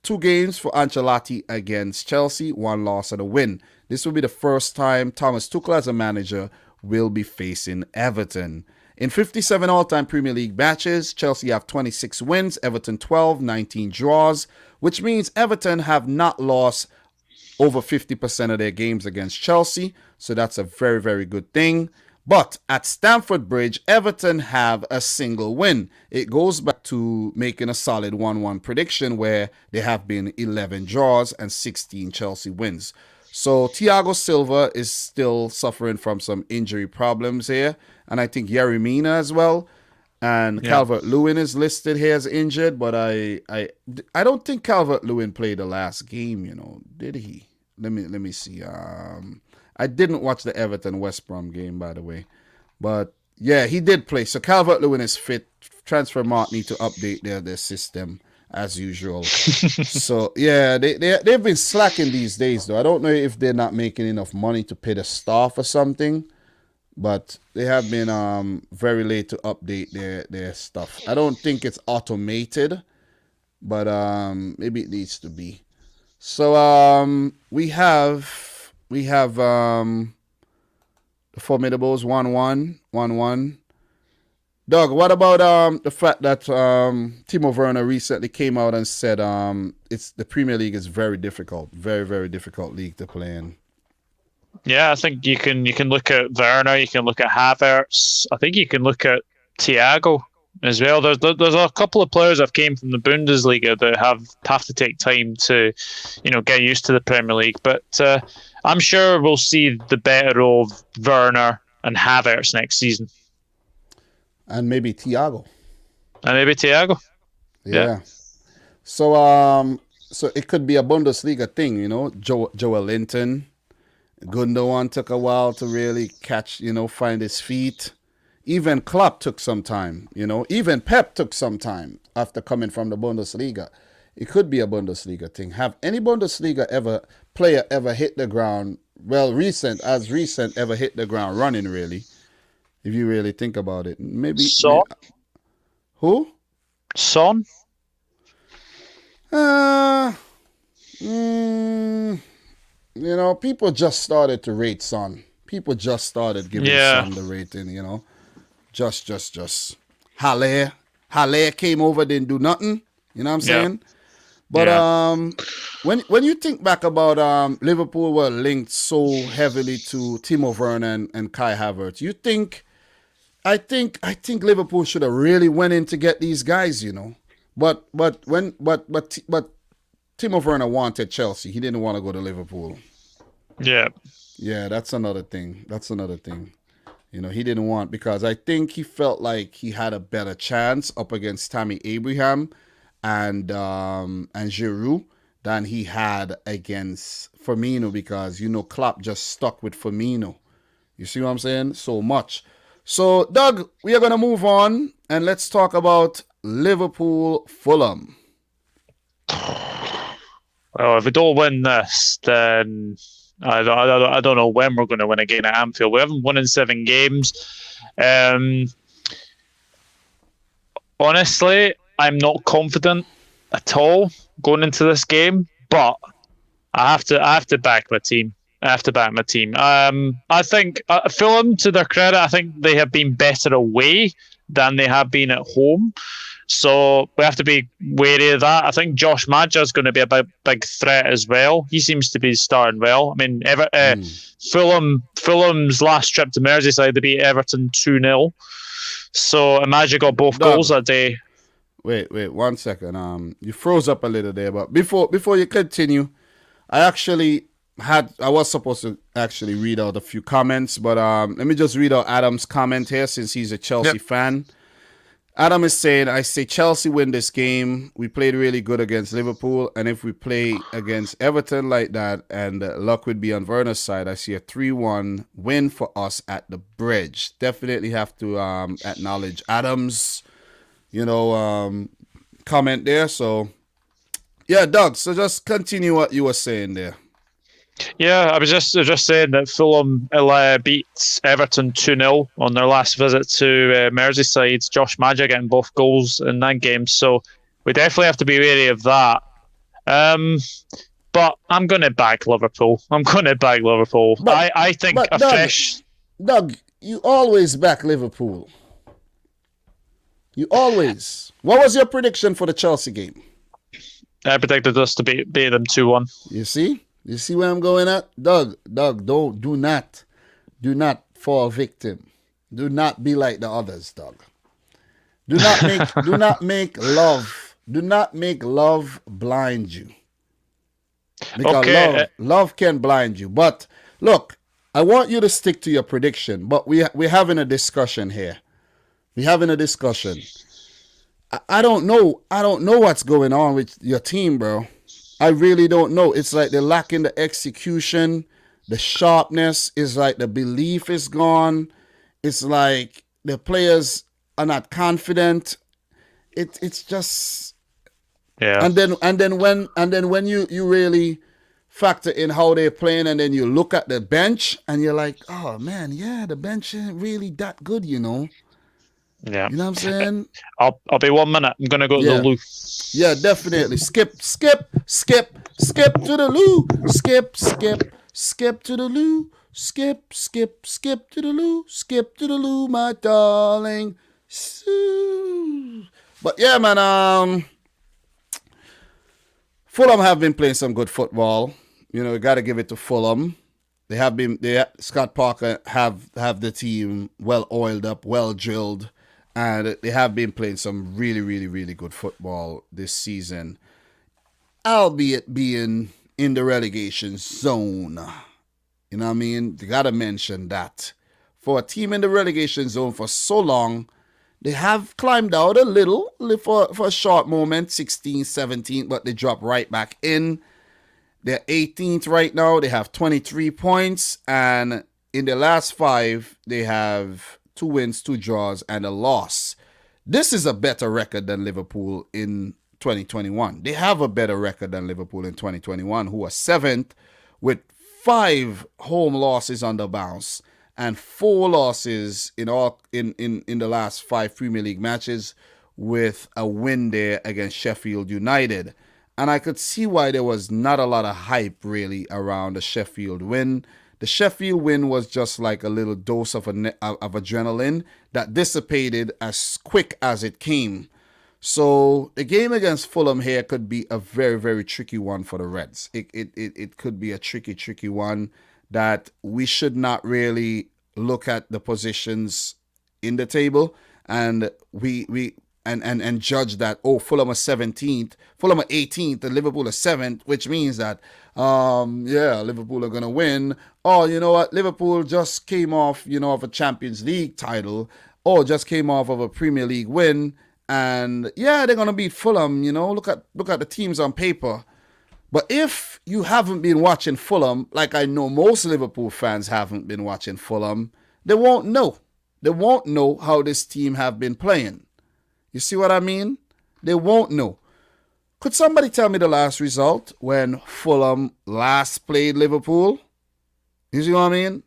2 games for Ancelotti against Chelsea, 1 loss and a win. This will be the first time Thomas Tuchel as a manager will be facing Everton. In 57 all-time Premier League matches, Chelsea have 26 wins, Everton 12, 19 draws, which means Everton have not lost over 50% of their games against Chelsea. So that's a very, very good thing. But at Stamford Bridge, Everton have a single win. It goes back to making a solid 1-1 prediction where there have been 11 draws and 16 Chelsea wins. So Thiago Silva is still suffering from some injury problems here. And I think Yerry Mina as well. And Calvert-Lewin is listed here as injured, but I don't think Calvert-Lewin played the last game, did he? Let me see. I didn't watch the Everton West Brom game, by the way. But yeah, he did play. So Calvert-Lewin is fit. Transfermarkt need to update their system as usual. So yeah, they've been slacking these days though. I don't know if they're not making enough money to pay the staff or something. But they have been very late to update their stuff. I don't think it's automated, but maybe it needs to be. So we have the Formidables 1-1. Doug, what about the fact that Timo Werner recently came out and said it's the Premier League is very difficult, very, very difficult league to play in? Yeah, I think you can look at Werner, you can look at Havertz. I think you can look at Thiago as well. There's a couple of players that came from the Bundesliga that have to take time to, get used to the Premier League. But I'm sure we'll see the better of Werner and Havertz next season. And maybe Thiago. Yeah. So it could be a Bundesliga thing, Joel Linton. Gundogan took a while to really catch, find his feet. Even Klopp took some time, Even Pep took some time after coming from the Bundesliga. It could be a Bundesliga thing. Have any Bundesliga player ever hit the ground, recent ever hit the ground running, really? If you really think about it. Maybe. Son? Who? Son? People just started to rate Son. People just started giving Son the rating, Just. Halle came over, didn't do nothing. You know what I'm saying? But when you think back about Liverpool were linked so heavily to Timo Werner and Kai Havertz, I think Liverpool should have really went in to get these guys, But Timo Werner wanted Chelsea. He didn't want to go to Liverpool. Yeah. Yeah, that's another thing. He didn't want, because I think he felt like he had a better chance up against Tammy Abraham and Giroud than he had against Firmino, because, Klopp just stuck with Firmino. You see what I'm saying? So much. So, Doug, we are going to move on and let's talk about Liverpool-Fulham. Well, if we don't win this, then I don't know when we're going to win again at Anfield. We haven't won in 7 games. Honestly, I'm not confident at all going into this game, but I have to back my team. I think Fulham, to their credit, I think they have been better away than they have been at home. So we have to be wary of that. I think Josh Maja is going to be a big threat as well. He seems to be starting well. I mean, Fulham's last trip to Merseyside, they beat Everton 2-0. So Maja got both goals that day. Wait, 1 second. You froze up a little there, but before you continue, I was supposed to actually read out a few comments, but let me just read out Adam's comment here since he's a Chelsea fan. Adam is saying, I say Chelsea win this game. We played really good against Liverpool. And if we play against Everton like that and luck would be on Werner's side, I see a 3-1 win for us at the Bridge. Definitely have to acknowledge Adam's, comment there. So, yeah, Doug, so just continue what you were saying there. Yeah, I was just saying that Fulham beat Everton 2-0 on their last visit to Merseyside. Josh Maja getting both goals in that game, so we definitely have to be wary of that. But I'm going to back Liverpool. I think but a Doug, fresh... Doug, you always back Liverpool. You always. What was your prediction for the Chelsea game? I predicted us to beat them 2-1. You see? You see where I'm going at? Doug, do not fall victim. Do not be like the others, Doug. Do not make love blind you. Because Okay. love can blind you. But look, I want you to stick to your prediction, but we're having a discussion here. We're having a discussion. I don't know what's going on with your team, bro. I really don't know. It's like they're lacking the execution, the sharpness. It's like the belief is gone. It's like the players are not confident. It's just Yeah. and then when you really factor in how they're playing, and then you look at the bench and you're like, oh man, yeah, the bench ain't really that good, Yeah. You know what I'm saying? I'll be 1 minute. I'm going to go to the loo. Yeah, definitely. Skip to the loo. Skip to the loo. Skip to the loo. Skip to the loo, my darling. But yeah, man, Fulham have been playing some good football. You got to give it to Fulham. Scott Parker have the team well oiled up, well drilled. And they have been playing some really, really, really good football this season, albeit being in the relegation zone. You know what I mean? You got to mention that. For a team in the relegation zone for so long, they have climbed out a little for a short moment, 16, 17, but they drop right back in. They're 18th right now. They have 23 points. And in the last 5, they have 2 wins, 2 draws, and a loss. This is a better record than Liverpool in 2021. They have a better record than Liverpool in 2021, who are 7th with 5 home losses on the bounce and 4 losses in the last 5 Premier League matches, with a win there against Sheffield United. And I could see why there was not a lot of hype really around the Sheffield win. The Sheffield win was just like a little dose of adrenaline that dissipated as quick as it came. So the game against Fulham here could be a very, very tricky one for the Reds. It could be a tricky one that we should not really look at the positions in the table and and judge that, Fulham are 17th, Fulham are 18th, and Liverpool are 7th, which means that, Liverpool are going to win. Or, you know what, Liverpool just came off, of a Champions League title, or just came off of a Premier League win, and, they're going to beat Fulham, look at the teams on paper. But if you haven't been watching Fulham, like I know most Liverpool fans haven't been watching Fulham, they won't know. They won't know how this team have been playing. You see what I mean? They won't know. Could somebody tell me the last result when Fulham last played Liverpool? You see what I mean?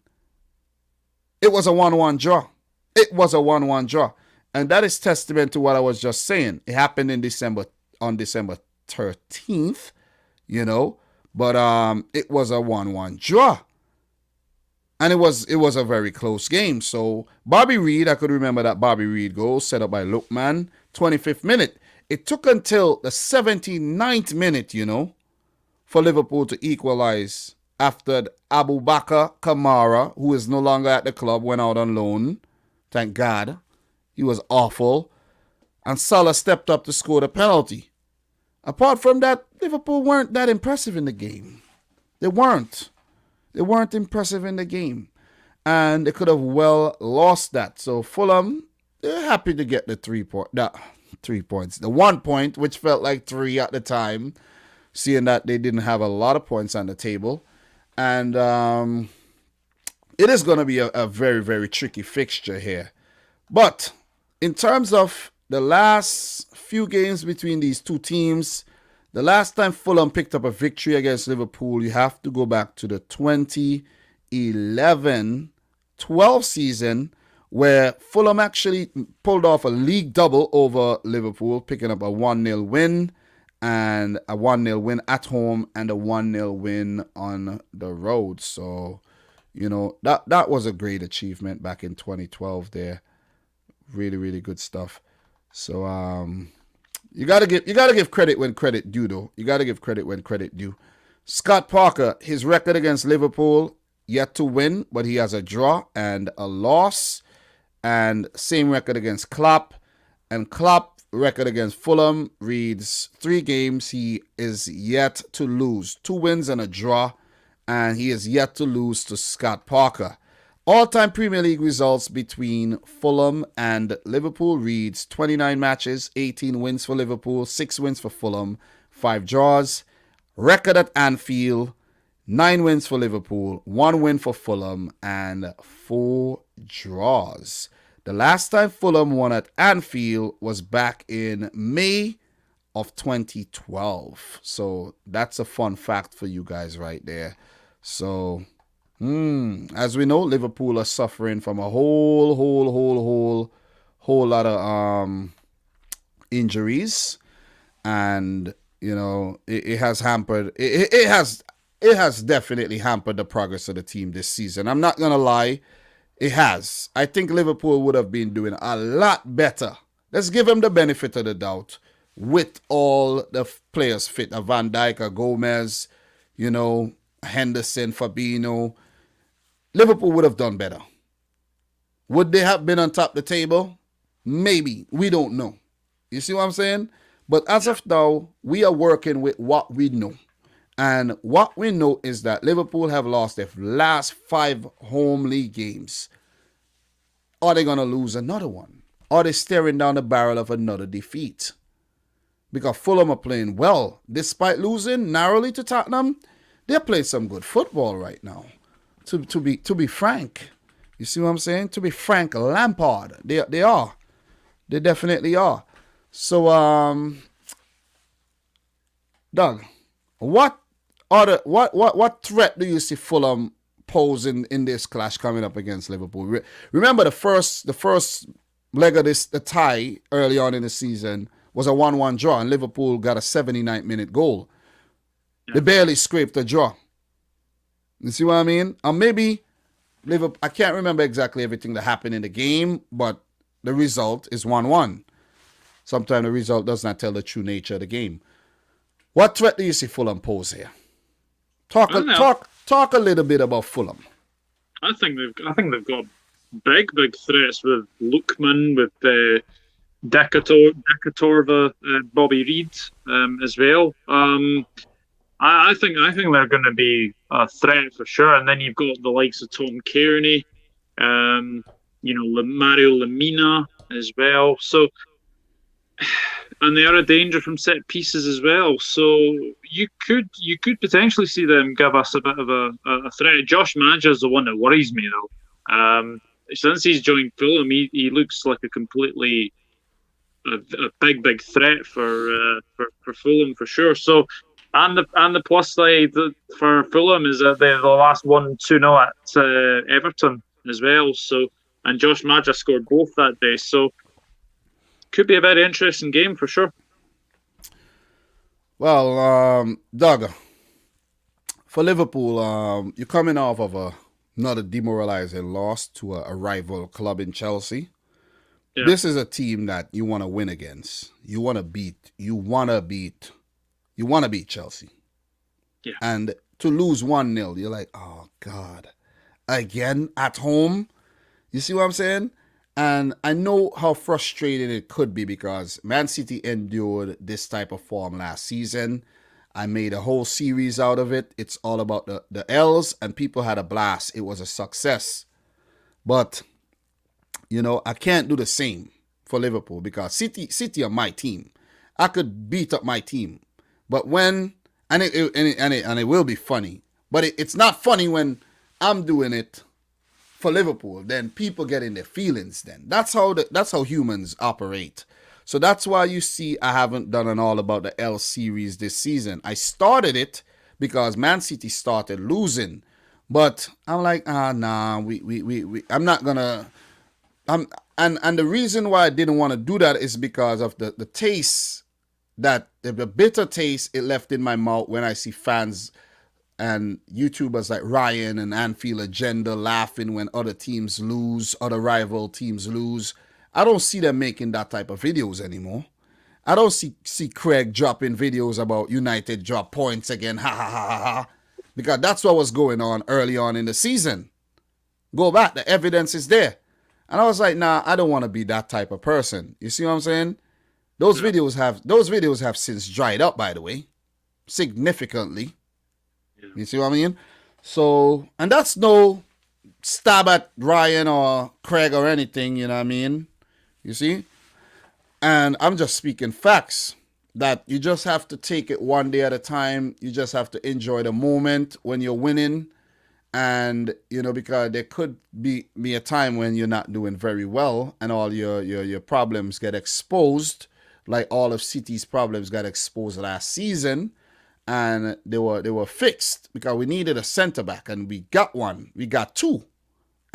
It was a 1-1 draw. It was a 1-1 draw. And that is testament to what I was just saying. It happened on December 13th, but it was a 1-1 draw. And it was a very close game. So Bobby Reid, I could remember that Bobby Reid goal set up by Lookman, 25th minute. It took until the 79th minute, for Liverpool to equalize after Abu Bakr Kamara, who is no longer at the club, went out on loan. Thank God. He was awful. And Salah stepped up to score the penalty. Apart from that, Liverpool weren't that impressive in the game. They weren't. They weren't impressive in the game. And they could have well lost that. So Fulham, they're happy to get the 3 points. The 1 point, which felt like 3 at the time, seeing that they didn't have a lot of points on the table. And it is going to be a very, very tricky fixture here. But in terms of the last few games between these two teams, the last time Fulham picked up a victory against Liverpool, you have to go back to the 2011-12 season, where Fulham actually pulled off a league double over Liverpool, picking up a 1-0 win and a 1-0 win at home and a 1-0 win on the road. So, that was a great achievement back in 2012 there. Really, really good stuff. So, you gotta give credit when credit due, though. You gotta give credit when credit due. Scott Parker, his record against Liverpool, yet to win, but he has a draw and a loss. And same record against Klopp. And Klopp record against Fulham reads 3 games. He is yet to lose. 2 wins and a draw. And he is yet to lose to Scott Parker. All-time Premier League results between Fulham and Liverpool reads 29 matches, 18 wins for Liverpool, 6 wins for Fulham, 5 draws. Record at Anfield, 9 wins for Liverpool, 1 win for Fulham, and 4 draws. The last time Fulham won at Anfield was back in May of 2012. So that's a fun fact for you guys right there. So, as we know, Liverpool are suffering from a whole lot of injuries, and it has hampered. It has definitely hampered the progress of the team this season. I'm not gonna lie, it has. I think Liverpool would have been doing a lot better. Let's give them the benefit of the doubt with all the players fit: a Van Dijk, a Gomez, Henderson, Fabinho. Liverpool would have done better. Would they have been on top of the table? Maybe. We don't know. You see what I'm saying? But as of now, we are working with what we know. And what we know is that Liverpool have lost their last 5 home league games. Are they going to lose another one? Are they staring down the barrel of another defeat? Because Fulham are playing well. Despite losing narrowly to Tottenham, they're playing some good football right now. To be frank, you see what I'm saying? To be frank, Lampard, they are, they definitely are. So, Doug, what threat do you see Fulham pose in this clash coming up against Liverpool? Remember the first leg of the tie early on in the season was a 1-1 draw, and Liverpool got a 79th-minute goal. Yeah. They barely scraped a draw. You see what I mean? Or maybe Liverpool, I can't remember exactly everything that happened in the game, but the result is 1-1. Sometimes the result does not tell the true nature of the game. What threat do you see Fulham pose here? Talk a little bit about Fulham. I think they've got big threats with Lookman, with Decaturva, Bobby Reid as well. I think they're going to be a threat for sure. And then you've got the likes of Tom Kearney, Mario Lemina as well. So, and they are a danger from set pieces as well. So you could potentially see them give us a bit of a threat. Josh Maja is the one that worries me though. Since he's joined Fulham, he looks like a completely a big threat for Fulham for sure. So. And the plus side for Fulham is that they're the last 1-2-0 at Everton as well. So, and Josh Maja scored both that day. So, could be a very interesting game for sure. Well, Doug, for Liverpool, you're coming off of another demoralizing loss to a rival club in Chelsea. Yeah. This is a team that you want to win against. You want to beat Chelsea. Yeah. And to lose 1-0, you're like, oh, God. Again, at home? You see what I'm saying? And I know how frustrating it could be because Man City endured this type of form last season. I made a whole series out of it. It's all about the L's, and people had a blast. It was a success. But I can't do the same for Liverpool because City are my team. I could beat up my team, but when and it will be funny, but it's not funny when I'm doing it for Liverpool. Then people get in their feelings. Then that's how humans operate. So that's why you see I haven't done an all about the L series this season. I started it because Man City started losing, but I'm like, nah, we I'm not gonna. And the reason why I didn't want to do that is because of the taste that the bitter taste it left in my mouth when I see fans and YouTubers like Ryan and Anfield Agenda laughing when other teams lose, other rival teams lose. I don't see them making that type of videos anymore. I don't see Craig dropping videos about United drop points again, ha ha ha ha ha, because that's what was going on early on in the season. Go back, the evidence is there. And I was like, nah, I don't want to be that type of person. You see what I'm saying? Those videos have since dried up, by the way, significantly. Yeah. You see what I mean? So, and that's no stab at Ryan or Craig or anything, you know what I mean? You see? And I'm just speaking facts that you just have to take it one day at a time. You just have to enjoy the moment when you're winning. And, because there could be a time when you're not doing very well and all your problems get exposed, like all of City's problems got exposed last season, and they were fixed because we needed a centre back and we got one. We got two.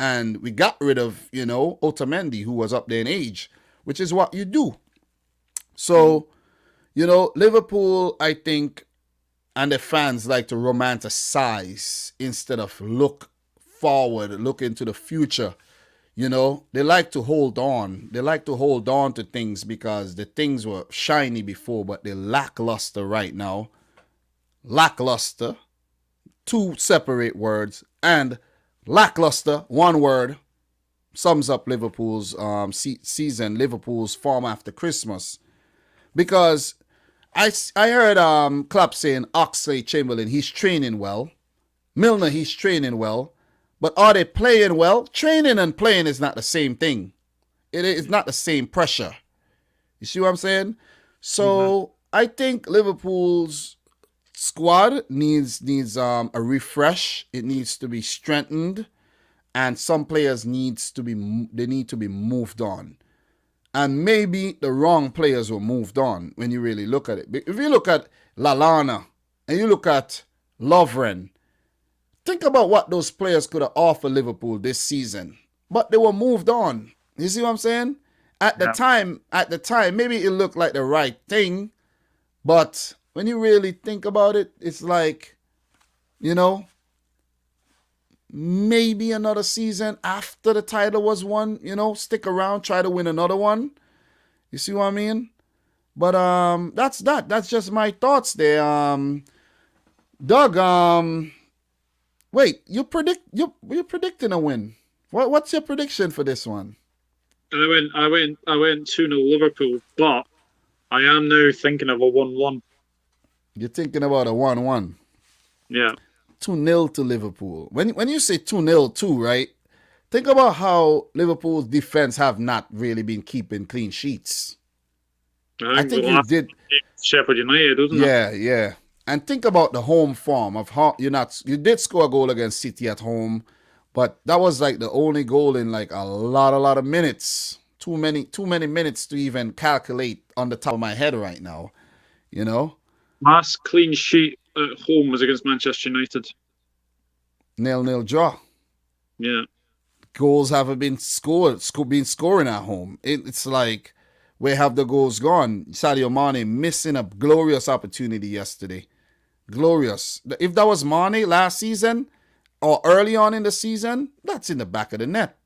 And we got rid of, Otamendi, who was up there in age, which is what you do. So, Liverpool, I think, and the fans like to romanticize instead of look forward, look into the future. They like to hold on. They like to hold on to things because the things were shiny before, but they're lackluster right now. Lackluster, two separate words, and lackluster, one word, sums up Liverpool's season, Liverpool's form after Christmas. Because I heard Klopp saying Oxlade-Chamberlain, he's training well. Milner, he's training well. But are they playing well? Training and playing is not the same thing. It is not the same pressure. You see what I'm saying? So I think Liverpool's squad needs a refresh. It needs to be strengthened. And some players need to be moved on. And maybe the wrong players were moved on when you really look at it. If you look at Lallana and you look at Lovren, think about what those players could have offered Liverpool this season. But they were moved on. You see what I'm saying? At the time, maybe it looked like the right thing. But when you really think about it, it's like, maybe another season after the title was won, stick around, try to win another one. You see what I mean? But that's that. That's just my thoughts there. Doug, wait, you're predicting a win. What's your prediction for this one? I went 2-0 Liverpool, but I am now thinking of a 1-1. You're thinking about a 1-1. Yeah. 2-0 to Liverpool. When you say 2-0 too, right? Think about how Liverpool's defense have not really been keeping clean sheets. I think you did Sheffield United, doesn't it? Yeah. And think about the home form of how you did score a goal against City at home, but that was like the only goal in like a lot of minutes. Too many minutes to even calculate on the top of my head right now. Last clean sheet at home was against Manchester United. 0-0 draw. Yeah. Goals haven't been scoring at home. It's like, where have the goals gone? Sadio Mane missing a glorious opportunity yesterday. Glorious. If that was Mane last season or early on in the season, that's in the back of the net.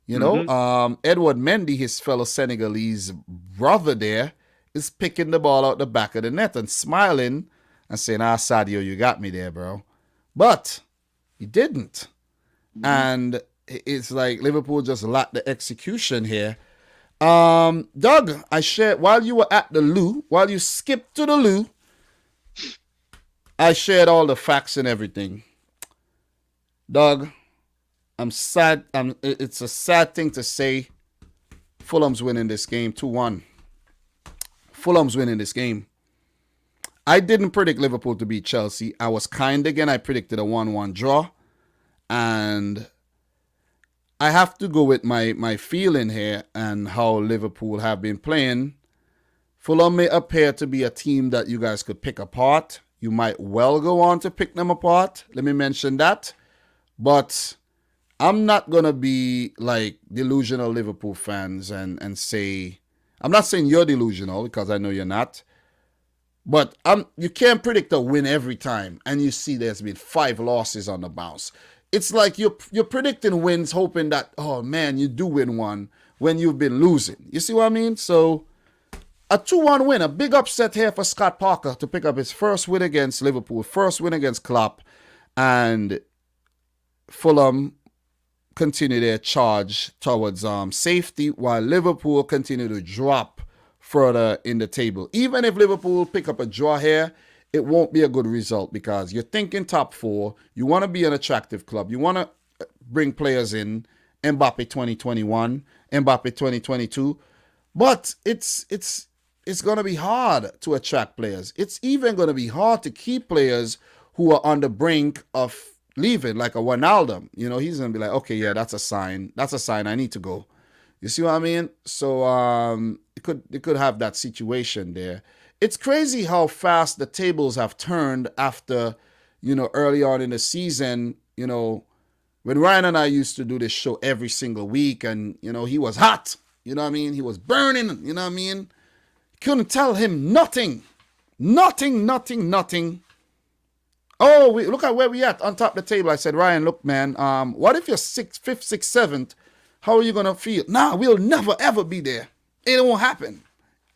Edward Mendy, his fellow Senegalese brother there, is picking the ball out the back of the net and smiling and saying, Sadio, you got me there, bro. But he didn't. And it's like Liverpool just lacked the execution here. Doug, I shared, while you were at the loo, while you skipped to the loo, I shared all the facts and everything. Doug, I'm sad. It's a sad thing to say, Fulham's winning this game 2-1. Fulham's winning this game. I didn't predict Liverpool to beat Chelsea. I was kind again. I predicted a 1-1 draw. And I have to go with my feeling here and how Liverpool have been playing. Fulham may appear to be a team that you guys could pick apart. You might well go on to pick them apart. Let me mention that. But I'm not going to be like delusional Liverpool fans and say, I'm not saying you're delusional because I know you're not. But you can't predict a win every time. And you see there's been 5 losses on the bounce. It's like you're predicting wins hoping that, oh man, you do win one when you've been losing. You see what I mean? So a 2-1 win, a big upset here for Scott Parker to pick up his first win against Liverpool, first win against Klopp, and Fulham continue their charge towards safety while Liverpool continue to drop further in the table. Even if Liverpool pick up a draw here, it won't be a good result because you're thinking top 4. You want to be an attractive club. You want to bring players in. Mbappe 2021, Mbappe 2022. But it's going to be hard to attract players. It's even going to be hard to keep players who are on the brink of leaving, like a Wijnaldum. You know, he's going to be like, okay, yeah, that's a sign. That's a sign I need to go. You see what I mean? So it could have that situation there. It's crazy how fast the tables have turned after, early on in the season, when Ryan and I used to do this show every single week and, he was hot, you know what I mean? He was burning, you know what I mean? Couldn't tell him nothing. Oh, look at where we at on top of the table. I said, Ryan, look, man, what if you're 6th, 5th, 6th, 7th? How are you going to feel? Nah, we'll never, ever be there. It won't happen.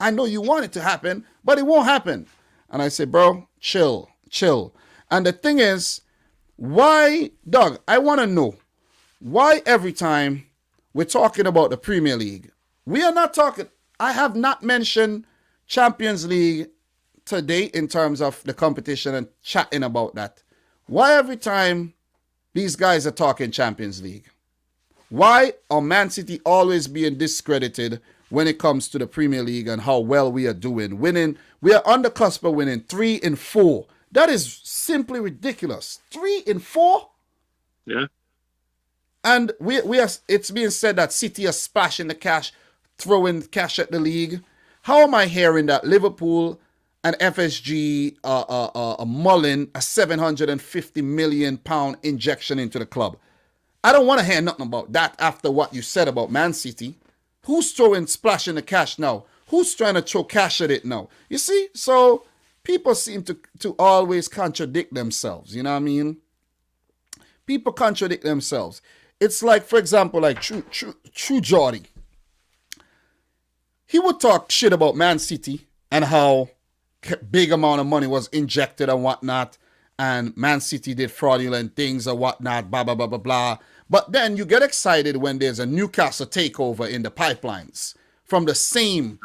I know you want it to happen, but it won't happen. And I said, bro, chill. And the thing is, why, Doug, I want to know, why every time we're talking about the Premier League, we are not talking, I have not mentioned Champions League today in terms of the competition and chatting about that. Why every time these guys are talking Champions League? Why are Man City always being discredited when it comes to the Premier League and how well we are doing? Winning, we are on the cusp of winning 3 in 4. That is simply ridiculous. 3 in 4? Yeah. And we are. It's being said that City are splashing the cash, throwing cash at the league. How am I hearing that Liverpool and FSG are mulling a £750 million injection into the club? I don't want to hear nothing about that after what you said about Man City. Who's splashing the cash now? Who's trying to throw cash at it now? You see? So people seem to always contradict themselves. You know what I mean? People contradict themselves. It's like, for example, like True Geordie. He would talk shit about Man City and how big amount of money was injected and whatnot. And Man City did fraudulent things or whatnot, blah, blah, blah, blah, blah. But then you get excited when there's a Newcastle takeover in the pipelines from the same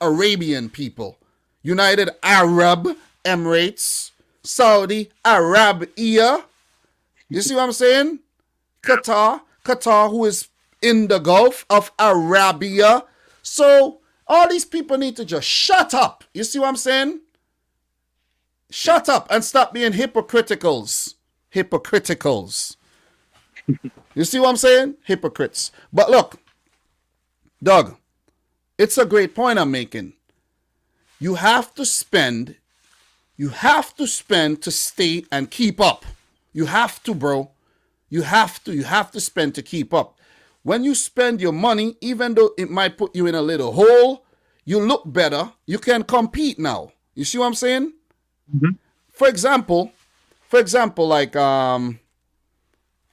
Arabian people. United Arab Emirates, Saudi Arabia. You see what I'm saying? Qatar, who is in the Gulf of Arabia. So all these people need to just shut up. You see what I'm saying? Shut up and stop being hypocriticals. You see what I'm saying? Hypocrites. But look, Doug, it's a great point I'm making. You have to spend to stay and keep up. You have to, bro. You have to spend to keep up. When you spend your money, even though it might put you in a little hole, you look better. You can compete now. You see what I'm saying? Mm-hmm. For example, like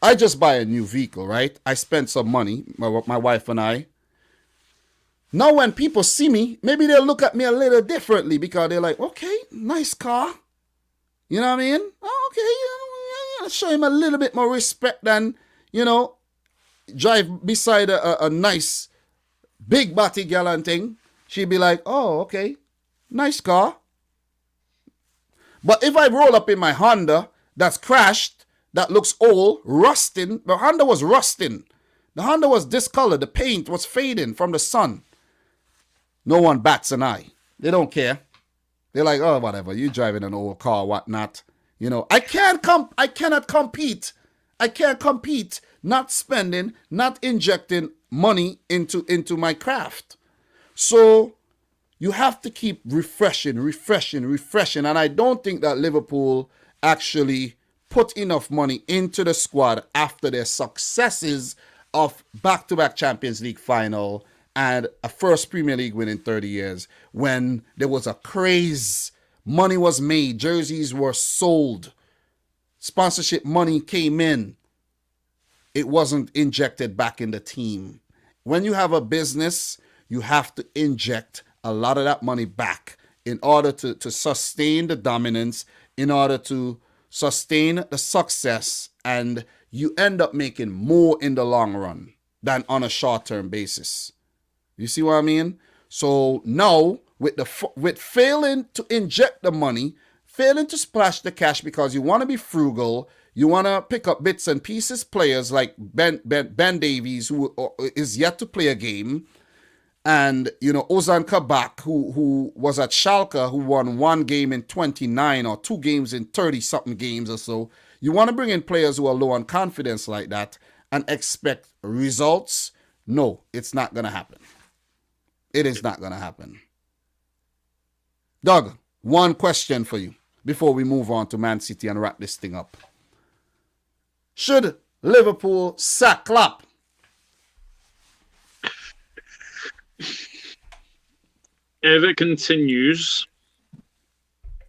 I just buy a new vehicle, right? I spent some money, my wife and I. Now when people see me, maybe they'll look at me a little differently because they're like, okay, nice car. You know what I mean? Oh, okay, I'll show him a little bit more respect than, drive beside a nice big body girl and thing. She'd be like, oh, okay, nice car. But if I roll up in my Honda that's crashed, that looks old, rusting, the Honda was rusting. The Honda was discolored. The paint was fading from the sun. No one bats an eye. They don't care. They're like, oh, whatever. You driving an old car, whatnot. You know, I cannot compete. I can't compete not spending, not injecting money into my craft. So you have to keep refreshing. And I don't think that Liverpool actually put enough money into the squad after their successes of back-to-back Champions League final and a first Premier League win in 30 years, when there was a craze. Money was made. Jerseys were sold. Sponsorship money came in. It wasn't injected back in the team. When you have a business, you have to inject a lot of that money back in order to sustain the dominance, in order to sustain the success, and you end up making more in the long run than on a short-term basis. You see what I mean? So now, with failing to inject the money, failing to splash the cash because you want to be frugal, you want to pick up bits and pieces, players like Ben Davies, who is yet to play a game, and, you know, Ozan Kabak, who was at Schalke, who won 1 game in 29 or 2 games in 30-something games or so. You want to bring in players who are low on confidence like that and expect results? No, it's not going to happen. It is not going to happen. Doug, one question for you before we move on to Man City and wrap this thing up. Should Liverpool sack Klopp? If it continues,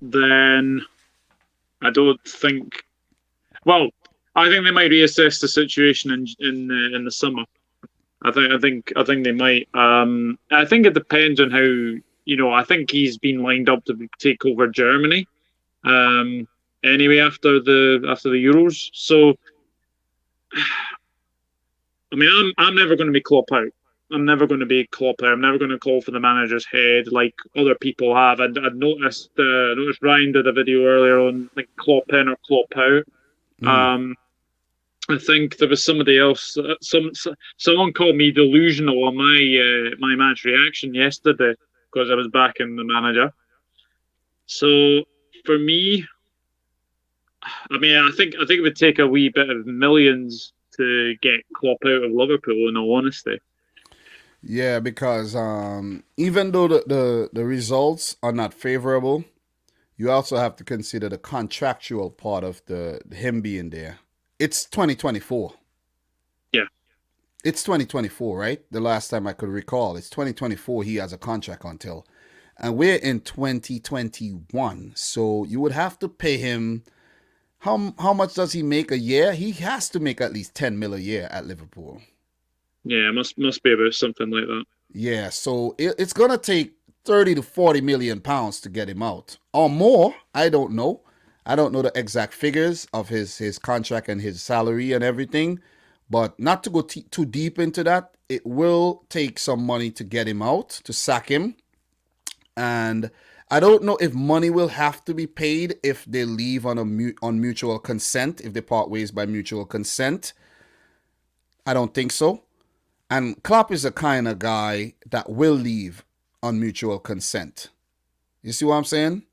then I don't think. Well, I think they might reassess the situation in the summer. I think they might. I think it depends on how, you know. I think he's been lined up to take over Germany. Anyway, after the Euros. So, I mean, I'm never going to be Klopp out. I'm never going to be Klopp out. I'm never going to call for the manager's head like other people have. I'd noticed Ryan did a video earlier on like Klopp in or Klopp out. I think there was somebody else. Someone called me delusional on my match reaction yesterday because I was backing the manager. So for me, I mean, I think it would take a wee bit of millions to get Klopp out of Liverpool, in all honesty. Yeah, because even though the results are not favorable, you also have to consider the contractual part of the him being there. It's 2024. Yeah. It's 2024, right? The last time I could recall. It's 2024 he has a contract until. And we're in 2021. So you would have to pay him. How much does he make a year? He has to make at least 10 mil a year at Liverpool. Yeah, it must be about something like that. Yeah, so it's going to take 30 to 40 million pounds to get him out. Or more, I don't know. I don't know the exact figures of his contract and his salary and everything. But not to go too deep into that, it will take some money to get him out, to sack him. And I don't know if money will have to be paid if they leave on mutual consent, if they part ways by mutual consent. I don't think so. And Klopp is the kind of guy that will leave on mutual consent. You see what I'm saying?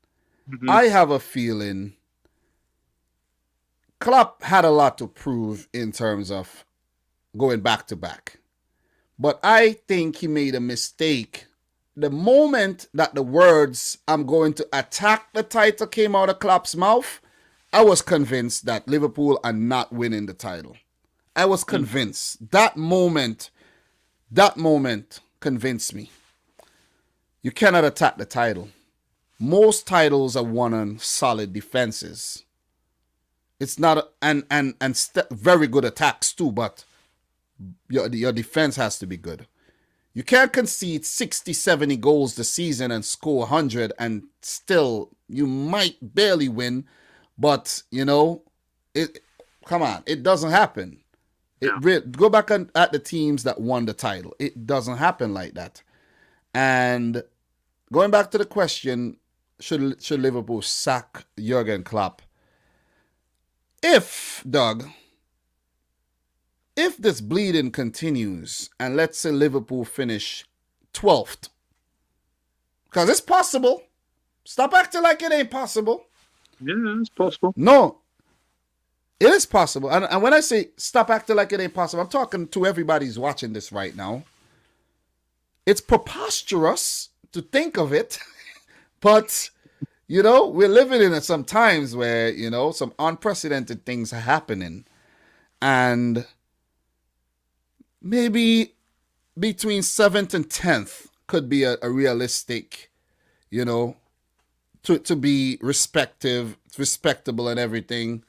Mm-hmm. I have a feeling Klopp had a lot to prove in terms of going back to back. But I think he made a mistake. The moment that the words, "I'm going to attack the title," came out of Klopp's mouth, I was convinced that Liverpool are not winning the title. I was convinced. That moment convinced me. You cannot attack the title. Most titles are won on solid defenses. It's not very good attacks too, but your defense has to be good. You can't concede 60, 70 goals this season and score 100 and still you might barely win, but you know, come on, it doesn't happen. Go back at the teams that won the title. It doesn't happen like that. And going back to the question, should Liverpool sack Jurgen Klopp? If if this bleeding continues and let's say Liverpool finish 12th, because it's possible. Stop acting like it ain't possible. Yeah, it's possible. No, it is possible. And when I say stop acting like it ain't possible, I'm talking to everybody who's watching this right now. It's preposterous to think of it, but, you know, we're living in some times where, you know, some unprecedented things are happening. And maybe between 7th and 10th could be a realistic, you know, to be respectable and everything,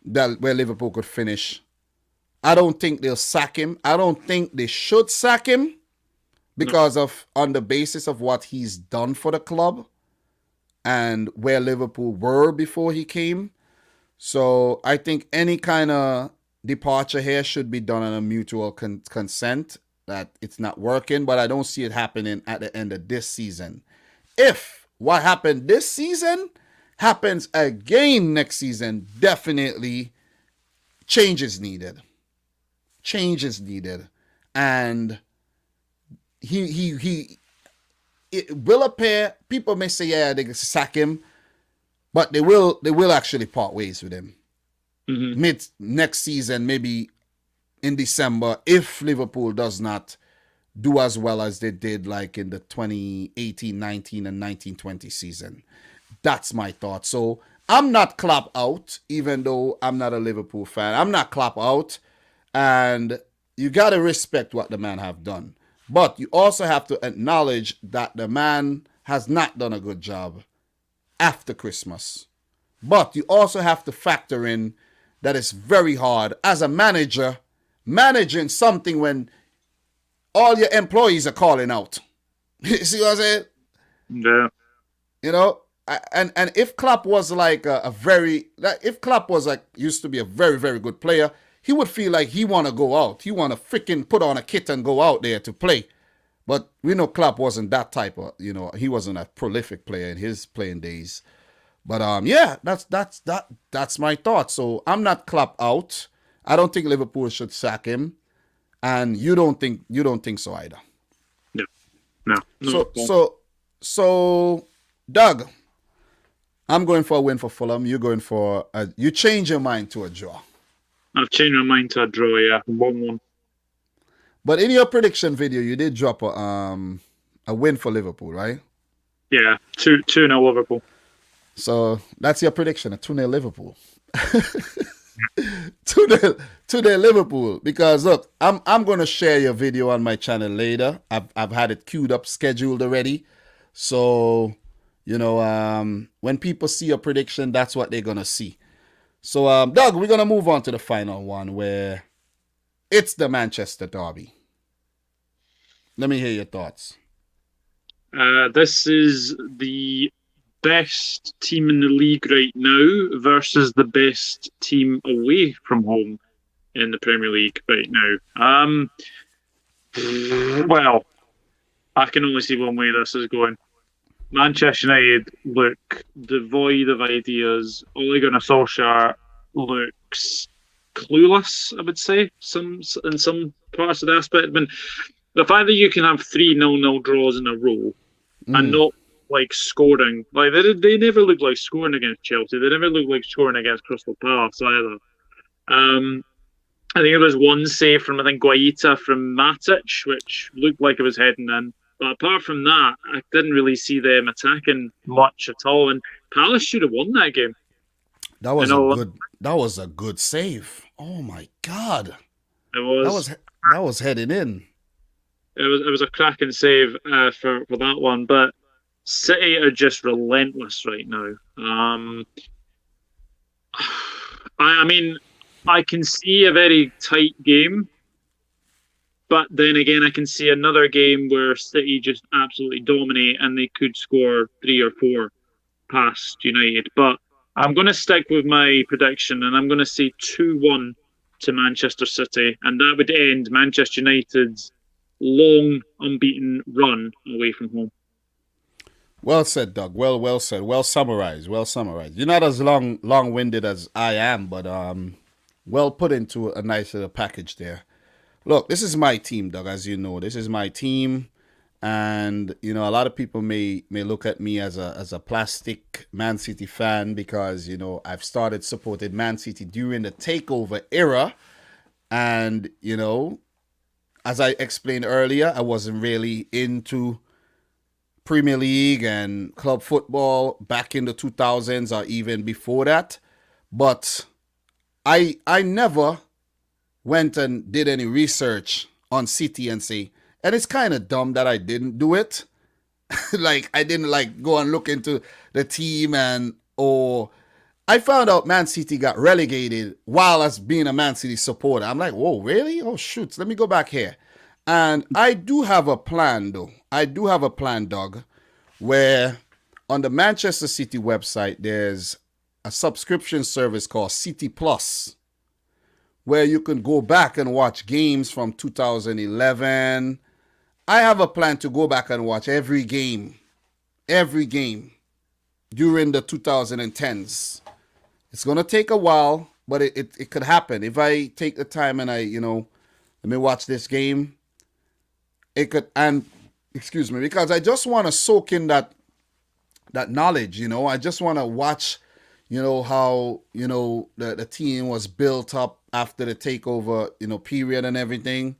that where Liverpool could finish. I don't think they'll sack him. I don't think they should sack him because of on the basis of what he's done for the club and where Liverpool were before he came. So I think any kind of departure here should be done on a mutual consent that it's not working, but I don't see it happening at the end of this season. If what happened this season happens again next season, definitely change is needed. Change is needed. And it will appear, people may say, yeah, they can sack him, but they will actually part ways with him. Mm-hmm. Mid next season, maybe in December, if Liverpool does not do as well as they did like in the 2018-19 and 19-20 season. That's my thought. So I'm not Klopp out, even though I'm not a Liverpool fan. I'm not Klopp out. And you got to respect what the man have done. But you also have to acknowledge that the man has not done a good job after Christmas. But you also have to factor in that it's very hard as a manager, managing something when all your employees are calling out. You see what I'm saying? Yeah. You know, and if Klopp was like if Klopp was like used to be a very, very good player, he would feel like he want to go out. He want to freaking put on a kit and go out there to play. But we know Klopp wasn't that type of, you know, he wasn't a prolific player in his playing days. But yeah, that's my thought. So I'm not Klopp out. I don't think Liverpool should sack him, and you don't think so either. No. So Doug, I'm going for a win for Fulham. You're going for you change your mind to a draw. I've changed my mind to a draw, yeah. 1-1. But in your prediction video, you did drop a win for Liverpool, right? Yeah, 2-0 Liverpool. So that's your prediction, a 2-0 Liverpool. 2-0 Liverpool. Because look, I'm going to share your video on my channel later. I've had it queued up, scheduled already. So, you know, when people see your prediction, that's what they're going to see. So, Doug, we're going to move on to the final one where it's the Manchester Derby. Let me hear your thoughts. This is the best team in the league right now versus the best team away from home in the Premier League right now. Well, I can only see one way this is going. Manchester United look devoid of ideas. Ole Gunnar Solskjaer looks clueless, I would say, in some parts of the aspect. I mean, the fact that you can have 3 0-0 draws in a row and not like scoring, like they never look like scoring against Chelsea. They never look like scoring against Crystal Palace either. I think it was one save from Guaita from Matic, which looked like it was heading in. But apart from that, I didn't really see them attacking much at all. And Palace should have won that game. That was a good save. Oh my God! That was heading in. It was a cracking save for that one. But City are just relentless right now. I mean, I can see a very tight game. But then again, I can see another game where City just absolutely dominate and they could score 3 or 4 past United. But I'm going to stick with my prediction and I'm going to say 2-1 to Manchester City. And that would end Manchester United's long unbeaten run away from home. Well said, Doug. Well said. Well summarized. You're not as long-winded as I am, but well put into a nice little package there. Look, this is my team, Doug. As you know, this is my team, and you know a lot of people may look at me as a plastic Man City fan because you know I've started supporting Man City during the takeover era, and you know, as I explained earlier, I wasn't really into Premier League and club football back in the 2000s or even before that, but I never went and did any research on City and say, and it's kind of dumb that I didn't do it. Like I didn't like go and look into the team and or I found out Man City got relegated while as being a Man City supporter. I'm like, whoa, really? Oh shoot, let me go back here. And I do have a plan though. I do have a plan, Doug, where on the Manchester City website there's a subscription service called City Plus, where you can go back and watch games from 2011. I have a plan to go back and watch every game during the 2010s. It's going to take a while, but it could happen. If I take the time and let me watch this game, it could, and excuse me, because I just want to soak in that knowledge, I just want to watch, how, the team was built up after the takeover, period and everything.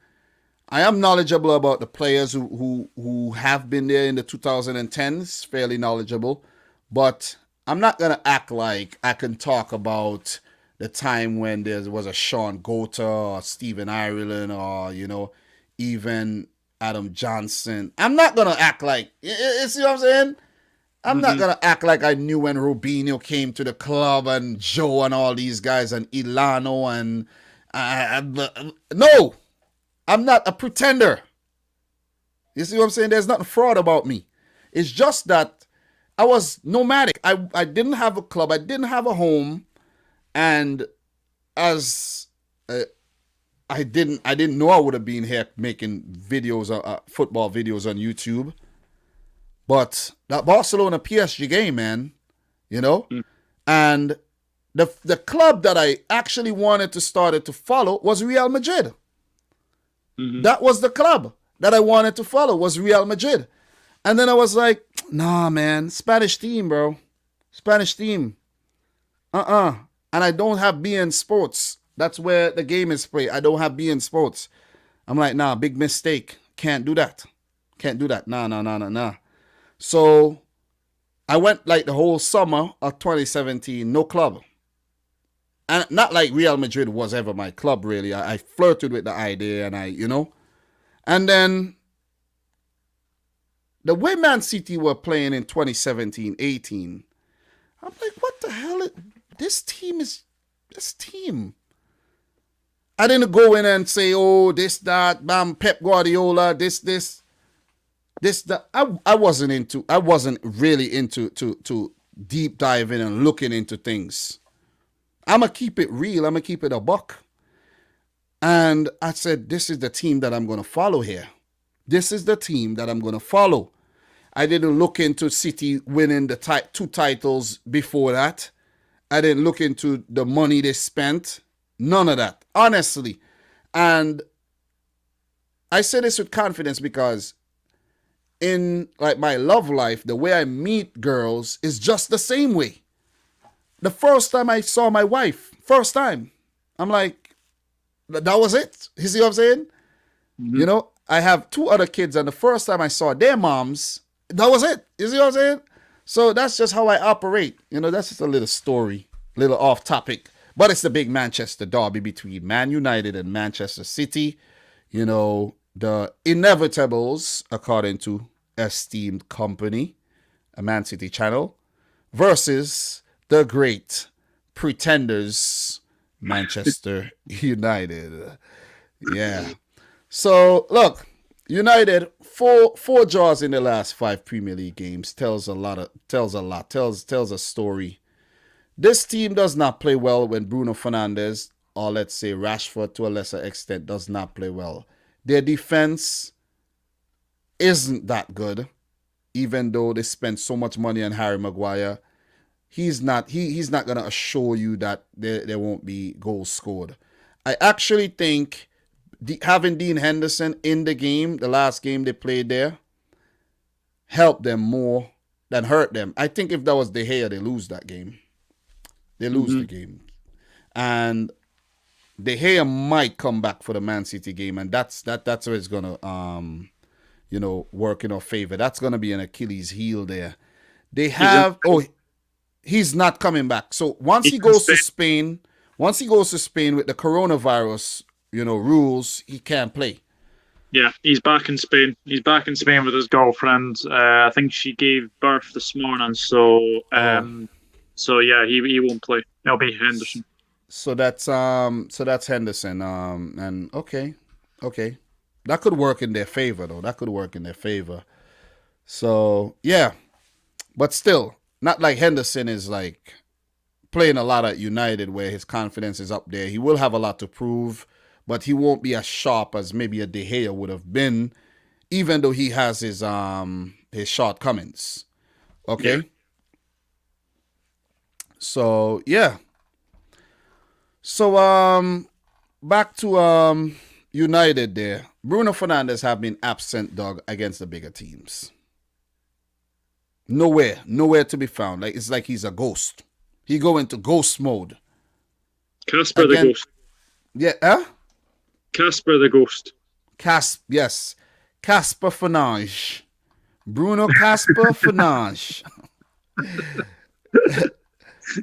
I am knowledgeable about the players who have been there in the 2010s, fairly knowledgeable, but I'm not going to act like I can talk about the time when there was a Sean Gota or Stephen Ireland or, even Adam Johnson. I'm not going to act like, you see what I'm saying? I'm not going to act like I knew when Robinho came to the club and Joe and all these guys and Ilano and... no! I'm not a pretender. You see what I'm saying? There's nothing fraud about me. It's just that I was nomadic. I didn't have a club. I didn't have a home. And as I didn't know I would have been here making videos, football videos on YouTube. But that Barcelona PSG game, man, and the club that I actually wanted to start to follow was Real Madrid. That was the club that I wanted to follow, was Real Madrid. And then I was like, nah, man, Spanish team, bro. Spanish team. And I don't have BN Sports. That's where the game is played. I don't have BN Sports. I'm like, nah, big mistake. Can't do that. Nah. So I went like the whole summer of 2017, no club. And not like Real Madrid was ever my club, really. I flirted with the idea and And then the way Man City were playing in 2017-18, I'm like, what the hell? This team. I didn't go in and say, oh, this, that, Pep Guardiola, this, that. I wasn't really into to deep diving and looking into things. I'm going to keep it real. I'm going to keep it a buck. And I said, this is the team that I'm going to follow here. This is the team that I'm going to follow. I didn't look into City winning the two titles before that. I didn't look into the money they spent. None of that, honestly. And I say this with confidence because in like my love life, the way I meet girls is just the same way. The first time I saw my wife, I'm like, that was it. You see what I'm saying? I have two other kids, and the first time I saw their moms, that was it. You see what I'm saying? So that's just how I operate. That's just a little story, little off topic. But it's the big Manchester derby between Man United and Manchester City. The inevitables, according to esteemed company, a Man City channel, versus the great pretenders, Manchester United. Yeah. So, look, United, four draws in the last 5 Premier League games tells a story. This team does not play well when Bruno Fernandes, or let's say Rashford to a lesser extent, does not play well. Their defense isn't that good, even though they spent so much money on Harry Maguire. he's not going to assure you that there won't be goals scored. I actually think having Dean Henderson in the game, the last game they played there, helped them more than hurt them. I think if that was De Gea, they lose that game. They lose the game. And De Gea might come back for the Man City game, and that's where it's gonna work in our favor. That's gonna be an Achilles heel there. They have he's not coming back. So once he goes to Spain with the coronavirus, rules, he can't play. Yeah, he's back in Spain. He's back in Spain with his girlfriend. I think she gave birth this morning. So yeah, he won't play. It'll be Henderson. So that's Henderson. And okay, that could work in their favor though. So yeah, but still, not like Henderson is like playing a lot at United where his confidence is up there. He will have a lot to prove, but he won't be as sharp as maybe a De Gea would have been, even though he has his shortcomings. Okay. Yeah. So yeah. So back to United there. Bruno Fernandes have been absent, dog, against the bigger teams. Nowhere to be found. Like it's like he's a ghost. He go into ghost mode. Casper the Ghost. Yeah, huh? Casper the Ghost. Yes. Casper Fernandes. Bruno Casper Fernandes.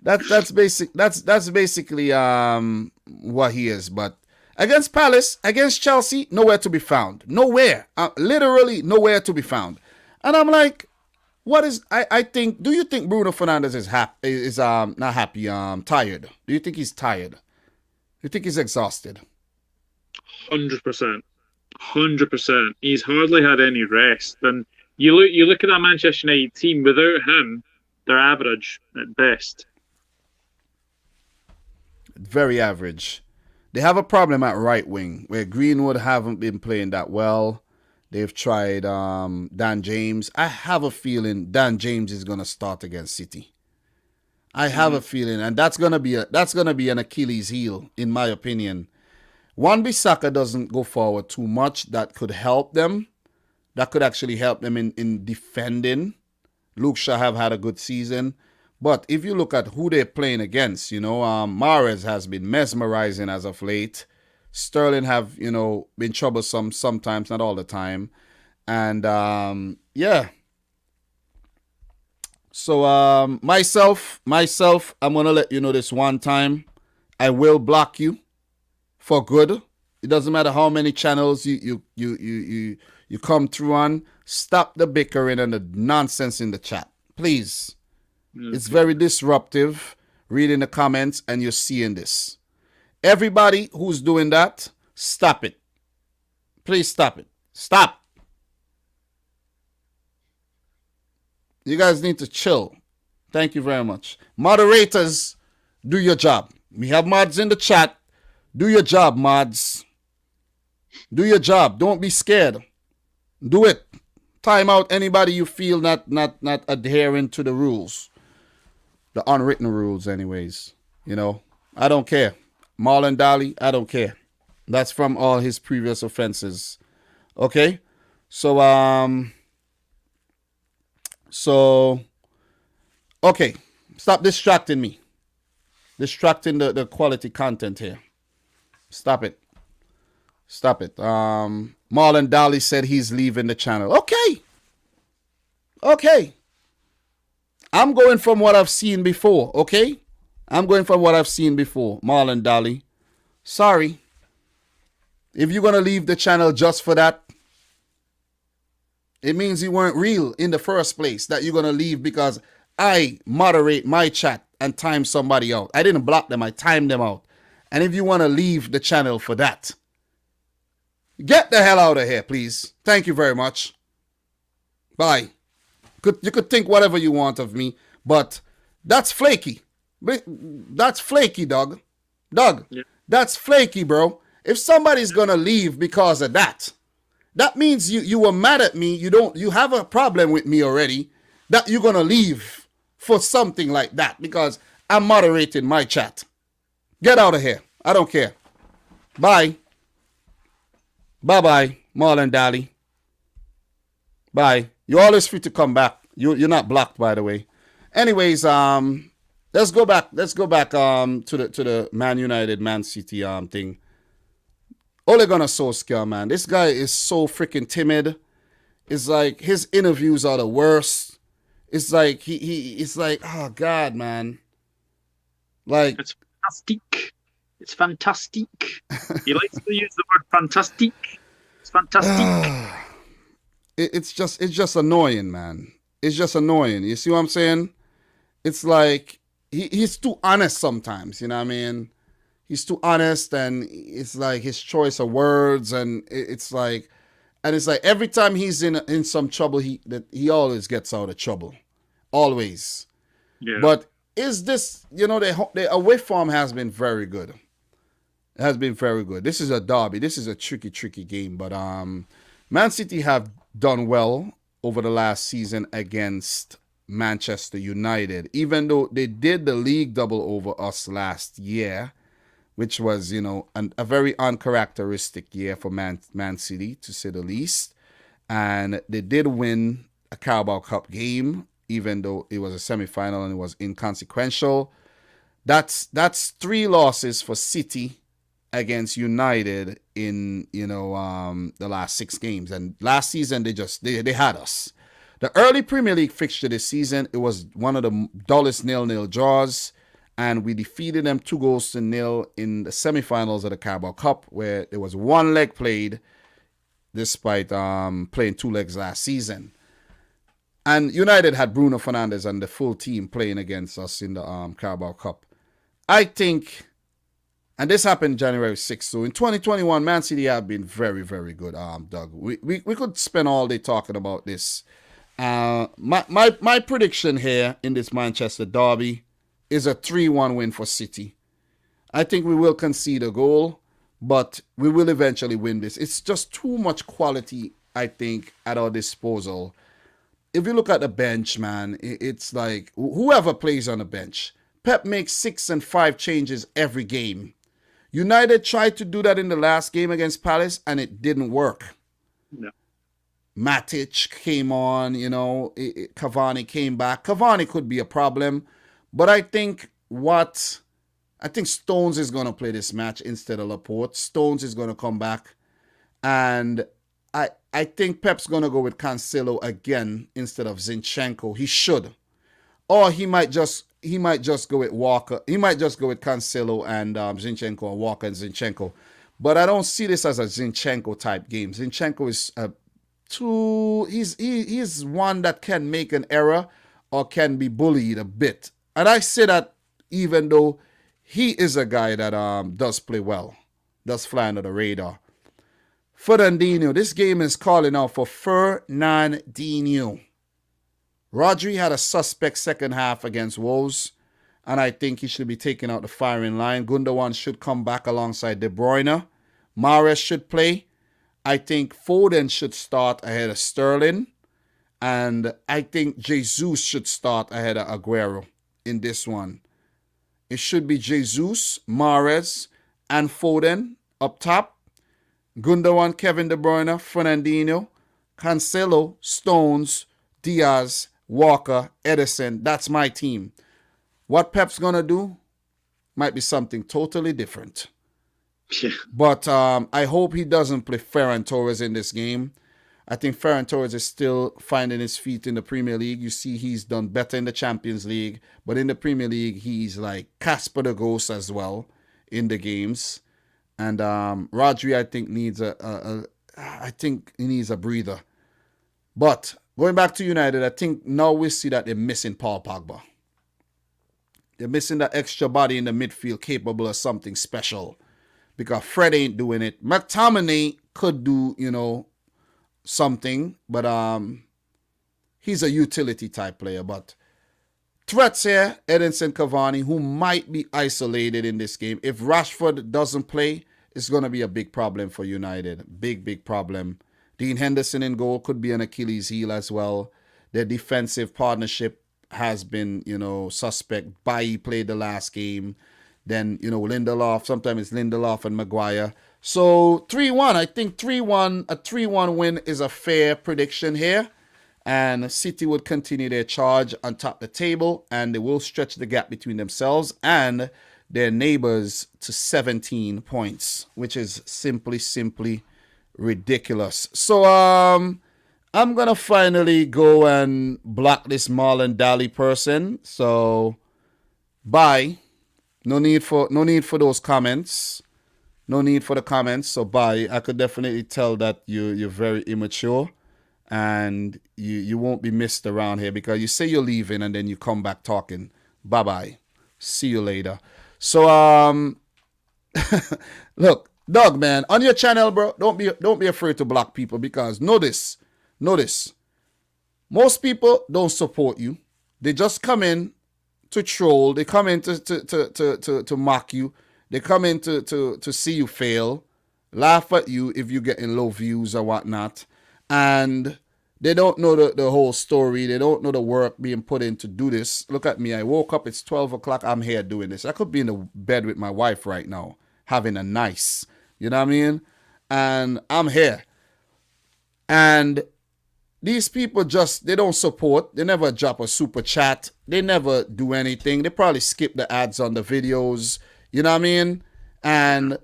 That's basically what he is. But against Palace, against Chelsea, nowhere to be found. Nowhere. Literally nowhere to be found. And I'm like, what is I think, do you think Bruno Fernandes is not happy, tired? Do you think he's tired? Do you think he's exhausted? 100%. 100%. He's hardly had any rest. And you look at that Manchester United team, without him, they're average at best. Very average. They have a problem at right wing where Greenwood haven't been playing that well. They've tried Dan James. I have a feeling Dan James is gonna start against City. I have a feeling, and that's gonna be an Achilles heel, in my opinion. Wan-Bissaka doesn't go forward too much. That could help them. That could actually help them in defending. Luke Shaw have had a good season. But if you look at who they're playing against, Mahrez has been mesmerizing as of late. Sterling have, been troublesome sometimes, not all the time. And, yeah. So, myself, I'm going to let you know this one time. I will block you for good. It doesn't matter how many channels you come through on. Stop the bickering and the nonsense in the chat. Please. Okay. It's very disruptive reading the comments and you're seeing this. Everybody who's doing that, stop it. Please stop it. Stop. You guys need to chill. Thank you very much. Moderators, do your job. We have mods in the chat. Do your job, mods. Do your job. Don't be scared. Do it. Time out anybody you feel not adhering to the rules. The unwritten rules, anyways. I don't care. Marlon Daly, I don't care. That's from all his previous offenses. Okay? So, okay. Stop distracting me. Distracting the quality content here. Stop it. Marlon Daly said he's leaving the channel. Okay. I'm going from what I've seen before, okay? Marlon Daly. Sorry. If you're going to leave the channel just for that, it means you weren't real in the first place, that you're going to leave because I moderate my chat and time somebody out. I didn't block them, I timed them out. And if you want to leave the channel for that, get the hell out of here, please. Thank you very much. Bye. You could think whatever you want of me, but that's flaky. That's flaky, dog. Yeah. That's flaky, bro. If somebody's gonna leave because of that, that means you were mad at me. You have a problem with me already. That you're gonna leave for something like that because I'm moderating my chat. Get out of here. I don't care. Bye. Bye-bye, Marlon Daly. Bye. You're always free to come back. You're not blocked, by the way. Anyways, let's go back to the Man United, Man City thing. Ole Gunnar Solskjaer, man. This guy is so freaking timid. It's like his interviews are the worst. It's like it's like, oh God, man. Like it's fantastic. It's fantastic. He likes to use the word fantastic. It's fantastic. It's just annoying, man. It's just annoying. You see what I'm saying? It's like he's too honest sometimes, you know what I mean? He's too honest, and it's like his choice of words, and it's like every time he's in some trouble, he always gets out of trouble. Always. Yeah. But is this, the away form has been very good. It has been very good. This is a derby. This is a tricky game. But Man City have done well over the last season against Manchester United, even though they did the league double over us last year, which was, a very uncharacteristic year for Man City, to say the least. And they did win a Carabao Cup game, even though it was a semi-final and it was inconsequential. That's 3 losses for City against United in, the last 6 games. And last season, they had us. The early Premier League fixture this season, it was one of the dullest 0-0 draws. And we defeated them 2-0 in the semi-finals of the Carabao Cup, where there was 1 leg played, despite playing 2 legs last season. And United had Bruno Fernandes and the full team playing against us in the Carabao Cup. I think, and this happened January 6th, so in 2021, Man City have been very, very good, Doug. We could spend all day talking about this. My prediction here in this Manchester derby is a 3-1 win for City. I think we will concede a goal, but we will eventually win this. It's just too much quality, I think, at our disposal. If you look at the bench, man, it's like whoever plays on the bench. Pep makes 6 and 5 changes every game. United tried to do that in the last game against Palace, and it didn't work. No. Matic came on, Cavani came back. Cavani could be a problem, but I think Stones is going to play this match instead of Laporte. Stones is going to come back, and I think Pep's going to go with Cancelo again instead of Zinchenko. He should. Or he might just go with Walker. He might just go with Cancelo and Zinchenko, or Walker and Zinchenko. But I don't see this as a Zinchenko type game. Zinchenko is he's one that can make an error or can be bullied a bit. And I say that even though he is a guy that does play well, does fly under the radar. Fernandinho, this game is calling out for Fernandinho. Rodri had a suspect second half against Wolves, and I think he should be taking out the firing line. Gundogan should come back alongside De Bruyne. Mahrez should play. I think Foden should start ahead of Sterling, and I think Jesus should start ahead of Aguero in this one. It should be Jesus, Mahrez, and Foden up top. Gundogan, Kevin De Bruyne, Fernandinho, Cancelo, Stones, Diaz, Walker, Edison. That's my team. What Pep's going to do might be something totally different. Yeah. But I hope he doesn't play Ferran Torres in this game. I think Ferran Torres is still finding his feet in the Premier League. You see he's done better in the Champions League. But in the Premier League, he's like Casper the Ghost as well in the games. And Rodri, I think, needs a breather. But going back to United, I think now we see that they're missing Paul Pogba. They're missing that extra body in the midfield capable of something special. Because Fred ain't doing it. McTominay could do, something. But he's a utility type player. But threats here, Edinson Cavani, who might be isolated in this game. If Rashford doesn't play, it's going to be a big problem for United. Big problem. Dean Henderson in goal could be an Achilles heel as well. Their defensive partnership has been, suspect. Bailly played the last game. Then, Lindelof. Sometimes it's Lindelof and Maguire. So 3-1. I think 3-1. A 3-1 win is a fair prediction here. And City would continue their charge on top of the table, and they will stretch the gap between themselves and their neighbors to 17 points, which is simply ridiculous. So I'm gonna finally go and block this Marlon Daly person. So bye. No need for those comments. No need for the comments. So bye. I could definitely tell that you're very immature. And you won't be missed around here because you say you're leaving and then you come back talking. Bye-bye. See you later. So, look, Doug, man, on your channel, bro, don't be afraid to block people because notice, most people don't support you. They just come in to troll. They come in to mock you. They come in to see you fail, laugh at you if you're getting low views or whatnot. And they don't know the whole story. They don't know the work being put in to do this. Look at me. I woke up. It's 12 o'clock. I'm here doing this. I could be in the bed with my wife right now, having a nice, you know what I mean? And I'm here. And these people they don't support. They never drop a super chat. They never do anything. They probably skip the ads on the videos. You know what I mean? And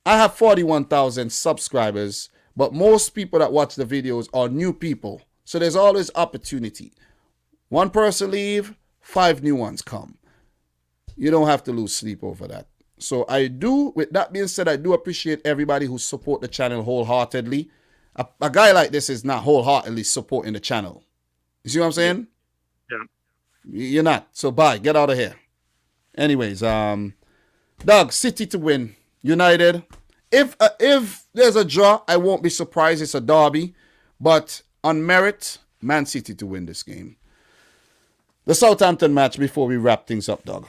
I have 41,000 subscribers. But most people that watch the videos are new people. So there's always opportunity. One person leave, 5 new ones come. You don't have to lose sleep over that. So with that being said, I do appreciate everybody who support the channel wholeheartedly. A guy like this is not wholeheartedly supporting the channel. You see what I'm saying? Yeah. You're not. So bye. Get out of here. Anyways, Doug, City to win. United. If there's a draw, I won't be surprised. It's a derby. But on merit, Man City to win this game. The Southampton match before we wrap things up, Doug.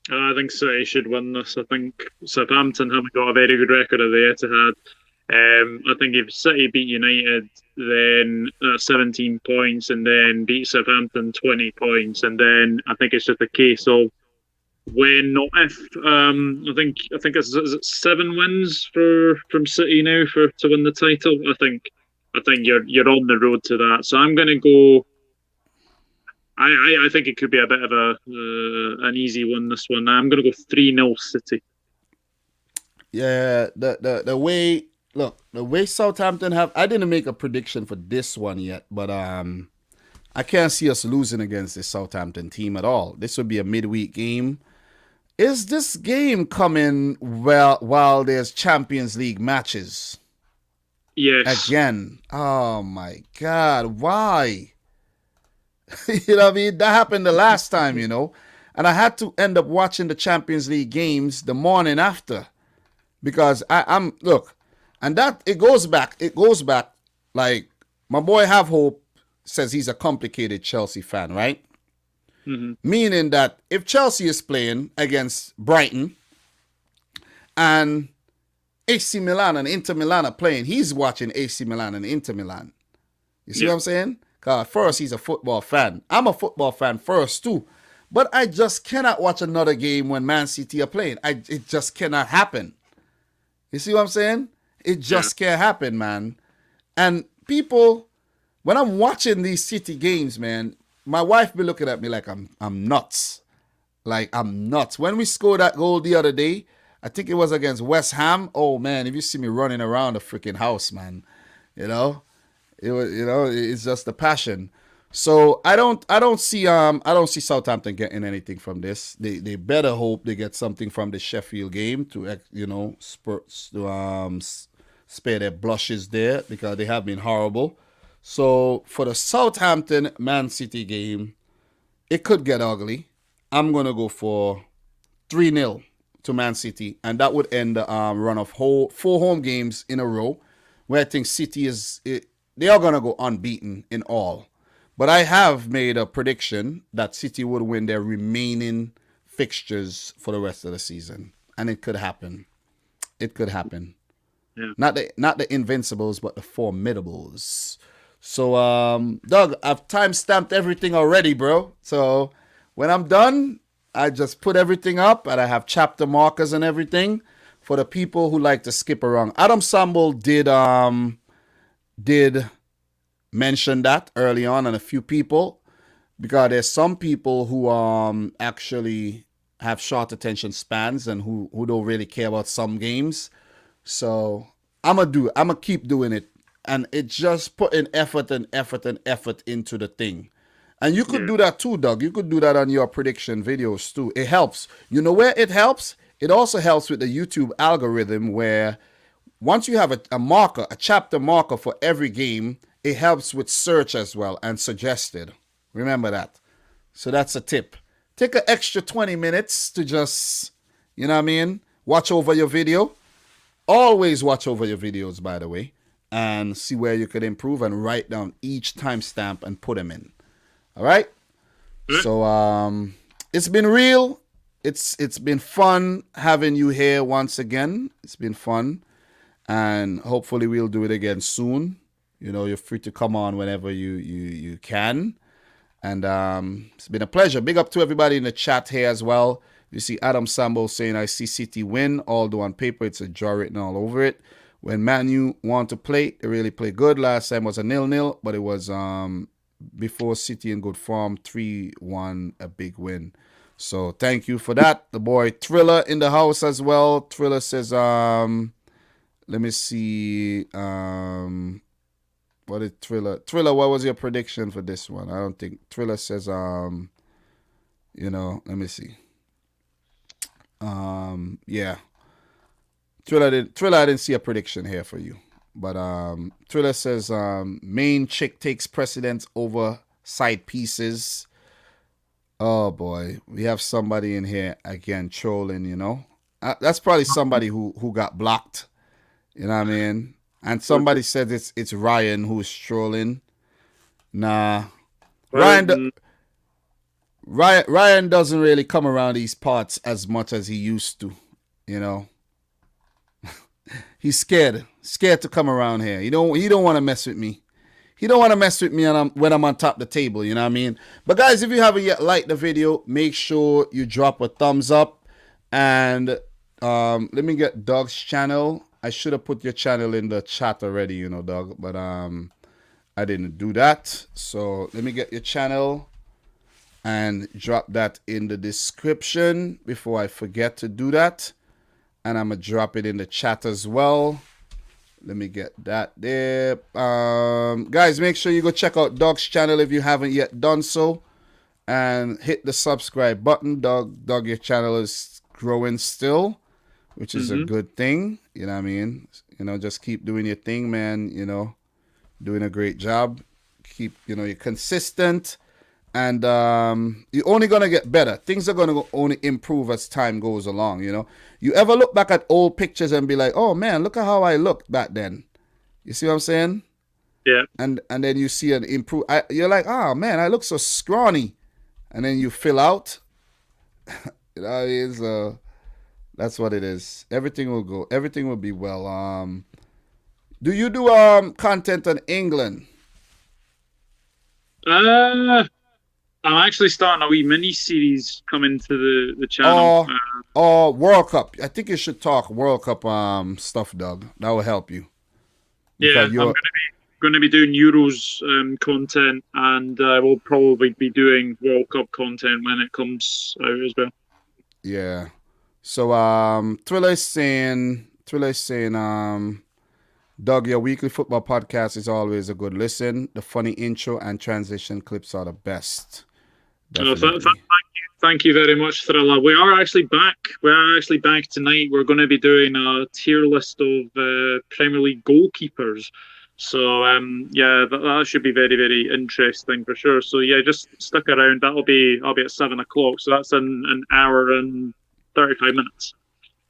I think City should win this. I think Southampton haven't got a very good record at the Etihad. I think if City beat United, then 17 points, and then beat Southampton 20 points, and then I think it's just a case of when, not if. I think is it 7 wins from City now to win the title. I think you're on the road to that. So I'm going to go. I think it could be a bit of an easy one. This one, I'm going to go 3-0 City. Yeah, the way Southampton have. I didn't make a prediction for this one yet, but I can't see us losing against this Southampton team at all. This would be a midweek game. Is this game coming while there's Champions League matches? Yes. Again. Oh my God. Why? You know what I mean? That happened the last time, and I had to end up watching the Champions League games the morning after because and that it goes back. Like my boy Have Hope says he's a complicated Chelsea fan, right? Mm-hmm. Meaning that if Chelsea is playing against Brighton and AC Milan and Inter Milan are playing, he's watching AC Milan and Inter Milan. You see what I'm saying? Because first, he's a football fan. I'm a football fan first, too. But I just cannot watch another game when Man City are playing. It just cannot happen. You see what I'm saying? It just can't happen, man. And people, when I'm watching these City games, man, my wife be looking at me like I'm nuts. Like I'm nuts. When we scored that goal the other day, I think it was against West Ham. Oh man, if you see me running around the freaking house, man, it's just the passion. So I don't see Southampton getting anything from this. They better hope they get something from the Sheffield game to spare their blushes there because they have been horrible. So for the Southampton Man City game, it could get ugly. I'm gonna go for 3-0 to Man City, and that would end the run of 4 home games in a row, where I think City they are gonna go unbeaten in all. But I have made a prediction that City would win their remaining fixtures for the rest of the season, and it could happen. It could happen. Yeah. Not the Invincibles, but the Formidables. So, Doug, I've time-stamped everything already, bro. So when I'm done, I just put everything up and I have chapter markers and everything for the people who like to skip around. Adam Samble did mention that early on, and a few people, because there's some people who actually have short attention spans and who don't really care about some games. So I'm gonna keep doing it, and it's just putting effort and effort and effort into the thing. And you could do that too, Doug. You could do that on your prediction videos too. It helps. You know where it helps? It also helps with the YouTube algorithm, where once you have a marker, a chapter marker for every game, it helps with search as well and suggested. Remember that. So that's a tip. Take an extra 20 minutes to just, you know what I mean, watch over your video. Always watch over your videos, by the way, and see where you could improve and write down each timestamp and put them in. All right? So it's been real. It's been fun having you here once again. It's been fun. And hopefully we'll do it again soon. You know, you're free to come on whenever you can. And it's been a pleasure. Big up to everybody in the chat here as well. You see Adam Sambo saying, I see City win, although on paper it's a draw written all over it. When Man U want to play, they really play good. Last time was a 0-0, but it was before City in good form, 3-1, a big win. So thank you for that. The boy Thriller in the house as well. Thriller says, let me see. What did Thriller? Thriller, what was your prediction for this one? I don't think Thriller says, you know, let me see. Yeah. Thriller, I didn't see a prediction here for you. But Thriller says main chick takes precedence over side pieces. Oh boy, we have somebody in here again trolling, you know. That's probably somebody who got blocked. You know what I mean? And somebody said it's Ryan who's trolling. Nah. Ryan doesn't really come around these parts as much as he used to, you know. He's scared to come around here. He don't want to mess with me. He don't want to mess with me when I'm on top of the table, you know what I mean? But guys, if you haven't yet liked the video, make sure you drop a thumbs up. And let me get Doug's channel. I should have put your channel in the chat already, you know, Doug, but I didn't do that. So let me get your channel and drop that in the description before I forget to do that. And I'm going to drop it in the chat as well. Let me get that there. Guys, make sure you go check out Doug's channel if you haven't yet done so. And hit the subscribe button. Doug, your channel is growing still, which is a good thing. You know what I mean? You know, just keep doing your thing, man. You know, doing a great job. Keep, you know, you're consistent. And you're only going to get better. Things are going to only improve as time goes along, you know. You ever look back at old pictures and be like, oh, man, look at how I looked back then. You see what I'm saying? Yeah. And then you see an improve. You're like, oh, man, I look so scrawny. And then you fill out. You know, that's what it is. Everything will go. Everything will be well. Do you do content on England? I'm actually starting a wee mini series coming to the channel. World Cup. I think you should talk World Cup stuff, Doug. That will help you. Yeah, I'm going to be doing Euros content, and I will probably be doing World Cup content when it comes out as well. Yeah. So Thriller is saying, Doug, your weekly football podcast is always a good listen. The funny intro and transition clips are the best. Thank you very much, Thriller. We are actually back. We are actually back tonight. We're going to be doing a tier list of Premier League goalkeepers. So yeah, that should be very, very interesting for sure. So yeah, just stick around. I'll be at 7 o'clock. So that's an hour and 35 minutes.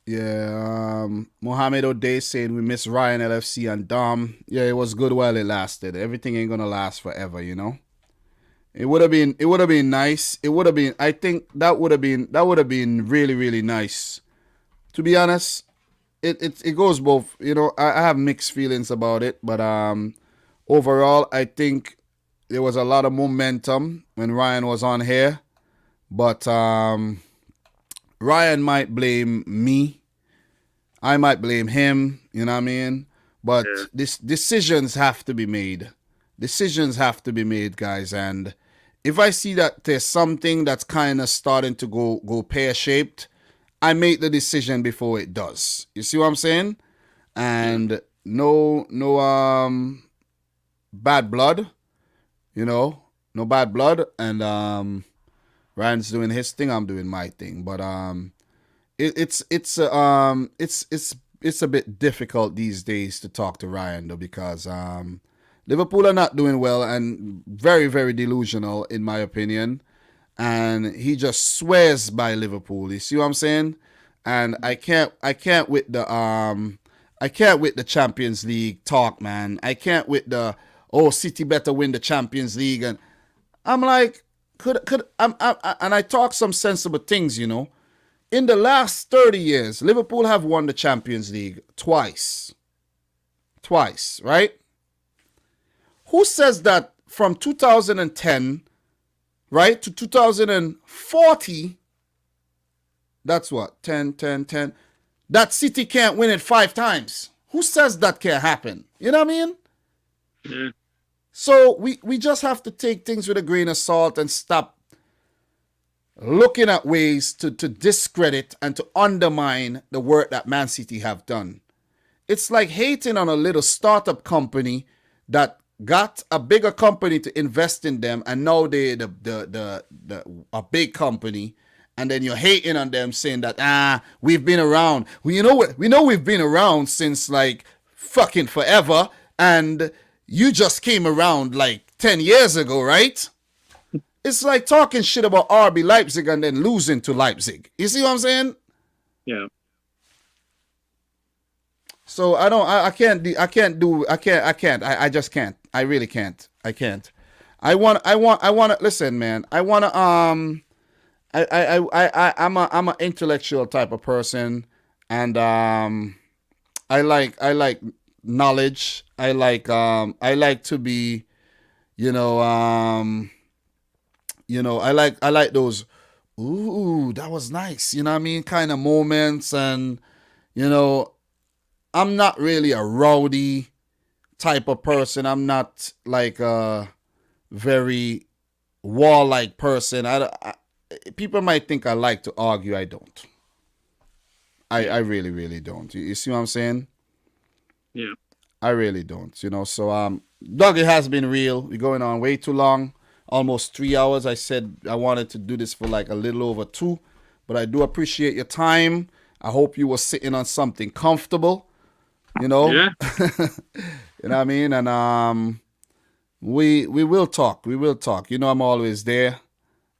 Yeah, Mohammed O'Day saying we miss Ryan LFC and Dom. Yeah, it was good while it lasted. Everything ain't gonna last forever, you know. It would have been nice. I think that would have been really, really nice. To be honest, it goes both. You know, I have mixed feelings about it, but overall, I think there was a lot of momentum when Ryan was on here, but Ryan might blame me. I might blame him. You know what I mean? But this decisions have to be made. Decisions have to be made, guys. And if I see that there's something that's kind of starting to go pear shaped, I make the decision before it does. You see what I'm saying? And no bad blood, no bad blood. And Ryan's doing his thing, I'm doing my thing. But it's a bit difficult these days to talk to Ryan though, because Liverpool are not doing well and very, very delusional in my opinion. And he just swears by Liverpool. You see what I'm saying? And I can't with the Champions League talk, man. I can't with the City better win the Champions League. And I'm like, and I talk some sensible things, In the last 30 years, Liverpool have won the Champions League twice. Twice, right? Who says that from 2010, right, to 2040, that's what, 10, that City can't win it 5 times? Who says that can't happen? You know what I mean? Yeah. So we just have to take things with a grain of salt and stop looking at ways to discredit and to undermine the work that Man City have done. It's like hating on a little startup company that got a bigger company to invest in them, and now they're a big company, and then you're hating on them saying that we've been around. We know we've been around since like fucking forever, and you just came around like 10 years ago, right? It's like talking shit about RB Leipzig and then losing to Leipzig. You see what I'm saying? Yeah. So I just can't. I really can't. I can't. I want to listen, man. I'm an intellectual type of person, and I like knowledge. I like to be, I like those, ooh, that was nice, you know what I mean, kind of moments. And I'm not really a rowdy type of person. I'm not like a very warlike person. People might think I like to argue. I don't. I really, really don't. You see what I'm saying? Yeah. I really don't. So Doug, it has been real. We're going on way too long. Almost 3 hours. I said I wanted to do this for like a little over 2, but I do appreciate your time. I hope you were sitting on something comfortable. Yeah. You know what I mean? And we will talk. We will talk. I'm always there,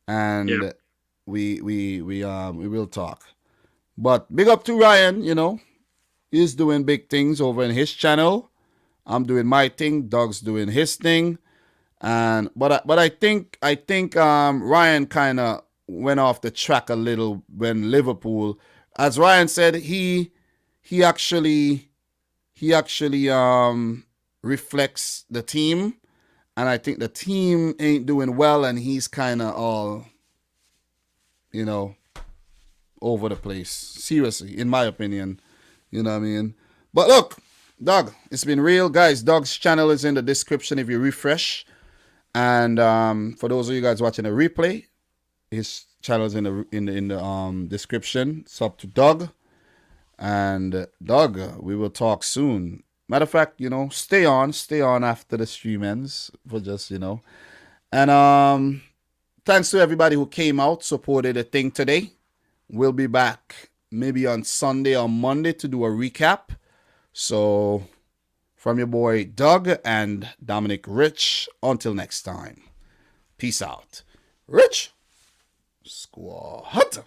and we will talk. But big up to Ryan. He's doing big things over in his channel. I'm doing my thing. Doug's doing his thing. And but I think Ryan kind of went off the track a little when Liverpool, as Ryan said, he actually reflects the team, and I think the team ain't doing well, and he's kind of all over the place. Seriously, in my opinion, you know what I mean. But look, Doug, it's been real, guys. Doug's channel is in the description if you refresh. And for those of you guys watching the replay, his channel is in the description. Sub to Doug. And Doug, we will talk soon. Matter of fact, stay on after the stream ends for just, And thanks to everybody who came out, supported the thing today. We'll be back maybe on Sunday or Monday to do a recap. So from your boy Doug and Dominic Rich, until next time. Peace out. Rich Squad.